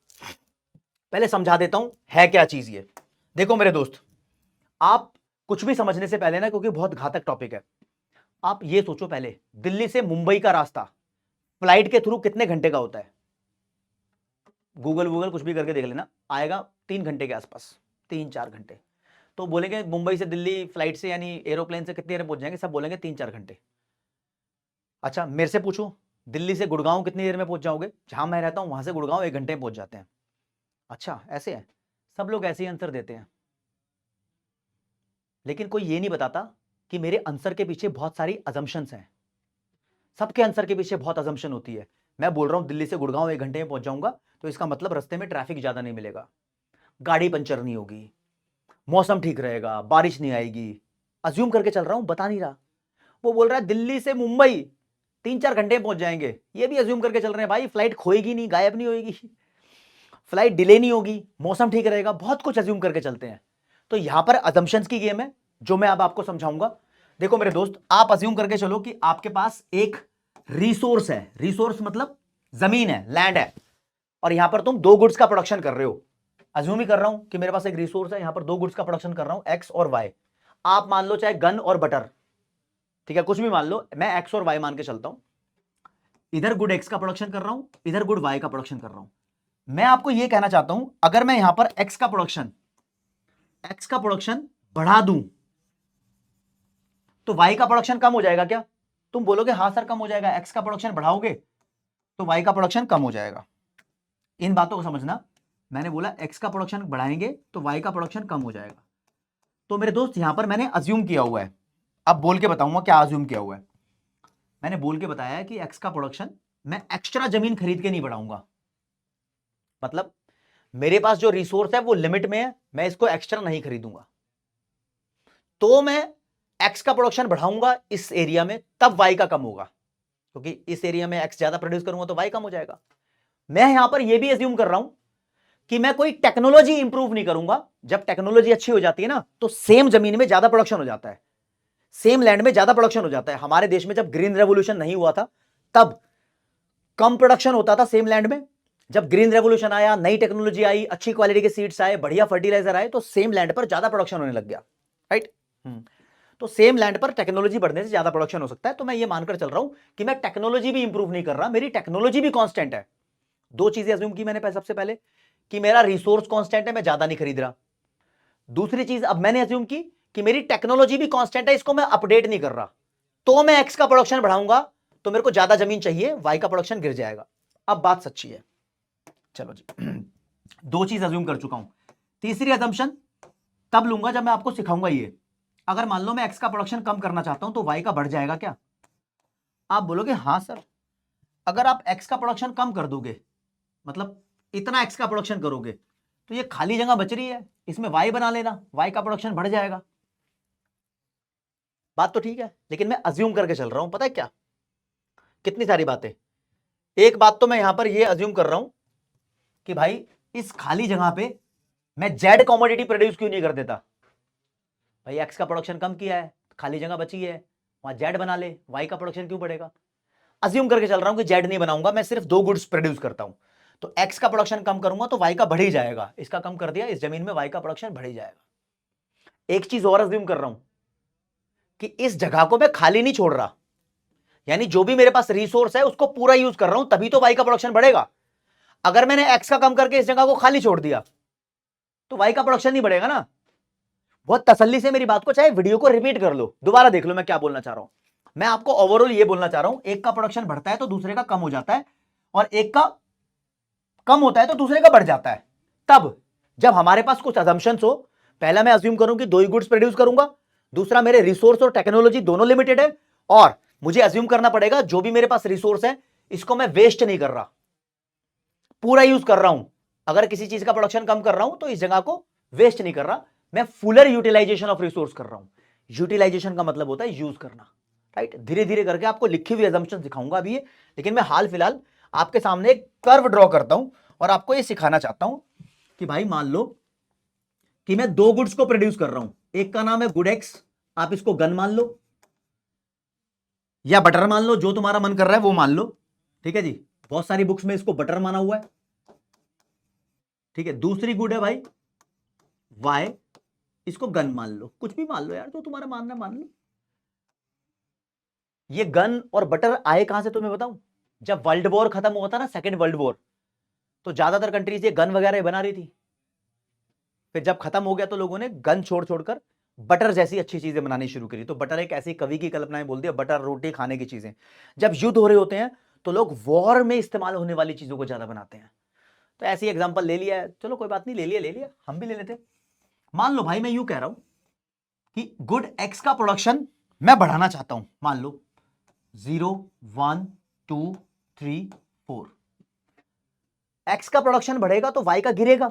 पहले समझा देता हूं है क्या चीज ये। देखो मेरे दोस्त, आप कुछ भी समझने से पहले ना, क्योंकि बहुत घातक टॉपिक है, आप ये सोचो पहले, दिल्ली से मुंबई का रास्ता फ्लाइट के थ्रू कितने घंटे का होता है। गूगल कुछ भी करके देख लेना, आएगा 3 घंटे के आसपास, 3-4 घंटे। तो बोलेंगे मुंबई से दिल्ली फ्लाइट से यानी एरोप्लेन से कितनी देर में पहुंच जाएंगे, सब बोलेंगे 3-4 घंटे। अच्छा मेरे से पूछो, दिल्ली से गुड़गांव कितनी देर में पहुंच जाओगे, जहां मैं रहता हूं वहां से गुड़गांव 1 घंटे में पहुंच जाते हैं। अच्छा ऐसे है, सब लोग ऐसे ही आंसर देते हैं, लेकिन कोई ये नहीं बताता कि मेरे आंसर के पीछे बहुत सारी अजम्पशंस हैं। सबके आंसर के पीछे बहुत अजम्पशन होती है। मैं बोल रहा हूं दिल्ली से गुड़गांव 1 घंटे में पहुंच जाऊंगा, तो इसका मतलब रास्ते में ट्रैफिक ज्यादा नहीं मिलेगा, गाड़ी पंचर नहीं होगी, मौसम ठीक रहेगा, बारिश नहीं आएगी। अज्यूम करके चल रहा हूं, बता नहीं रहा। वो बोल रहा है दिल्ली से मुंबई 3-4 घंटे में पहुंच जाएंगे, ये भी अज्यूम करके चल रहे हैं भाई, फ्लाइट खोएगी नहीं, गायब नहीं होगी, फ्लाइट डिले नहीं होगी, मौसम ठीक रहेगा, बहुत कुछ अज्यूम करके चलते हैं। तो यहां पर अजम्पशंस की गेम है, जो मैं अब आपको समझाऊंगा। देखो मेरे दोस्त, आप अज्यूम करके चलो कि आपके पास एक रिसोर्स है, रिसोर्स मतलब जमीन है, लैंड है, और यहां पर तुम दो गुड्स का प्रोडक्शन कर रहे हो। अज्यूम ही कर रहा हूं कि मेरे पास एक रिसोर्स है, यहां पर दो गुड्स का प्रोडक्शन कर रहा हूं, एक्स और वाई। आप मान लो चाहे गन और बटर, ठीक है, कुछ भी मान लो, मैं एक्स और वाई मान के चलता हूं। इधर गुड एक्स का प्रोडक्शन कर रहा हूं, इधर गुड वाई का प्रोडक्शन कर रहा हूं। मैं आपको यह कहना चाहता हूं, अगर मैं यहां पर एक्स का प्रोडक्शन बढ़ा दूं तो वाई का प्रोडक्शन कम हो जाएगा क्या? तुम बोलोगे हां सर कम हो जाएगा, एक्स का प्रोडक्शन बढ़ाओगे तो वाई का प्रोडक्शन कम हो जाएगा। इन बातों को समझना, मैंने बोला एक्स का प्रोडक्शन बढ़ाएंगे तो वाई का प्रोडक्शन कम हो जाएगा। तो मेरे दोस्त यहां पर मैंने अज्यूम किया हुआ है, अब बोल के बताऊंगा क्या अज्यूम किया हुआ है। मैंने बोल के बताया है कि एक्स का प्रोडक्शन मैं एक्स्ट्रा जमीन खरीद के नहीं बढ़ाऊंगा। मतलब मेरे पास जो रिसोर्स है वो लिमिट में है, मैं इसको एक्स्ट्रा नहीं खरीदूंगा। तो मैं एक्स का प्रोडक्शन बढ़ाऊंगा इस एरिया में, तब वाई का कम होगा, क्योंकि इस एरिया में एक्स ज्यादा प्रोड्यूस करूंगा तो वाई कम हो जाएगा। मैं यहां पर यह भी अज्यूम कर रहा हूं कि मैं कोई टेक्नोलॉजी इंप्रूव नहीं करूंगा। जब टेक्नोलॉजी अच्छी हो जाती है ना, तो सेम जमीन में ज्यादा प्रोडक्शन हो जाता है, सेम लैंड में ज्यादा प्रोडक्शन हो जाता है। हमारे देश में जब ग्रीन रेवोल्यूशन नहीं हुआ था तब कम प्रोडक्शन होता था सेम लैंड में। जब ग्रीन रेवोल्यूशन आया, नई टेक्नोलॉजी आई, अच्छी क्वालिटी के सीड्स आए, बढ़िया फर्टिलाइजर आए, तो सेम लैंड पर ज्यादा प्रोडक्शन होने लग गया, राइट। तो सेम लैंड पर टेक्नोलॉजी बढ़ने से ज्यादा प्रोडक्शन हो सकता है। तो मैं ये मानकर चल रहा हूं कि मैं टेक्नोलॉजी भी इंप्रूव नहीं कर रहा, मेरी टेक्नोलॉजी भी कांस्टेंट है। दो चीजें अज्यूम की मैंने सबसे पहले, कि मेरा रिसोर्स कांस्टेंट है, मैं ज्यादा नहीं खरीद रहा। दूसरी चीज अब मैंने अज्यूम की कि मेरी टेक्नोलॉजी भी कांस्टेंट है, इसको मैं अपडेट नहीं कर रहा। तो मैं एक्स का प्रोडक्शन बढ़ाऊंगा तो मेरे को ज्यादा जमीन चाहिए, वाई का प्रोडक्शन गिर जाएगा। अब बात सच्ची है, चलो जी। दो चीज अज्यूम कर चुका हूं, तीसरी अजम्पशन तब लूंगा जब मैं आपको सिखाऊंगा ये। अगर मान लो मैं एक्स का प्रोडक्शन कम करना चाहता हूं तो वाई का बढ़ जाएगा क्या? आप बोलोगे हां सर। अगर आप एक्स का प्रोडक्शन कम कर दोगे, मतलब इतना एक्स का प्रोडक्शन करोगे, तो ये खाली जगह बच रही है, इसमें वाई बना लेना, वाई का प्रोडक्शन बढ़ जाएगा। बात तो ठीक है, लेकिन मैं अज्यूम करके चल रहा हूं, पता है क्या, कितनी सारी बातें। एक बात तो मैं यहां पर ये अज्यूम कर रहा हूं कि भाई इस खाली जगह पे मैं जेड कॉमोडिटी प्रोड्यूस क्यों नहीं कर देता? भाई एक्स का प्रोडक्शन कम किया है, खाली जगह बची है, वहां जेड बना ले, वाई का प्रोडक्शन क्यों बढ़ेगा? अज्यूम करके चल रहा हूं कि जेड नहीं बनाऊंगा, मैं सिर्फ दो गुड्स प्रोड्यूस करता हूं, तो एक्स का प्रोडक्शन कम करूंगा तो वाई का बढ़ ही जाएगा। इसका कम कर दिया, इस जमीन में वाई का प्रोडक्शन बढ़ ही जाएगा। एक चीज और अज्यूम कर रहा हूं कि इस जगह को मैं खाली नहीं छोड़ रहा, यानी जो भी मेरे पास रिसोर्स है उसको पूरा यूज कर रहा हूं, तभी तो वाई का प्रोडक्शन बढ़ेगा। अगर मैंने एक्स का कम करके इस जगह को खाली छोड़ दिया तो वाई का प्रोडक्शन नहीं बढ़ेगा ना। बहुत तसल्ली से मेरी बात को, चाहे वीडियो को रिपीट कर लो, दोबारा देख लो मैं क्या बोलना चाह रहा हूं। मैं आपको ओवरऑल ये बोलना चाह रहा हूं, एक का प्रोडक्शन बढ़ता है तो दूसरे का कम हो जाता है, और एक का कम होता है तो दूसरे का बढ़ जाता है। तब जब हमारे पास कुछ अजम्पशंस हो, पहला मैं अज्यूम करूं कि दो ही गुड्स प्रोड्यूस करूंगा, दूसरा मेरे रिसोर्स और टेक्नोलॉजी दोनों लिमिटेड है, और मुझे अज्यूम करना पड़ेगा जो भी मेरे पास रिसोर्स है इसको मैं वेस्ट नहीं कर रहा, पूरा यूज कर रहा हूं। अगर किसी चीज का प्रोडक्शन कम कर रहा हूं तो इस जगह को वेस्ट नहीं कर रहा, मैं फुलर यूटिलाइजेशन ऑफ रिसोर्स कर रहा हूं। यूटिलाइजेशन का मतलब होता है यूज करना, राइट। धीरे धीरे करके आपको लिखी हुई अजम्पशन दिखाऊंगा अभी, लेकिन मैं हाल फिलहाल आपके सामने एक कर्व ड्रॉ करता हूं और आपको ये सिखाना चाहता हूं कि भाई मान लो कि मैं दो गुड्स को प्रोड्यूस कर रहा हूं, एक का नाम है गुड एक्स, आप इसको गन मान लो या बटर मान लो, जो तुम्हारा मन कर रहा है वो मान लो, ठीक है जी। बहुत सारी बुक्स में इसको बटर माना हुआ है, ठीक है। दूसरी गुड है भाई वाई, इसको गन मान लो, कुछ भी मान लो यार, जो तुम्हारा मानना मान लो। ये गन और बटर आए कहां से तुम्हें बताऊं? जब वर्ल्ड वॉर खत्म हुआ था ना, सेकेंड वर्ल्ड वॉर, तो ज्यादातर कंट्रीज ये गन वगैरह बना रही थी। फिर जब खत्म हो गया तो लोगों ने गन छोड़ छोड़कर बटर जैसी अच्छी चीजें बनानी शुरू करी। तो बटर एक ऐसी कवि की कल्पनाएं बोल दिया, बटर रोटी खाने की चीजें। जब युद्ध हो रहे होते हैं तो लोग वॉर में इस्तेमाल होने वाली चीजों को ज्यादा बनाते हैं। तो ऐसी एग्जांपल ले लिया है, चलो कोई बात नहीं, ले लिया, हम भी ले लेते। मान लो भाई मैं यूं कह रहा हूं कि गुड एक्स का प्रोडक्शन मैं बढ़ाना चाहता हूं, मान लो 0 1 2 3 4। एक्स का प्रोडक्शन बढ़ेगा तो वाई का गिरेगा।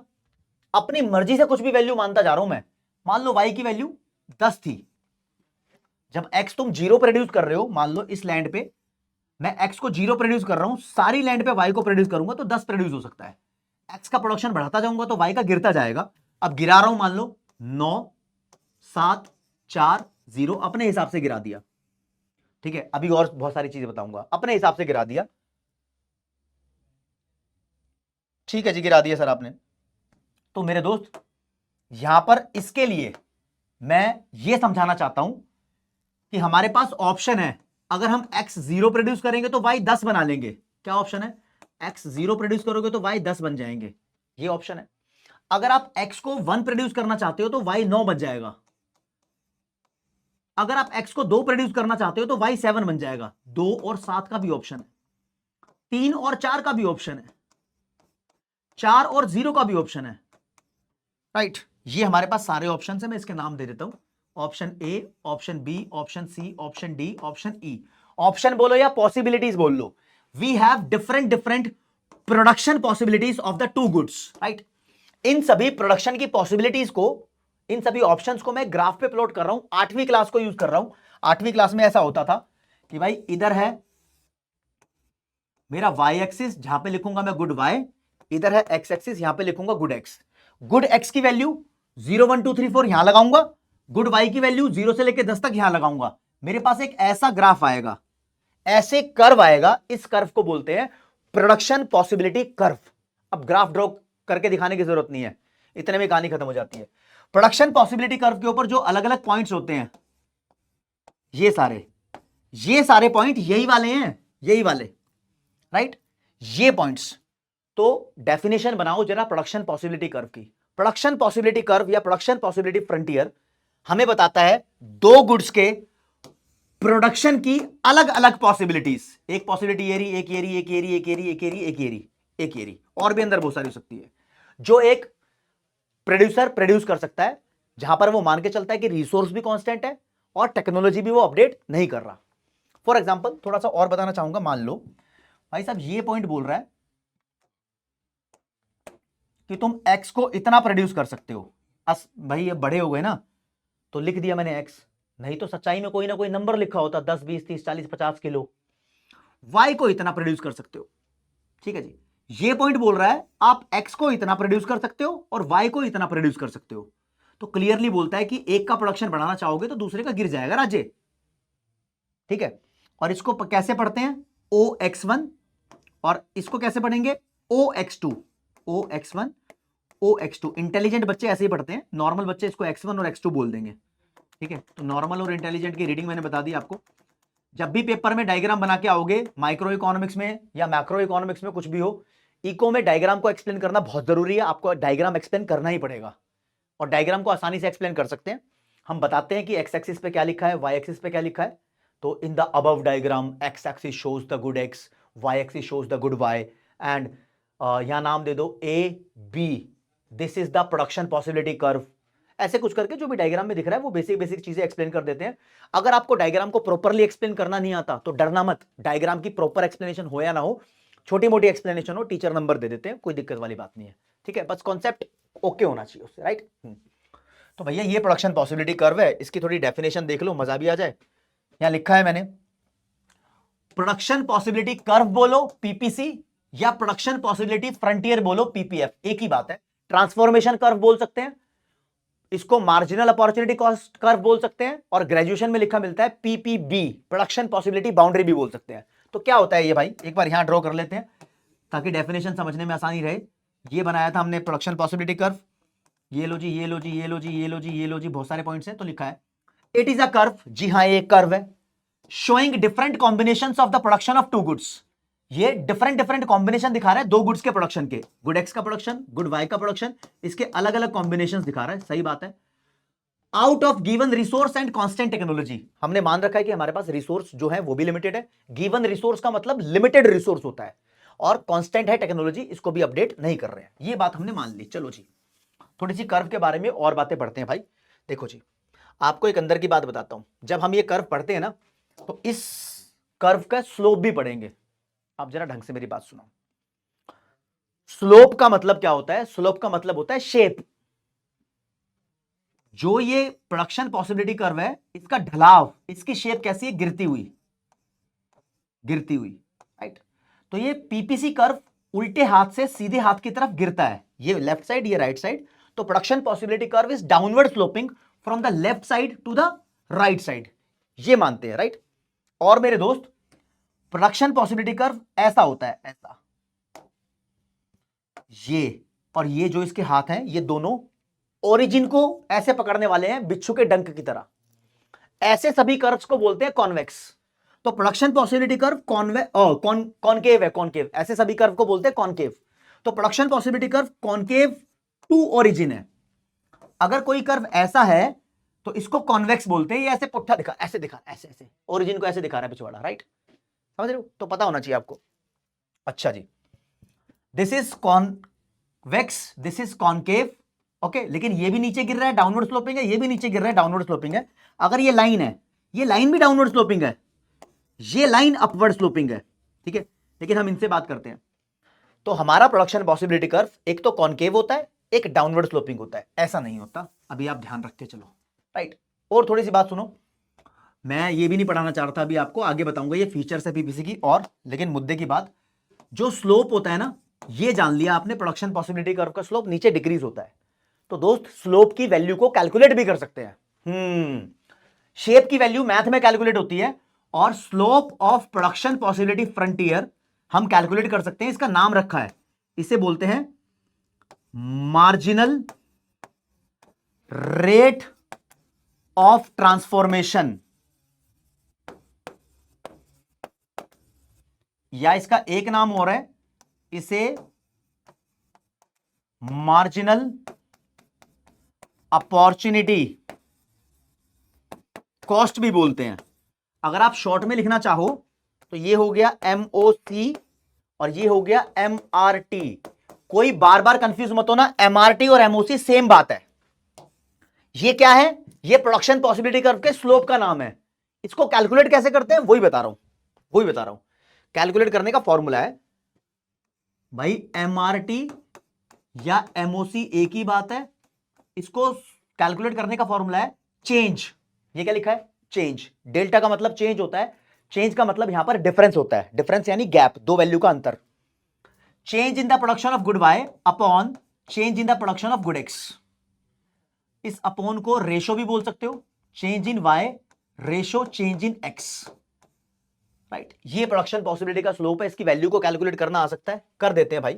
अपनी मर्जी से कुछ भी वैल्यू मानता जा रहा हूं मैं। मान लो वाई की वैल्यू 10 थी, जब एक्स तुम 0 प्रोड्यूस कर रहे हो, मान लो इस लैंड पे मैं एक्स को 0 प्रोड्यूस कर रहा हूं, सारी लैंड पे वाई को प्रोड्यूस करूंगा तो 10 प्रोड्यूस हो सकता है। एक्स का प्रोडक्शन बढ़ाता जाऊंगा तो वाई का गिरता जाएगा। अब गिरा रहा हूं, मान लो 9 7 4 0 अपने हिसाब से गिरा दिया, ठीक है। अभी और बहुत सारी चीजें बताऊंगा, अपने हिसाब से गिरा दिया, ठीक है जी, गिरा दिया सर आपने। तो मेरे दोस्त यहां पर इसके लिए मैं यह समझाना चाहता हूं कि हमारे पास ऑप्शन है, अगर हम x 0 प्रोड्यूस करेंगे तो y 10 बना लेंगे। क्या ऑप्शन है? x 0 प्रोड्यूस करोगे तो y 10 बन जाएंगे, ये ऑप्शन है। अगर आप x को 1 प्रोड्यूस करना चाहते हो तो y 9 बन जाएगा। अगर आप x को 2 प्रोड्यूस करना चाहते हो तो y 7 बन जाएगा। 2 और 7 का भी ऑप्शन है, 3 और 4 का भी ऑप्शन है, 4 और 0 का भी ऑप्शन है, राइट। ये हमारे पास सारे ऑप्शन है, मैं इसके नाम दे देता हूं। Option A, option B, option C, option D, option E. Option बोलो या पॉसिबिलिटीज बोल लो, we have different different production possibilities of the two goods, right. इन सभी प्रोडक्शन की पॉसिबिलिटीज को, इन सभी ऑप्शंस को मैं ग्राफ पे प्लॉट कर रहा हूं, 8वीं क्लास को यूज कर रहा हूं। 8वीं क्लास में ऐसा होता था कि भाई इधर है मेरा y एक्सिस, जहां पे लिखूंगा मैं गुड y, इधर है x एक्सिस, यहां पे लिखूंगा गुड x। गुड x की वैल्यू 0 1 2 3 4 यहां लगाऊंगा, गुड y की वैल्यू 0 से लेकर 10 तक यहां लगाऊंगा। मेरे पास एक ऐसा ग्राफ आएगा, ऐसे कर्व आएगा, इस कर्व को बोलते हैं प्रोडक्शन पॉसिबिलिटी कर्व। अब ग्राफ ड्रॉ करके दिखाने की जरूरत नहीं है, इतने में कहानी खत्म हो जाती है। प्रोडक्शन पॉसिबिलिटी कर्व के ऊपर जो अलग अलग पॉइंट्स होते हैं, ये सारे पॉइंट यही वाले हैं, यही वाले, राइट, ये पॉइंट्स। तो डेफिनेशन बनाओ जरा प्रोडक्शन पॉसिबिलिटी कर्व की। प्रोडक्शन पॉसिबिलिटी कर्व या प्रोडक्शन पॉसिबिलिटी फ्रंटियर हमें बताता है दो गुड्स के प्रोडक्शन की अलग अलग पॉसिबिलिटीज। एक पॉसिबिलिटी ये रही, एक ये रही, एक ये रही, एक ये रही, एक ये रही, एक ये रही, एक ये रही, और भी अंदर बहुत सारी हो सकती है, जो एक प्रोड्यूसर प्रोड्यूस कर सकता है, जहां पर वो मान के चलता है कि रिसोर्स भी कांस्टेंट है और टेक्नोलॉजी भी वो अपडेट नहीं कर रहा। फॉर एग्जांपल थोड़ा सा और बताना चाहूंगा, मान लो भाई साहब ये पॉइंट बोल रहा है कि तुम x को इतना प्रोड्यूस कर सकते हो। भाई ये बड़े हो गए ना, तो लिख दिया मैंने x, नहीं तो सच्चाई में कोई ना कोई नंबर लिखा होता, 10 20 30 40 50 किलो। y को इतना प्रोड्यूस कर सकते हो, ठीक है जी। ये पॉइंट बोल रहा है आप x को इतना प्रोड्यूस कर सकते हो और y को इतना प्रोड्यूस कर सकते हो। तो क्लियरली बोलता है कि एक का प्रोडक्शन बढ़ाना चाहोगे तो दूसरे का गिर जाएगा राज्य, ठीक है। और इसको कैसे पढ़ते हैं? OX1, और इसको कैसे पढ़ेंगे? OX2, OX1 OX2। इंटेलिजेंट बच्चे ऐसे ही पढ़ते हैं, नॉर्मल बच्चे इसको X1 और X2 बोल देंगे, ठीक है। तो नॉर्मल और इंटेलिजेंट की रीडिंग मैंने बता दी आपको। जब भी पेपर में डायग्राम बना के आओगे, माइक्रो इकोनॉमिक्स में या मैक्रो इकोनॉमिक्स में, कुछ भी हो, इको में डायग्राम को एक्सप्लेन करना बहुत जरूरी है। आपको डायग्राम एक्सप्लेन करना ही पड़ेगा, और डायग्राम को आसानी से एक्सप्लेन कर सकते हैं। हम बताते हैं कि एक्स एक्सिस पे क्या लिखा है, वाई एक्सिस पे क्या लिखा है। तो in the above diagram x axis shows the good x, y axis shows the good y, and यहां नाम दे दो a b, this is the production possibility curve. ऐसे कुछ करके जो भी डायग्राम में दिख रहा है वो बेसिक बेसिक चीजें एक्सप्लेन कर देते हैं। अगर आपको डायग्राम को प्रॉपरली एक्सप्लेन करना नहीं आता तो डरना मत, डायग्राम की प्रॉपर एक्सप्लेनेशन हो या ना हो, छोटी मोटी एक्सप्लेनेशन हो, टीचर नंबर दे देते हैं, कोई दिक्कत वाली बात नहीं है, ठीक है। बस कॉन्सेप्ट ओके होना चाहिए उससे, राइट। तो भैया ये प्रोडक्शन पॉसिबिलिटी कर्व है, इसकी थोड़ी डेफिनेशन देख लो, मजा भी आ जाए। यहां लिखा है मैंने, प्रोडक्शन पॉसिबिलिटी कर्व बोलो पीपीसी, या प्रोडक्शन पॉसिबिलिटी फ्रंटियर बोलो पीपीएफ, एक ही बात है। ट्रांसफॉर्मेशन कर्व बोल सकते हैं इसको, मार्जिनल अपॉर्चुनिटी कॉस्ट कर्व बोल सकते हैं, और ग्रेजुएशन में लिखा मिलता है पीपीबी, प्रोडक्शन पॉसिबिलिटी बाउंड्री भी बोल सकते हैं। तो क्या होता है ये भाई, एक बार यहां ड्रॉ कर लेते हैं ताकि डेफिनेशन समझने में आसानी रहे। ये बनाया था हमने प्रोडक्शन पॉसिबिलिटी कर्व, ये लो जी, ये लो जी, ये लो जी, ये लो जी, ये लो जी, बहुत सारे पॉइंट्स हैं। तो लिखा है इट इज अ कर्व, जी हाँ एक कर्व है, showing different combinations of the production of two goods. ये डिफरेंट डिफरेंट कॉम्बिनेशन दिखा रहा है दो गुड्स के प्रोडक्शन के, गुड एक्स का प्रोडक्शन, गुड वाई का प्रोडक्शन, इसके अलग अलग कॉम्बिनेशंस दिखा रहा है, सही बात है। Out of given resource and constant technology, हमने मान रखा है कि हमारे पास रिसोर्स जो है वो भी लिमिटेड है। गिवन रिसोर्स का मतलब लिमिटेड रिसोर्स होता है, और कांस्टेंट है टेक्नोलॉजी, इसको भी अपडेट नहीं कर रहे हैं, ये बात हमने मान ली। चलो जी, थोड़ी सी कर्व के बारे में और बातें पढ़ते हैं भाई। देखो जी, आपको एक अंदर की बात बताता हूं, जब हम ये कर्व पढ़ते हैं ना, तो इस कर्व का स्लोप भी पढ़ेंगे। आप जरा ढंग से मेरी बात सुनो। स्लोप का मतलब क्या होता है? स्लोप का मतलब होता है शेप। जो ये प्रोडक्शन पॉसिबिलिटी कर्व है, इसका ढलाव, इसकी शेप कैसी है? गिरती हुई, गिरती हुई, राइट। तो ये पीपीसी कर्व उल्टे हाथ से सीधे हाथ की तरफ गिरता है, ये लेफ्ट साइड, ये राइट साइड। तो production possibility curve is downward sloping from the left side to the right side, ये मानते हैं, राइट। और मेरे दोस्त प्रोडक्शन पॉसिबिलिटी कर्व ऐसा होता है, ऐसा, ये और ये जो इसके हाथ हैं, ये दोनों ओरिजिन को ऐसे पकड़ने वाले हैं बिच्छू के डंक की तरह। ऐसे सभी कर्व्स को बोलते हैं कॉन्वेक्स। तो प्रोडक्शन पॉसिबिलिटी कर्व कॉनकेव है, कॉनकेव, ऐसे सभी कर्व को बोलते हैं कॉनकेव। तो production possibility curve concave to origin है। अगर कोई कर्व ऐसा है तो इसको कॉन्वेक्स बोलते हैं। ये ऐसे पुट्ठा दिखा, ऐसे दिखा, ऐसे ऐसे ओरिजिन को ऐसे दिखा रहा है पिछवाड़ा, राइट, समझ रहे हो? तो पता होना चाहिए आपको। अच्छा जी, this is convex, this is concave, okay. लेकिन ये भी नीचे गिर रहा है, डाउनवर्ड स्लोपिंग है, ये भी नीचे गिर रहा है, डाउनवर्ड स्लोपिंग है। अगर ये लाइन है, ये लाइन भी डाउनवर्ड स्लोपिंग है, ये लाइन अपवर्ड स्लोपिंग है, ठीक है। लेकिन हम इनसे बात करते हैं। तो हमारा प्रोडक्शन पॉसिबिलिटी कर्व एक तो कॉनकेव होता है, एक डाउनवर्ड स्लोपिंग होता है, ऐसा नहीं होता। अभी आप ध्यान रख के चलो, राइट। और थोड़ी सी बात सुनो, मैं ये भी नहीं पढ़ाना चाह रहा था, अभी आपको आगे बताऊंगा ये फीचर्स है पीपीसी की। और लेकिन मुद्दे की बात, जो स्लोप होता है ना, ये जान लिया आपने, प्रोडक्शन पॉसिबिलिटी कर्व का स्लोप नीचे डिक्रीज होता है। तो दोस्त स्लोप की वैल्यू को कैलकुलेट भी कर सकते हैं। शेप की वैल्यू मैथ में कैलकुलेट होती है, और slope of production possibility frontier हम कैलकुलेट कर सकते हैं। इसका नाम रखा है, इसे बोलते हैं मार्जिनल रेट ऑफ ट्रांसफॉर्मेशन, या इसका एक नाम और है, इसे मार्जिनल अपॉर्चुनिटी कॉस्ट भी बोलते हैं। अगर आप शॉर्ट में लिखना चाहो तो ये हो गया MOC और ये हो गया MRT। कोई बार बार कंफ्यूज मत होना, MRT और MOC सेम बात है। ये क्या है? ये प्रोडक्शन पॉसिबिलिटी कर्व के स्लोप का नाम है। इसको कैलकुलेट कैसे करते हैं वही बता रहा हूं। कैलकुलेट करने का फॉर्मूला है भाई, MRT या MOC एक ही बात है। इसको कैलकुलेट करने का फॉर्मूला है चेंज। ये क्या लिखा है? चेंज। डेल्टा का मतलब चेंज होता है, चेंज का मतलब यहां पर डिफरेंस होता है। डिफरेंस यानी गैप, दो वैल्यू का अंतर। Change in the production of good Y upon change in the production of good x. इस अपॉन को रेशो भी बोल सकते हो, change in y ratio change in x, right. ये प्रोडक्शन पॉसिबिलिटी का स्लोप है। इसकी वैल्यू को कैलकुलेट करना आ सकता है, कर देते हैं भाई।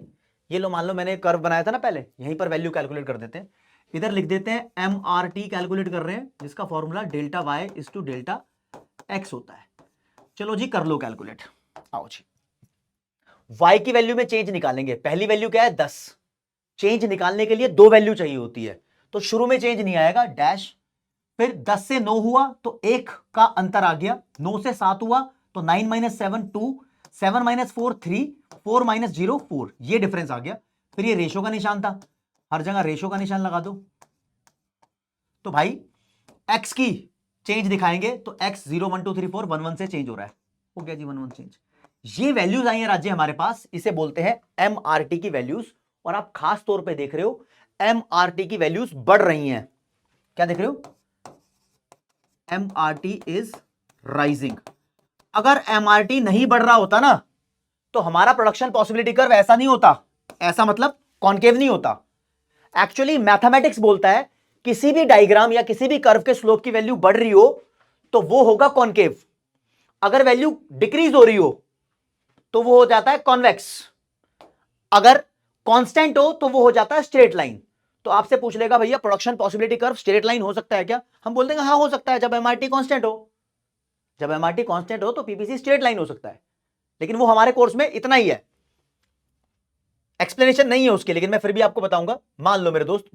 ये लो, मान लो मैंने कर्व बनाया था ना पहले, यहीं पर वैल्यू कैलकुलेट कर देते हैं। इधर लिख देते हैं MRT कैलकुलेट कर रहे हैं, जिसका formula delta y is to delta x होता है। चलो जी, कर लो कैलकुलेट। आओ जी, y की वैल्यू में चेंज निकालेंगे। पहली वैल्यू क्या है? 10। चेंज निकालने के लिए दो वैल्यू चाहिए होती है, तो शुरू में चेंज नहीं आएगा, डैश। फिर 10 से 9 हुआ तो 1 का अंतर आ गया। 9 से 7 हुआ तो 9 - 7 2, 7 - 4 3, 4 - 0 4, ये डिफरेंस आ गया। फिर ये रेशो का निशान था, हर जगह रेशो का निशान लगा दो। तो भाई x की चेंज दिखाएंगे तो x 0 1 2 3 4 1 1 से चेंज हो रहा है। हो गया जी 1 1 चेंज। ये वैल्यूज आई है राज्य हमारे पास, इसे बोलते हैं MRT की वैल्यूज। और आप खास तौर पे देख रहे हो MRT की वैल्यूज बढ़ रही हैं। क्या देख रहे हो? MRT is rising. अगर MRT नहीं बढ़ रहा होता ना, तो हमारा प्रोडक्शन पॉसिबिलिटी कर्व ऐसा नहीं होता। ऐसा मतलब कॉनकेव नहीं होता। एक्चुअली मैथमेटिक्स बोलता है किसी भी डायग्राम या किसी भी कर्व के स्लोप की वैल्यू बढ़ रही हो तो वो होगा कॉनकेव। अगर वैल्यू डिक्रीज हो रही हो तो वो हो जाता है कॉन्वेक्स। अगर कांस्टेंट हो तो वो हो जाता है स्ट्रेट लाइन। तो आपसे पूछ लेगा भैया production possibility curve straight line हो सकता है क्या? हम बोल देंगे हाँ हो सकता है, जब MRT कांस्टेंट हो। जब MRT कांस्टेंट हो तो पीपीसी स्ट्रेट लाइन हो सकता है। लेकिन वो हमारे कोर्स में इतना ही है, एक्सप्लेनेशन नहीं है उसके, लेकिन मैं फिर भी आपको बताऊंगा। मान लो मेरे दोस्त,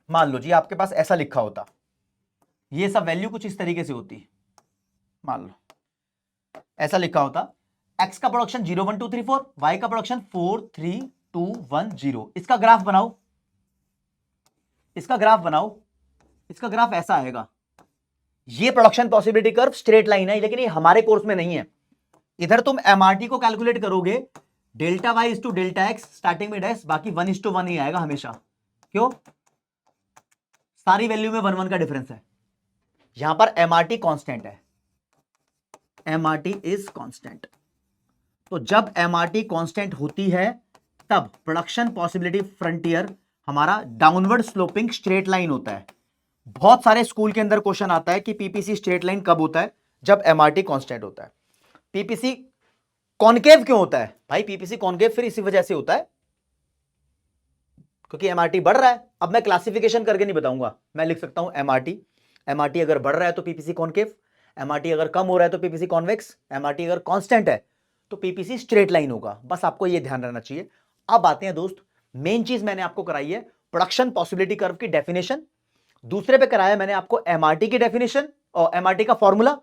मान लो जी आपके पास ऐसा लिखा होता, ये सब वैल्यू कुछ इस तरीके से होती। मान लो ऐसा लिखा होता, x का प्रोडक्शन 0 1 2 3 4, y का प्रोडक्शन 4 3 2 1 0। इसका ग्राफ बनाओ, इसका ग्राफ बनाओ, इसका ग्राफ ऐसा आएगा। ये production possibility curve straight line है, लेकिन ये हमारे कोर्स में नहीं है। इधर तुम MRT को कैलकुलेट करोगे, delta y is to delta x, starting में डैश, बाकी 1:1 ही आएगा हमेशा। क्यों? सारी वैल्यू में 1 1 का डिफरेंस है। यहां पर MRT कांस्टेंट है, MRT इज कांस्टेंट। तो जब MRT कांस्टेंट होती है तब प्रोडक्शन पॉसिबिलिटी फ्रंटियर हमारा डाउनवर्ड स्लोपिंग स्ट्रेट लाइन होता है। बहुत सारे स्कूल के अंदर क्वेश्चन आता है कि पीपीसी स्ट्रेट लाइन कब होता है? जब एमआरटी कांस्टेंट होता है। पीपीसी कॉनकेव क्यों होता है भाई? पीपीसी कॉनकेव फिर इसी वजह से होता है क्योंकि एमआरटी बढ़ रहा है। अब मैं क्लासिफिकेशन करके नहीं बताऊंगा, मैं लिख सकता हूं एमआरटी, एमआरटी अगर बढ़ रहा है तो पीपीसी कॉनकेव, एमआरटी अगर कम हो रहा है तो पीपीसी कॉन्वेक्स, एमआरटी अगर कांस्टेंट है तो पीपीसी स्ट्रेट लाइन होगा। बस आपको यह ध्यान रहना चाहिए। अब आते हैं दोस्त, मेन चीज मैंने आपको कराई है प्रोडक्शन पॉसिबिलिटी कर्व की डेफिनेशन, दूसरे पे कराया मैंने आपको एमआरटी की डेफिनेशन और एमआरटी का फॉर्मूला।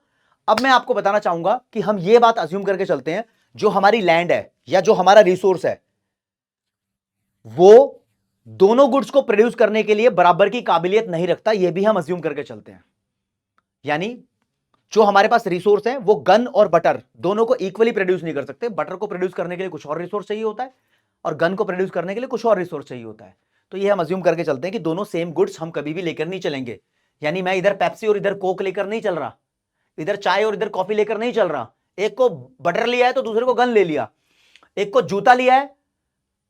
अब मैं आपको बताना चाहूंगा कि हम ये बात अज्यूम करके चलते हैं, जो हमारी लैंड है या जो हमारा रिसोर्स है वो दोनों गुड्स को प्रोड्यूस करने के लिए बराबर की काबिलियत नहीं रखता, यह भी हम अज्यूम करके चलते हैं। यानी जो हमारे पास रिसोर्स है वो गन और बटर दोनों को इक्वली प्रोड्यूस नहीं कर सकते। बटर को प्रोड्यूस करने के लिए कुछ और रिसोर्स चाहिए होता है और गन को प्रोड्यूस करने के लिए कुछ और रिसोर्स चाहिए होता है। तो ये हम अज्यूम करके चलते हैं कि दोनों सेम गुड्स हम कभी भी लेकर नहीं चलेंगे। यानी मैं इधर पेप्सी और इधर कोक लेकर नहीं चल रहा, इधर चाय और इधर कॉफी लेकर नहीं चल रहा। एक को बटर लिया है तो दूसरे को गन ले लिया, एक को जूता लिया है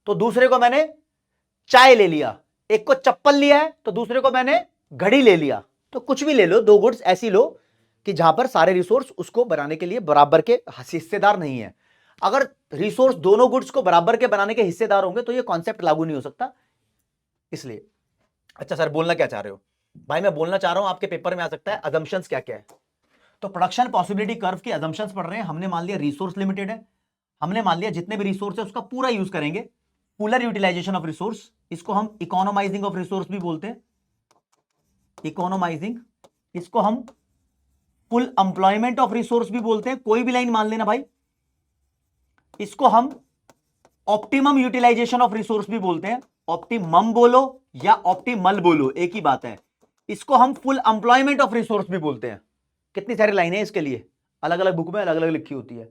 तो दूसरे को मैंने चाय ले लिया, एक को चप्पल लिया है तो दूसरे को मैंने घड़ी ले लिया। तो कुछ भी ले लो, दो गुड्स ऐसी लो कि जहां पर सारे रिसोर्स उसको बनाने के लिए बराबर के हिस्सेदार नहीं है। अगर रिसोर्स दोनों गुड्स को बराबर के बनाने के हिस्सेदार होंगे तो ये कॉन्सेप्ट लागू नहीं हो सकता। इसलिए अच्छा सर बोलना क्या चाह रहे हो? भाई मैं बोलना चाह रहा हूं आपके पेपर में आ सकता है अजम्पशंस क्या क्या है। तो प्रोडक्शन पॉसिबिलिटी कर्व की अजम्पशंस पढ़ रहे हैं। हमने मान लिया रिसोर्स लिमिटेड है, हमने मान लिया जितने भी रिसोर्स है उसका पूरा यूज करेंगे, फुलर यूटिलाइजेशन ऑफ रिसोर्स, इसको हम इकोनोमाइजिंग ऑफ रिसोर्स भी बोलते हैं, इकोनोमाइजिंग। इसको हम फुल एम्प्लॉयमेंट ऑफ रिसोर्स भी बोलते हैं, कोई भी लाइन मान लेना भाई। इसको हम ऑप्टिमम यूटिलाइजेशन ऑफ रिसोर्स भी बोलते हैं, ऑप्टिमम बोलो या ऑप्टिमल बोलो एक ही बात है। इसको हम फुल एम्प्लॉयमेंट ऑफ रिसोर्स भी बोलते हैं। कितनी सारी लाइनें इसके लिए, अलग अलग बुक में अलग अलग लिखी होती है,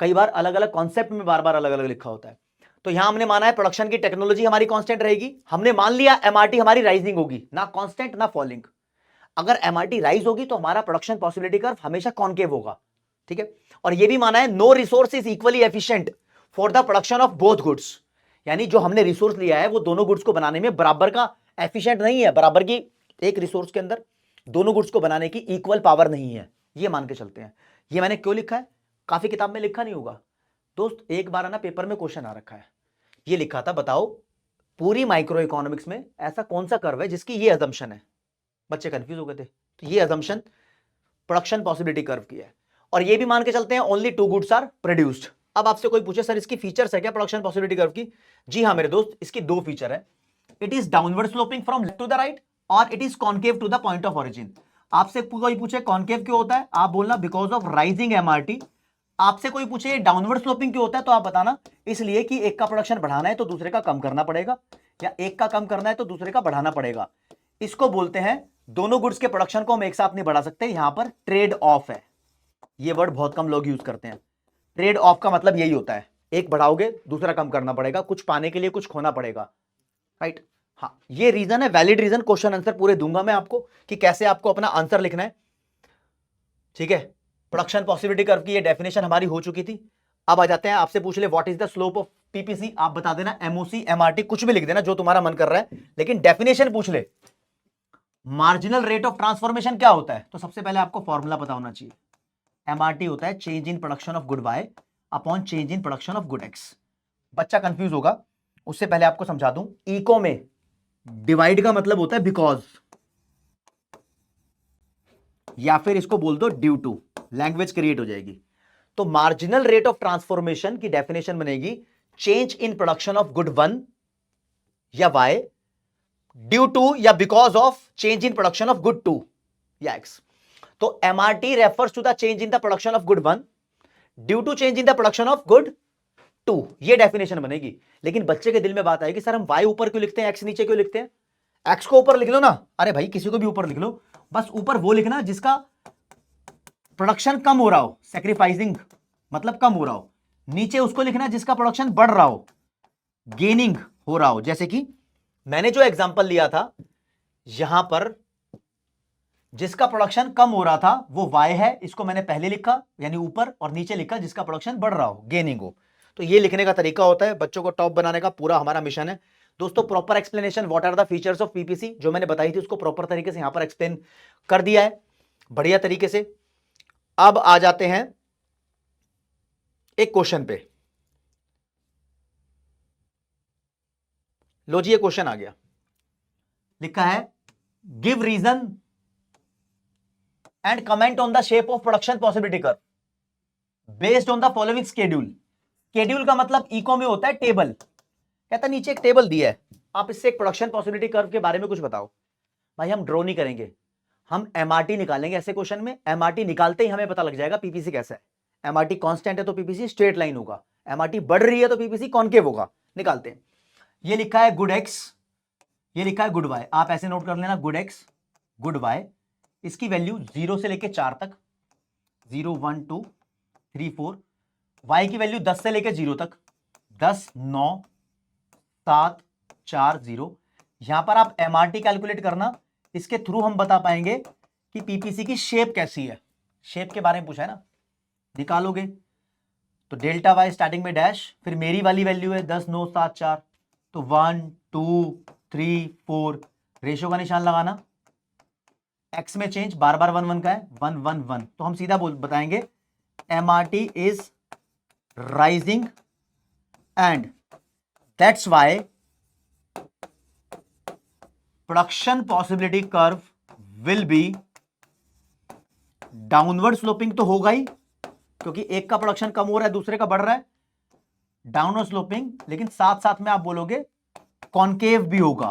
कई बार अलग अलग कॉन्सेप्ट में बार बार अलग अलग लिखा होता है। तो यहां हमने माना है प्रोडक्शन की टेक्नोलॉजी हमारी कांस्टेंट रहेगी, हमने मान लिया एमआरटी हमारी राइजिंग होगी, ना कांस्टेंट ना फॉलिंग। अगर एमआरटी राइज होगी तो हमारा प्रोडक्शन पॉसिबिलिटी कर्व हमेशा कॉन्केव होगा, ठीक है। और यह भी माना है no resource is equally efficient for the production of both goods. यानी जो हमने रिसोर्स लिया है वो दोनों गुड्स को बनाने में बराबर का एफिशिएंट नहीं है, बराबर की एक रिसोर्स के अंदर दोनों गुड्स को बनाने की इक्वल पावर नहीं है, ये मान के चलते हैं। ये मैंने क्यों लिखा है, काफी किताब में लिखा नहीं होगा दोस्त, एक बार ना पेपर में क्वेश्चन आ रखा है, ये लिखा था बताओ पूरी माइक्रो इकोनॉमिक्स में ऐसा कौन सा कर्व है जिसकी ये अजम्पशन है। बच्चे कंफ्यूज हो गए थे, तो ये अजम्पशन प्रोडक्शन पॉसिबिलिटी कर्व की है। और ये भी मान के चलते हैं only two goods are produced. अब आपसे कोई पूछे सर इसकी फीचर्स है क्या प्रोडक्शन पॉसिबिलिटी कर्व की? जी हाँ मेरे दोस्त, इसकी दो फीचर है, it is downward sloping from left to the right और it is concave to the point of origin. आपसे कोई पूछे कॉन्केव क्यों होता है, आप बोलना बिकॉज ऑफ राइजिंग एमआरटी। आपसे कोई पूछे डाउनवर्ड स्लोपिंग क्यों होता है, तो आप बताना इसलिए कि एक का प्रोडक्शन बढ़ाना है तो दूसरे का कम करना पड़ेगा, या एक का कम करना है तो दूसरे का बढ़ाना पड़ेगा। इसको बोलते हैं दोनों गुड्स के प्रोडक्शन को हम एक साथ नहीं बढ़ा सकते, यहां पर ट्रेड ऑफ है। ये वर्ड बहुत कम लोग यूज करते हैं। ट्रेड ऑफ का मतलब यही होता है, एक बढ़ाओगे दूसरा कम करना पड़ेगा, कुछ पाने के लिए कुछ खोना पड़ेगा, राइट। हाँ ये रीजन है, वैलिड रीजन, क्वेश्चन आंसर पूरे दूंगा मैं आपको कि कैसे आपको अपना आंसर लिखना है, ठीक है। प्रोडक्शन पॉसिबिलिटी कर्व की ये डेफिनेशन हमारी हो चुकी थी। अब आ जाते हैं, आपसे पूछ ले what is the slope of PPC, आप बता देना एमओसी एमआरटी कुछ भी लिख देना जो तुम्हारा मन कर रहा है, लेकिन डेफिनेशन पूछ ले। मार्जिनल रेट ऑफ ट्रांसफॉर्मेशन क्या होता है, तो सबसे पहले आपको फॉर्मूला पता होना चाहिए। एमआरटी होता है change in production of good Y upon change in production of good X. बच्चा कंफ्यूज होगा, उससे पहले आपको समझा दूं, इको में डिवाइड का मतलब होता है बिकॉज, या फिर इसको बोल दो ड्यू टू, लैंग्वेज क्रिएट हो जाएगी। तो मार्जिनल रेट ऑफ ट्रांसफॉर्मेशन की डेफिनेशन बनेगी change in production of good one या वाई ड्यू टू या because of change in production of good two या एक्स। तो MRT refers to the change in the production of good one due to change in the production of good two, ये definition बनेगी। लेकिन बच्चे के दिल में बात आएगी सर हम वाई ऊपर क्यों लिखते हैं एक्स नीचे क्यों लिखते हैं? एक्स को ऊपर लिख लो ना, अरे भाई किसी को भी ऊपर लिख लो, बस ऊपर वो लिखना जिसका प्रोडक्शन कम हो रहा हो, सेक्रीफाइसिंग मतलब कम हो रहा हो, नीचे उसको लिखना जिसका प्रोडक्शन बढ़ रहा हो, गेनिंग हो रहा हो। जैसे कि मैंने जो एग्जांपल लिया था यहां पर जिसका प्रोडक्शन कम हो रहा था वो वाई है, इसको मैंने पहले लिखा यानी ऊपर, और नीचे लिखा जिसका प्रोडक्शन बढ़ रहा हो, गेनिंग हो। तो ये लिखने का तरीका होता है, बच्चों को टॉप बनाने का पूरा हमारा मिशन है। दोस्तों proper explanation what are the features of PPC जो मैंने बताई थी उसको प्रॉपर तरीके से यहां पर एक्सप्लेन कर दिया है बढ़िया तरीके से। अब आ जाते हैं एक क्वेश्चन पे। लो जी ये क्वेश्चन आ गया, लिखा है give reason and comment on the shape of production possibility curve based on the following schedule. Schedule का मतलब इको में होता है टेबल। कहता है नीचे एक टेबल दिया है, आप इससे एक प्रोडक्शन पॉसिबिलिटी कर्व के बारे में कुछ बताओ। भाई हम ड्रॉ नहीं करेंगे, हम एमआरटी निकालेंगे। ऐसे क्वेश्चन में एमआरटी निकालते ही हमें पता लग जाएगा पीपीसी कैसा है। एमआरटी कांस्टेंट है तो पीपीसी स्ट्रेट लाइन होगा, एमआरटी बढ़ रही है तो पीपीसी कॉनकेव होगा। निकालते हैं। ये लिखा है गुड एक्स, ये लिखा है गुड वाई। आप ऐसे नोट कर लेना, गुड एक्स गुड वाई। इसकी वैल्यू 0 से लेके 4 तक, 0 1 2 3 4। वाई की वैल्यू 10 से लेके 0 तक, 10 9 7 4 0। यहां पर आप एमआरटी कैलकुलेट करना, इसके थ्रू हम बता पाएंगे कि पीपीसी की शेप कैसी है। शेप के बारे में पूछा है ना, निकालोगे तो डेल्टा वाई स्टार्टिंग में डैश, फिर मेरी वाली वैल्यू है 10 9 7 4, तो 1 2 3 4 रेशियो का निशान लगाना। एक्स में चेंज बार बार 1 1 का है, 1 1 1, तो हम सीधा बताएंगे MRT is rising and that's why production possibility curve will be downward sloping. तो होगा ही, क्योंकि एक का प्रोडक्शन कम हो रहा है दूसरे का बढ़ रहा है, डाउनवर्ड स्लोपिंग। लेकिन साथ साथ में आप बोलोगे कॉनकेव भी होगा,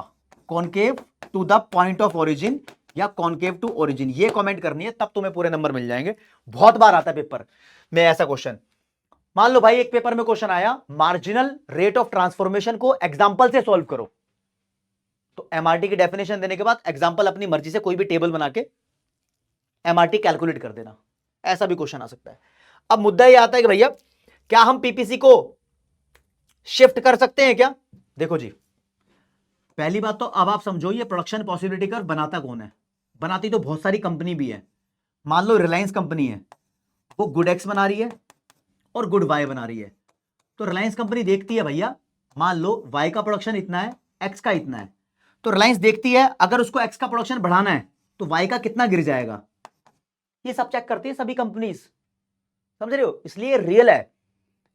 concave to the point of origin या कॉनकेव टू ओरिजिन। ये कमेंट करनी है, तब तुम्हें पूरे नंबर मिल जाएंगे। बहुत बार आता है पेपर में ऐसा क्वेश्चन। मान लो भाई एक पेपर में क्वेश्चन आया मार्जिनल रेट ऑफ ट्रांसफॉर्मेशन को एग्जांपल से सॉल्व करो, तो एमआरटी की डेफिनेशन देने के बाद एग्जांपल अपनी मर्जी से कोई भी टेबल बना के एमआरटी कैलकुलेट कर देना। ऐसा भी क्वेश्चन आ सकता है। अब मुद्दा ये आता है कि भैया क्या हम पीपीसी को शिफ्ट कर सकते हैं क्या? देखो जी, पहली बात तो अब आप समझो ये प्रोडक्शन पॉसिबिलिटी कर्व बनाता कौन है? बनाती तो बहुत सारी कंपनी भी है। मान लो रिलायंस कंपनी है, वो गुड एक्स बना रही है और गुड वाई बना रही है। तो रिलायंस कंपनी देखती है भैया, मान लो वाई का प्रोडक्शन इतना है, एक्स का इतना है, तो रिलायंस देखती है अगर उसको एक्स का प्रोडक्शन बढ़ाना है तो वाई का कितना गिर जाएगा। ये सब चेक करती है सभी कंपनीज, समझ रहे हो? इसलिए रियल है।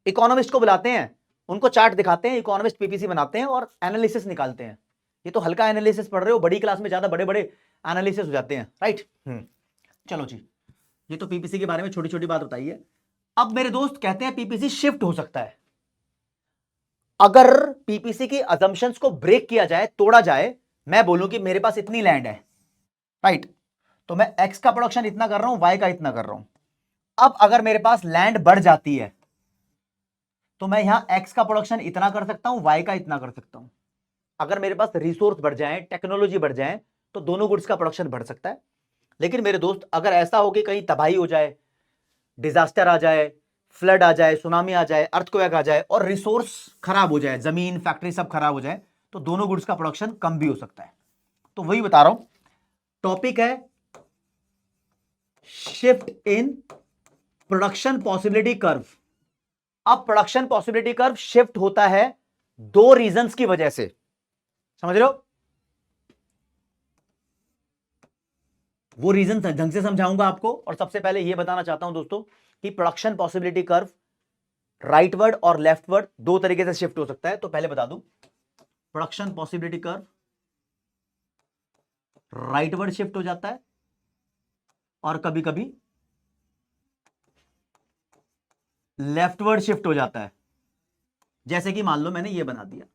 इकोनॉमिस्ट को बुलाते हैं, उनको चार्ट दिखाते हैं, इकोनॉमिस्ट पीपीसी बनाते हैं और एनालिसिस निकालते हैं। ये तो हल्का एनालिसिस पढ़ रहे हो, बड़ी क्लास में ज्यादा बड़े बड़े एनालिसिस हो जाते हैं, राइट। चलो जी, ये तो पीपीसी के बारे में छोटी छोटी बात बताई है। अब मेरे दोस्त कहते हैं पीपीसी शिफ्ट हो सकता है। अगर पीपीसी की अजम्पशंस को ब्रेक किया जाए, तोड़ा जाए, मैं बोलूं कि मेरे पास इतनी लैंड है, राइट, तो मैं एक्स का प्रोडक्शन इतना कर रहा हूं, वाई का इतना कर रहा हूं। अब अगर मेरे पास लैंड बढ़ जाती है तो मैं यहां एक्स का प्रोडक्शन इतना कर सकता हूं, वाई का इतना कर सकता हूं। अगर मेरे पास रिसोर्स बढ़ जाए, टेक्नोलॉजी बढ़ जाए, तो दोनों गुड्स का प्रोडक्शन बढ़ सकता है। लेकिन मेरे दोस्त अगर ऐसा हो कि कहीं तबाही हो जाए, डिजास्टर आ जाए, फ्लड आ जाए, सुनामी आ जाए, अर्थक्वेक आ जाए और रिसोर्स खराब हो जाए, जमीन फैक्ट्री सब खराब हो जाए, तो दोनों गुड्स का प्रोडक्शन कम भी हो सकता है। तो वही बता रहा हूं, टॉपिक है shift in production possibility curve. अब प्रोडक्शन पॉसिबिलिटी कर्व शिफ्ट होता है दो रीजंस की वजह से, समझ रहे हो? वो रीजन ढंग से समझाऊंगा आपको। और सबसे पहले यह बताना चाहता हूं दोस्तों कि प्रोडक्शन पॉसिबिलिटी कर्व राइटवर्ड और लेफ्टवर्ड दो तरीके से शिफ्ट हो सकता है। तो पहले बता दूं, production possibility curve rightward shift हो जाता है और कभी कभी लेफ्टवर्ड शिफ्ट हो जाता है। जैसे कि मान लो मैंने ये बना दिया,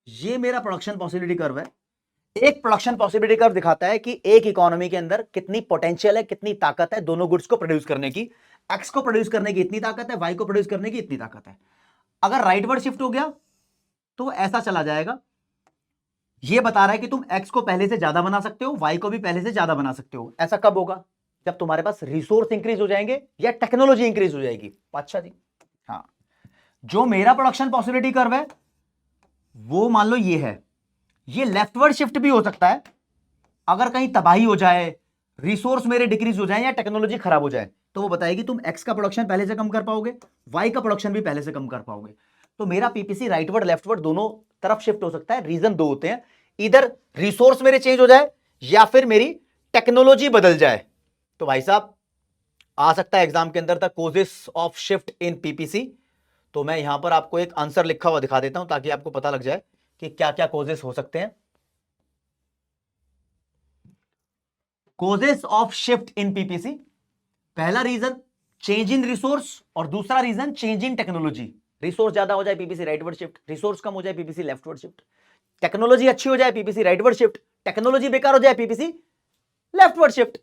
ये मेरा प्रोडक्शन पॉसिबिलिटी कर्व है। एक प्रोडक्शन पॉसिबिलिटी कर्व दिखाता है कि एक इकोनॉमी के अंदर कितनी पोटेंशियल है, कितनी ताकत है दोनों गुड्स को प्रोड्यूस करने की। एक्स को प्रोड्यूस करने की इतनी ताकत है, वाई को प्रोड्यूस करने की इतनी ताकत है। अगर राइटवर्ड शिफ्ट हो गया तो ऐसा चला जाएगा, ये बता रहा है कि तुम एक्स को पहले से ज्यादा बना सकते हो, वाई को भी पहले से ज्यादा बना सकते हो। ऐसा कब होगा? जब तुम्हारे पास रिसोर्स इंक्रीज हो जाएंगे या टेक्नोलॉजी इंक्रीज हो जाएगी। अच्छा जी, हाँ, जो मेरा प्रोडक्शन पॉसिबिलिटी कर्व है वो मान लो ये है, ये लेफ्टवर्ड शिफ्ट भी हो सकता है। अगर कहीं तबाही हो जाए, रिसोर्स मेरे डिक्रीज हो जाए या टेक्नोलॉजी खराब हो जाए, तो वो बताएगी तुम एक्स का प्रोडक्शन पहले से कम कर पाओगे, वाई का प्रोडक्शन भी पहले से कम कर पाओगे। तो मेरा पीपीसी राइटवर्ड लेफ्टवर्ड दोनों तरफ शिफ्ट हो सकता है। रीजन दो होते हैं, इधर रिसोर्स मेरे चेंज हो जाए या फिर मेरी टेक्नोलॉजी बदल जाए। तो भाई साहब आ सकता है एग्जाम के अंदर तक causes of shift in PPC. तो मैं यहां पर आपको एक आंसर लिखा हुआ दिखा देता हूं ताकि आपको पता लग जाए कि क्या क्या कोजेस हो सकते हैं। Causes of shift in PPC, पहला रीजन चेंज इन रिसोर्स और दूसरा reason change in technology. Resource ज्यादा हो जाए पीपीसी राइटवर्ड शिफ्ट, रिसोर्स कम हो जाए पीपीसी लेफ्टवर्ड शिफ्ट, टेक्नोलॉजी अच्छी हो जाए पीपीसी राइटवर्ड शिफ्ट, टेक्नोलॉजी बेकार हो जाए पीपीसी लेफ्टवर्ड शिफ्ट।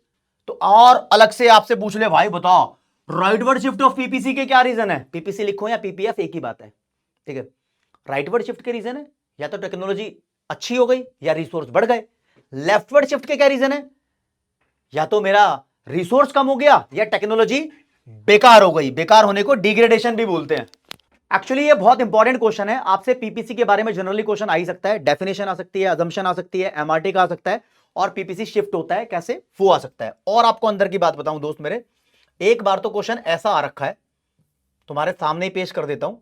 तो और अलग से आपसे पूछ ले भाई बताओ राइटवर्ड शिफ्ट ऑफ पीपीसी के क्या रीजन है, पीपीसी लिखो या पीपीएफ एक ही बात है, ठीक है। राइटवर्ड शिफ्ट के रीजन है या तो टेक्नोलॉजी अच्छी हो गई या रिसोर्स बढ़ गए। लेफ्टवर्ड शिफ्ट के क्या रीजन है, या तो मेरा रिसोर्स कम हो गया या टेक्नोलॉजी बेकार हो गई। बेकार होने को डिग्रेडेशन भी बोलते हैं। एक्चुअली ये बहुत इंपॉर्टेंट क्वेश्चन है, आपसे पीपीसी के बारे में जनरली क्वेश्चन आ ही सकता है। डेफिनेशन आ सकती है, अजम्पशन आ सकती है, एमआरटी का आ सकता है, और पीपीसी शिफ्ट होता है कैसे वो आ सकता है। और आपको अंदर की बात बताऊं दोस्त मेरे, एक बार तो क्वेश्चन ऐसा आ रखा है, तुम्हारे सामने ही पेश कर देता हूं।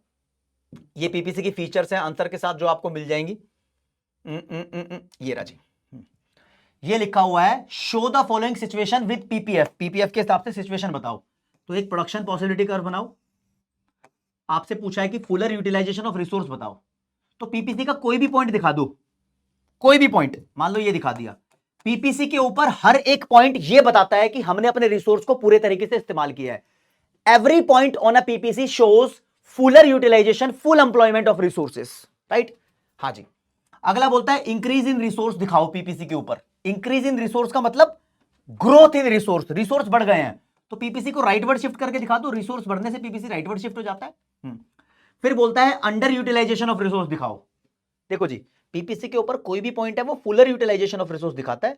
ये पीपीसी की फीचर्स हैं आंसर के साथ जो आपको मिल जाएंगी। ये राजी, ये लिखा हुआ है show the following situation with PPF. PPF के हिसाब से सिचुएशन बताओ। तो एक प्रोडक्शन पॉसिबिलिटी कर्व बनाओ, आपसे पूछा है कि फुलर यूटिलाइजेशन ऑफ रिसोर्स बताओ। तो पीपीसी का कोई भी पॉइंट दिखा दो, कोई भी पॉइंट, मान लो ये दिखा दिया। पीपीसी के ऊपर हर एक पॉइंट ये बताता है कि हमने अपने रिसोर्स को पूरे तरीके से इस्तेमाल किया है। Every point on a PPC shows fuller utilisation, full employment of resources, right. हाँ जी। अगला बोलता है इंक्रीज इन रिसोर्स दिखाओ पीपीसी के ऊपर। इंक्रीज इन रिसोर्स का मतलब ग्रोथ इन रिसोर्स, रिसोर्स बढ़ गए हैं तो पीपीसी को राइटवर्ड शिफ्ट करके दिखा दो। रिसोर्स बढ़ने से पीपीसी राइटवर्ड शिफ्ट हो जाता है। फिर बोलता है अंडर यूटिलाइजेशन ऑफ रिसोर्स दिखाओ। देखो जी, पीपीसी के ऊपर कोई भी पॉइंट है वो फुलर यूटिलाइजेशन ऑफ रिसोर्स दिखाता है।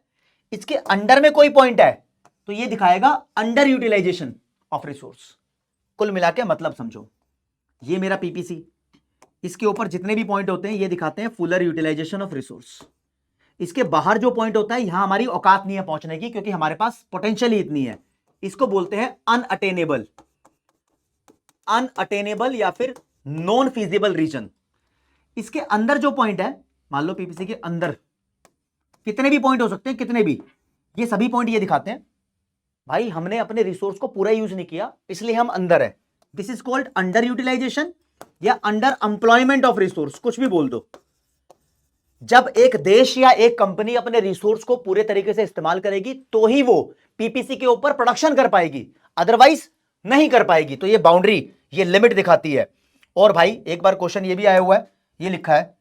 इसके अंडर में कोई पॉइंट है तो ये दिखाएगा अंडर यूटिलाइजेशन ऑफ रिसोर्स। कुल मिला के मतलब समझो, ये मेरा पीपीसी, इसके ऊपर जितने भी पॉइंट होते हैं ये दिखाते हैं फुलर यूटिलाइजेशन ऑफ रिसोर्स। इसके बाहर जो पॉइंट होता है यहां हमारी औकात नहीं है पहुंचने की, क्योंकि हमारे पास पोटेंशियल ही इतनी है। इसको बोलते हैं अनअटेनेबल, अनअटेनेबल या फिर नॉन फीजिबल रीजन। इसके अंदर जो पॉइंट है, मान लो पीपीसी के अंदर कितने भी पॉइंट हो सकते हैं, कितने भी, ये सभी पॉइंट ये दिखाते हैं भाई हमने अपने रिसोर्स को पूरा यूज नहीं किया इसलिए हम अंदर है। This is called under utilisation या अंडर एम्प्लॉयमेंट ऑफ रिसोर्स, कुछ भी बोल दो। जब एक देश या एक कंपनी अपने रिसोर्स को पूरे तरीके से इस्तेमाल करेगी तो ही वो पीपीसी के ऊपर प्रोडक्शन कर पाएगी, अदरवाइज नहीं कर पाएगी। तो ये बाउंड्री, ये लिमिट दिखाती है। और भाई एक बार क्वेश्चन ये भी आया हुआ है, ये लिखा है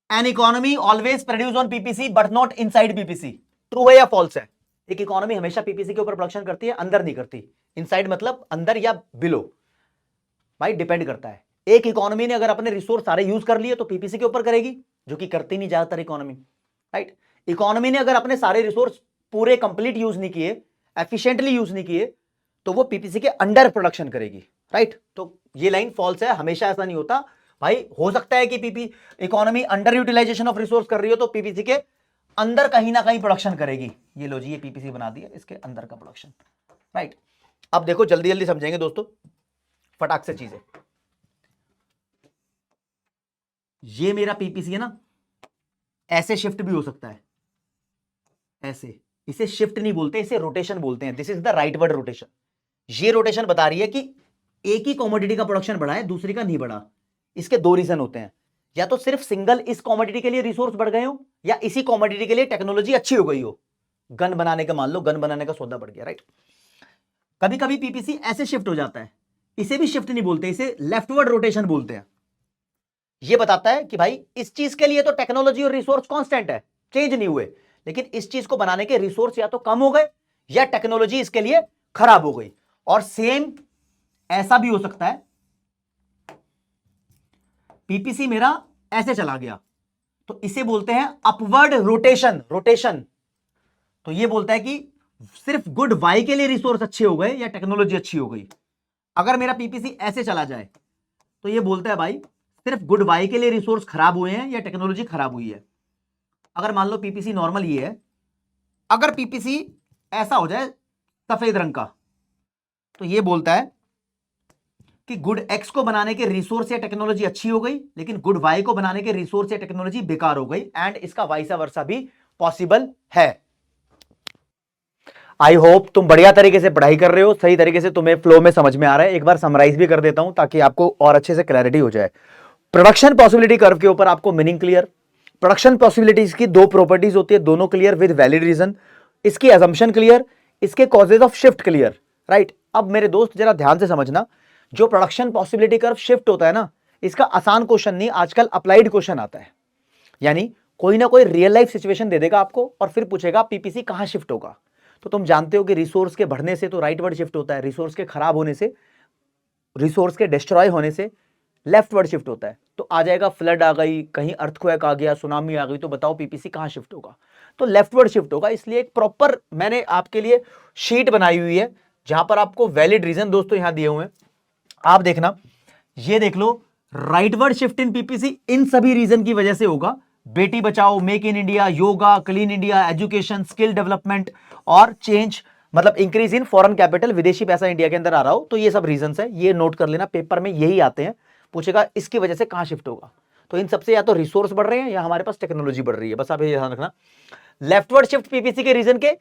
an economy always produce on PPC but not inside PPC. True है या फॉल्स है? एक इकोनॉमी हमेशा पीपीसी के ऊपर प्रोडक्शन करती है, अंदर नहीं करती। इनसाइड मतलब अंदर या बिलो, भाई डिपेंड करता है। एक इकोनॉमी ने अगर अपने रिसोर्स सारे यूज कर लिए तो पीपीसी के ऊपर करेगी, जो कि करती नहीं ज्यादातर इकोनॉमी, राइट। इकोनॉमी ने अगर अपने सारे रिसोर्स पूरे कंप्लीट यूज नहीं किए, एफिशिएंटली यूज नहीं किए, तो वो पीपीसी के अंडर प्रोडक्शन करेगी, राइट। तो ये लाइन फॉल्स है, हमेशा ऐसा नहीं होता भाई। हो सकता है कि PP economy under utilisation of resource कर रही हो तो पीपीसी के अंदर कहीं ना कहीं प्रोडक्शन करेगी। ये लो जी, ये पीपीसी बना दिया, इसके अंदर का प्रोडक्शन, राइट। अब देखो जल्दी जल्दी समझेंगे दोस्तों, फटाक से चीजें। ये मेरा पीपीसी है ना, ऐसे शिफ्ट भी हो सकता है, ऐसे। इसे शिफ्ट नहीं बोलते, इसे रोटेशन बोलते हैं। This is the right word, rotation. ये रोटेशन बता रही है कि एक ही कॉमोडिटी का प्रोडक्शन बढ़ा है, दूसरी का नहीं बढ़ा। इसके दो रीजन होते हैं, या तो सिर्फ सिंगल इस कॉमोडिटी के लिए रिसोर्स बढ़ गए हो, या इसी कॉमोडिटी के लिए टेक्नोलॉजी अच्छी हो गई हो। गन बनाने का, मान लो गन बनाने का सौदा बढ़ गया, राइट। कभी कभी पीपीसी ऐसे शिफ्ट हो जाता है, इसे भी शिफ्ट नहीं बोलते, इसे लेफ्टवर्ड रोटेशन बोलते हैं। ये बताता है कि भाई इस चीज के लिए तो टेक्नोलॉजी और रिसोर्स कांस्टेंट है, चेंज नहीं हुए, लेकिन इस चीज को बनाने के रिसोर्स या तो कम हो गए या टेक्नोलॉजी इसके लिए खराब हो गई। और सेम ऐसा भी हो सकता है, पीपीसी मेरा ऐसे चला गया तो इसे बोलते हैं अपवर्ड रोटेशन, रोटेशन। तो ये बोलता है कि सिर्फ गुड वाई के लिए रिसोर्स अच्छे हो गए या टेक्नोलॉजी अच्छी हो गई। अगर मेरा पीपीसी ऐसे चला जाए तो ये बोलता है भाई सिर्फ गुड वाई के लिए रिसोर्स खराब हुए हैं या टेक्नोलॉजी खराब हुई है। अगर मान लो पीपीसी नॉर्मल ये है, अगर पीपीसी ऐसा हो जाए सफेद रंग का, तो ये बोलता है कि गुड एक्स को बनाने के रिसोर्स या टेक्नोलॉजी अच्छी हो गई, लेकिन गुड वाई को बनाने के रिसोर्स या टेक्नोलॉजी बेकार हो गई, एंड इसका वाइसा वर्सा भी पॉसिबल है। आई होप तुम बढ़िया तरीके से पढ़ाई कर रहे हो, सही तरीके से तुम्हें फ्लो में समझ में आ रहा है। एक बार समराइज भी कर देता हूं ताकि आपको और अच्छे से क्लैरिटी हो जाए। प्रोडक्शन पॉसिबिलिटी कर्व के ऊपर आपको मीनिंग क्लियर, प्रोडक्शन पॉसिबिलिटीज की दो प्रॉपर्टीज होती है, दोनों क्लियर विद वैलिड रीजन, इसकी असम्पशन क्लियर, इसके causes of shift clear, right. अब मेरे दोस्त जरा ध्यान से समझना, जो प्रोडक्शन पॉसिबिलिटी कर्व शिफ्ट होता है ना, इसका आसान क्वेश्चन नहीं, आजकल अप्लाइड क्वेश्चन आता है। यानी कोई ना कोई रियल लाइफ सिचुएशन दे देगा आपको और फिर पूछेगा पीपीसी कहां शिफ्ट होगा। तो तुम जानते हो कि रिसोर्स के बढ़ने से तो राइट वर्ड शिफ्ट होता है, रिसोर्स के खराब होने से, रिसोर्स के डिस्ट्रॉय होने से लेफ्ट वर्ड शिफ्ट होता है। तो आ जाएगा फ्लड आ गई, कहीं अर्थक्वेक आ गया, सुनामी आ गई, तो बताओ पीपीसी कहां शिफ्ट होगा? तो लेफ्ट वर्ड शिफ्ट होगा। इसलिए एक प्रॉपर मैंने आपके लिए शीट बनाई हुई है जहां पर आपको वैलिड रीजन दोस्तों यहां दिए हुए हैं, आप देखना, ये देख लो। Rightward shift in PPC इन सभी रीजन की वजह से होगा। बेटी बचाओ, make in India, yoga, clean India, education, skill development और चेंज, मतलब इंक्रीज इन फॉरेन कैपिटल, विदेशी पैसा इंडिया के अंदर आ रहा हो, तो ये सब रीजंस है, ये नोट कर लेना, पेपर में यही आते हैं। पूछेगा इसकी वजह से कहां शिफ्ट होगा, तो इन सबसे या तो रिसोर्स बढ़ रहे हैं या हमारे पास टेक्नोलॉजी बढ़ रही है, बस आप ये ध्यान रखना। लेफ्टवर्ड शिफ्ट पीपीसी के रीजन के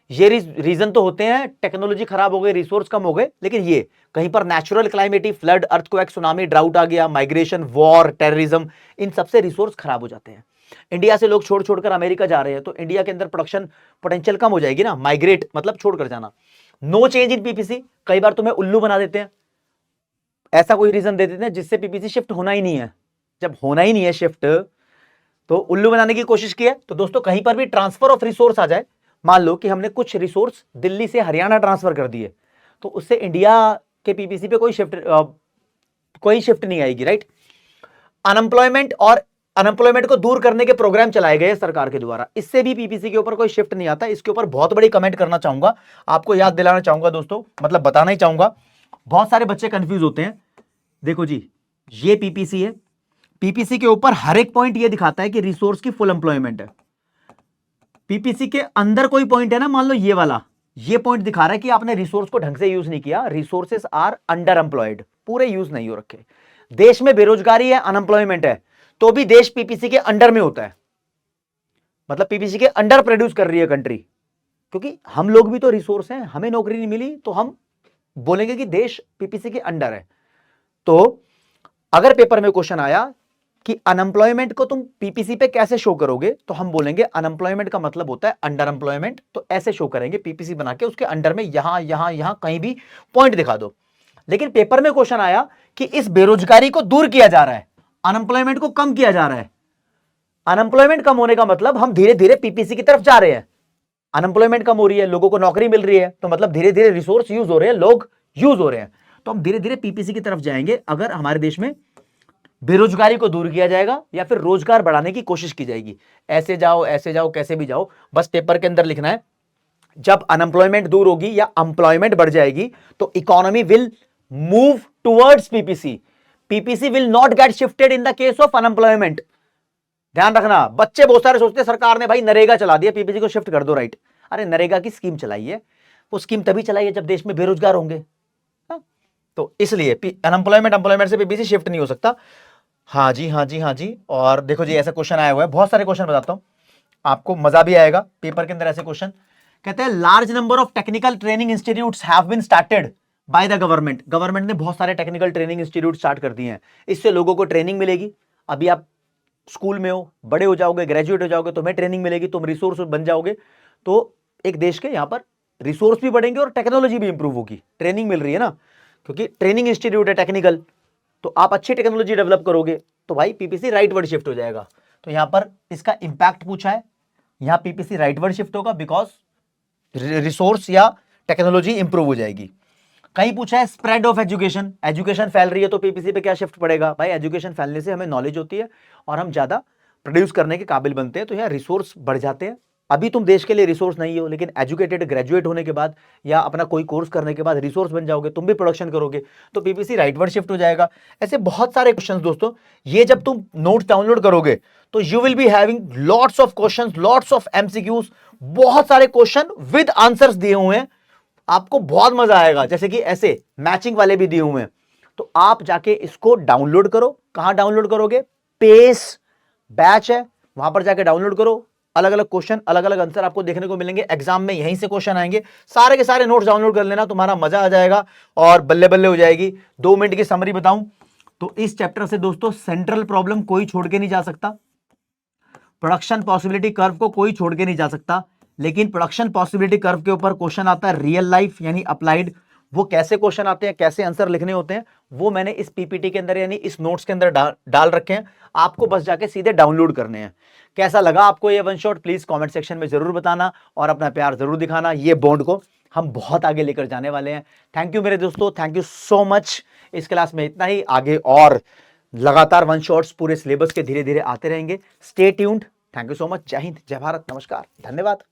ये रीजन तो होते हैं, टेक्नोलॉजी खराब हो गई, रिसोर्स कम हो गए, लेकिन ये कहीं पर natural calamity, flood, earthquake, tsunami, drought आ गया, माइग्रेशन, वॉर, टेररिज्म, इन सबसे रिसोर्स खराब हो जाते हैं। इंडिया से लोग छोड़ छोड़कर अमेरिका जा रहे हैं, तो इंडिया के अंदर प्रोडक्शन पोटेंशियल कम हो जाएगी ना, माइग्रेट मतलब छोड़कर जाना। नो चेंज इन पीपीसी, कई बार तुम्हें उल्लू बना देते हैं, ऐसा कोई रीजन दे देते हैं जिससे पीपीसी शिफ्ट होना ही नहीं है। जब होना ही नहीं है शिफ्ट, तो उल्लू बनाने की कोशिश की है। तो दोस्तों कहीं पर भी ट्रांसफर ऑफ रिसोर्स आ जाए, मान लो कि हमने कुछ रिसोर्स दिल्ली से हरियाणा ट्रांसफर कर दिए, तो उससे इंडिया के पीपीसी पे कोई शिफ्ट नहीं आएगी, राइट। अनएम्प्लॉयमेंट और अनएम्प्लॉयमेंट को दूर करने के प्रोग्राम चलाए गए सरकार के द्वारा, इससे भी पीपीसी के ऊपर कोई शिफ्ट नहीं आता। इसके ऊपर बहुत बड़ी कमेंट करना चाहूंगा, आपको याद दिलाना चाहूंगा दोस्तों, मतलब बताना ही चाहूंगा। बहुत सारे बच्चे कंफ्यूज होते हैं। देखो जी, ये पीपीसी है, पीपीसी के ऊपर हर एक पॉइंट ये दिखाता है कि रिसोर्स की फुल एम्प्लॉयमेंट है। पीपीसी के अंदर कोई पॉइंट है ना, मान लो ये वाला, ये पॉइंट दिखा रहा है कि आपने रिसोर्स को ढंग से यूज नहीं किया, रिसोर्सेस आर अंडर एम्प्लॉयड, पूरे यूज नहीं हो रखे। देश में बेरोजगारी है, अनएम्प्लॉयमेंट है, तो भी देश पीपीसी के अंडर में होता है, मतलब पीपीसी के अंडर प्रोड्यूस कर रही है कंट्री, क्योंकि हम लोग भी तो रिसोर्स हैं, हमें नौकरी नहीं मिली तो हम बोलेंगे कि देश पीपीसी के अंडर है। तो अगर पेपर में क्वेश्चन आया कि अनएम्प्लॉयमेंट को तुम पीपीसी पे कैसे शो करोगे, तो हम बोलेंगे अनएम्प्लॉयमेंट का मतलब होता है अंडर एम्प्लॉयमेंट, तो ऐसे शो करेंगे पीपीसी बना के, उसके अंडर में यहां यहां यहां कहीं भी पॉइंट दिखा दो। लेकिन पेपर में क्वेश्चन आया कि इस बेरोजगारी को दूर किया जा रहा है, अनएम्प्लॉयमेंट को कम किया जा रहा है। अनएम्प्लॉयमेंट कम होने का मतलब हम धीरे धीरे पीपीसी की तरफ जा रहे हैं। अनएम्प्लॉयमेंट कम हो रही है, लोगों को नौकरी मिल रही है, तो मतलब धीरे धीरे रिसोर्स यूज हो रहे हैं, लोग यूज हो रहे हैं, तो हम धीरे धीरे पीपीसी की तरफ जाएंगे अगर हमारे देश में बेरोजगारी को दूर किया जाएगा या फिर रोजगार बढ़ाने की कोशिश की जाएगी। ऐसे जाओ कैसे भी जाओ, बस पेपर के अंदर लिखना है, जब अनएम्प्लॉयमेंट दूर होगी या एम्प्लॉयमेंट बढ़ जाएगी तो economy will move towards PPC, PPC will not gate shifted in the case of unemployment. ध्यान रखना, बच्चे बहुत सारे सोचते हैं सरकार ने भाई नरेगा चला दिया, पीपीसी को शिफ्ट कर दो, राइट। अरे नरेगा की स्कीम चलाई है, वो स्कीम तभी चलाई है जब देश में बेरोजगार होंगे, तो इसलिए एम्प्लॉयमेंट से पीपीसी शिफ्ट नहीं हो सकता। हाँ जी, हाँ जी, हाँ जी। और देखो जी, ऐसा क्वेश्चन आया हुआ है, बहुत सारे क्वेश्चन बताता हूं, आपको मजा भी आएगा। पेपर के अंदर ऐसे क्वेश्चन कहते हैं, large number of technical training institutes have been started by the government. Government ने बहुत सारे टेक्निकल ट्रेनिंग इंस्टीट्यूट स्टार्ट कर दिए हैं, इससे लोगों को ट्रेनिंग मिलेगी। अभी आप स्कूल में हो, बड़े हो जाओगे, ग्रेजुएट हो जाओगे, तुम्हें ट्रेनिंग मिलेगी, तुम रिसोर्स बन जाओगे, तो एक देश के यहां पर रिसोर्स भी बढ़ेंगे और टेक्नोलॉजी भी इंप्रूव होगी। ट्रेनिंग मिल रही है ना, क्योंकि ट्रेनिंग इंस्टीट्यूट है टेक्निकल, तो आप अच्छी टेक्नोलॉजी डेवलप करोगे, तो भाई पीपीसी राइट वर्ड शिफ्ट हो जाएगा। तो यहां पर इसका इंपैक्ट पूछा है, यहां पीपीसी राइट वर्ड शिफ्ट होगा बिकॉज रिसोर्स या टेक्नोलॉजी इंप्रूव हो जाएगी। कहीं पूछा है स्प्रेड ऑफ एजुकेशन, एजुकेशन फैल रही है तो पीपीसी पे क्या शिफ्ट पड़ेगा? भाई एजुकेशन फैलने से हमें नॉलेज होती है और हम ज्यादा प्रोड्यूस करने के काबिल बनते हैं, तो यहाँ रिसोर्स बढ़ जाते हैं। अभी तुम देश के लिए रिसोर्स नहीं हो, लेकिन एजुकेटेड ग्रेजुएट होने के बाद या अपना कोई कोर्स करने के बाद रिसोर्स बन जाओगे, तुम भी प्रोडक्शन करोगे, तो पीपीसी राइटवर्ड शिफ्ट हो जाएगा। ऐसे बहुत सारे क्वेश्चंस दोस्तों, ये जब तुम नोट्स डाउनलोड करोगे तो you will be having lots of questions, lots of MCQs, बहुत सारे क्वेश्चन विद आंसर्स दिए हुए हैं, आपको बहुत मजा आएगा। जैसे कि ऐसे मैचिंग वाले भी दिए हुए हैं, तो आप जाके इसको डाउनलोड करो। कहां डाउनलोड करोगे? पेस बैच है, वहां पर जाके डाउनलोड करो। अलग अलग क्वेश्चन, अलग अलग आंसर आपको देखने को मिलेंगे। एग्जाम में यहीं से क्वेश्चन आएंगे। सारे के सारे नोट्स डाउनलोड कर लेना, तुम्हारा मजा आ जाएगा और बल्ले बल्ले हो जाएगी। 2 मिनट की समरी बताऊं तो इस चैप्टर से दोस्तों सेंट्रल प्रॉब्लम कोई छोड़ के नहीं जा सकता, प्रोडक्शन पॉसिबिलिटी कर्व को कोई छोड़ के नहीं जा सकता, लेकिन प्रोडक्शन पॉसिबिलिटी कर्व के ऊपर क्वेश्चन आता है रियल लाइफ यानी अप्लाइड। वो कैसे क्वेश्चन आते हैं, कैसे आंसर लिखने होते हैं, वो मैंने इस पीपीटी के अंदर यानी इस नोट्स के अंदर डाल रखे हैं। आपको बस जाके सीधे डाउनलोड करने हैं। कैसा लगा आपको ये one shot, please comment section में जरूर बताना और अपना प्यार जरूर दिखाना। ये बॉन्ड को हम बहुत आगे लेकर जाने वाले हैं। थैंक यू मेरे दोस्तों, थैंक यू सो मच। इस क्लास में इतना ही, आगे और लगातार वन शॉट्स पूरे सिलेबस के धीरे धीरे आते रहेंगे। Stay tuned. Thank you so much. जय हिंद, जय भारत, नमस्कार, धन्यवाद।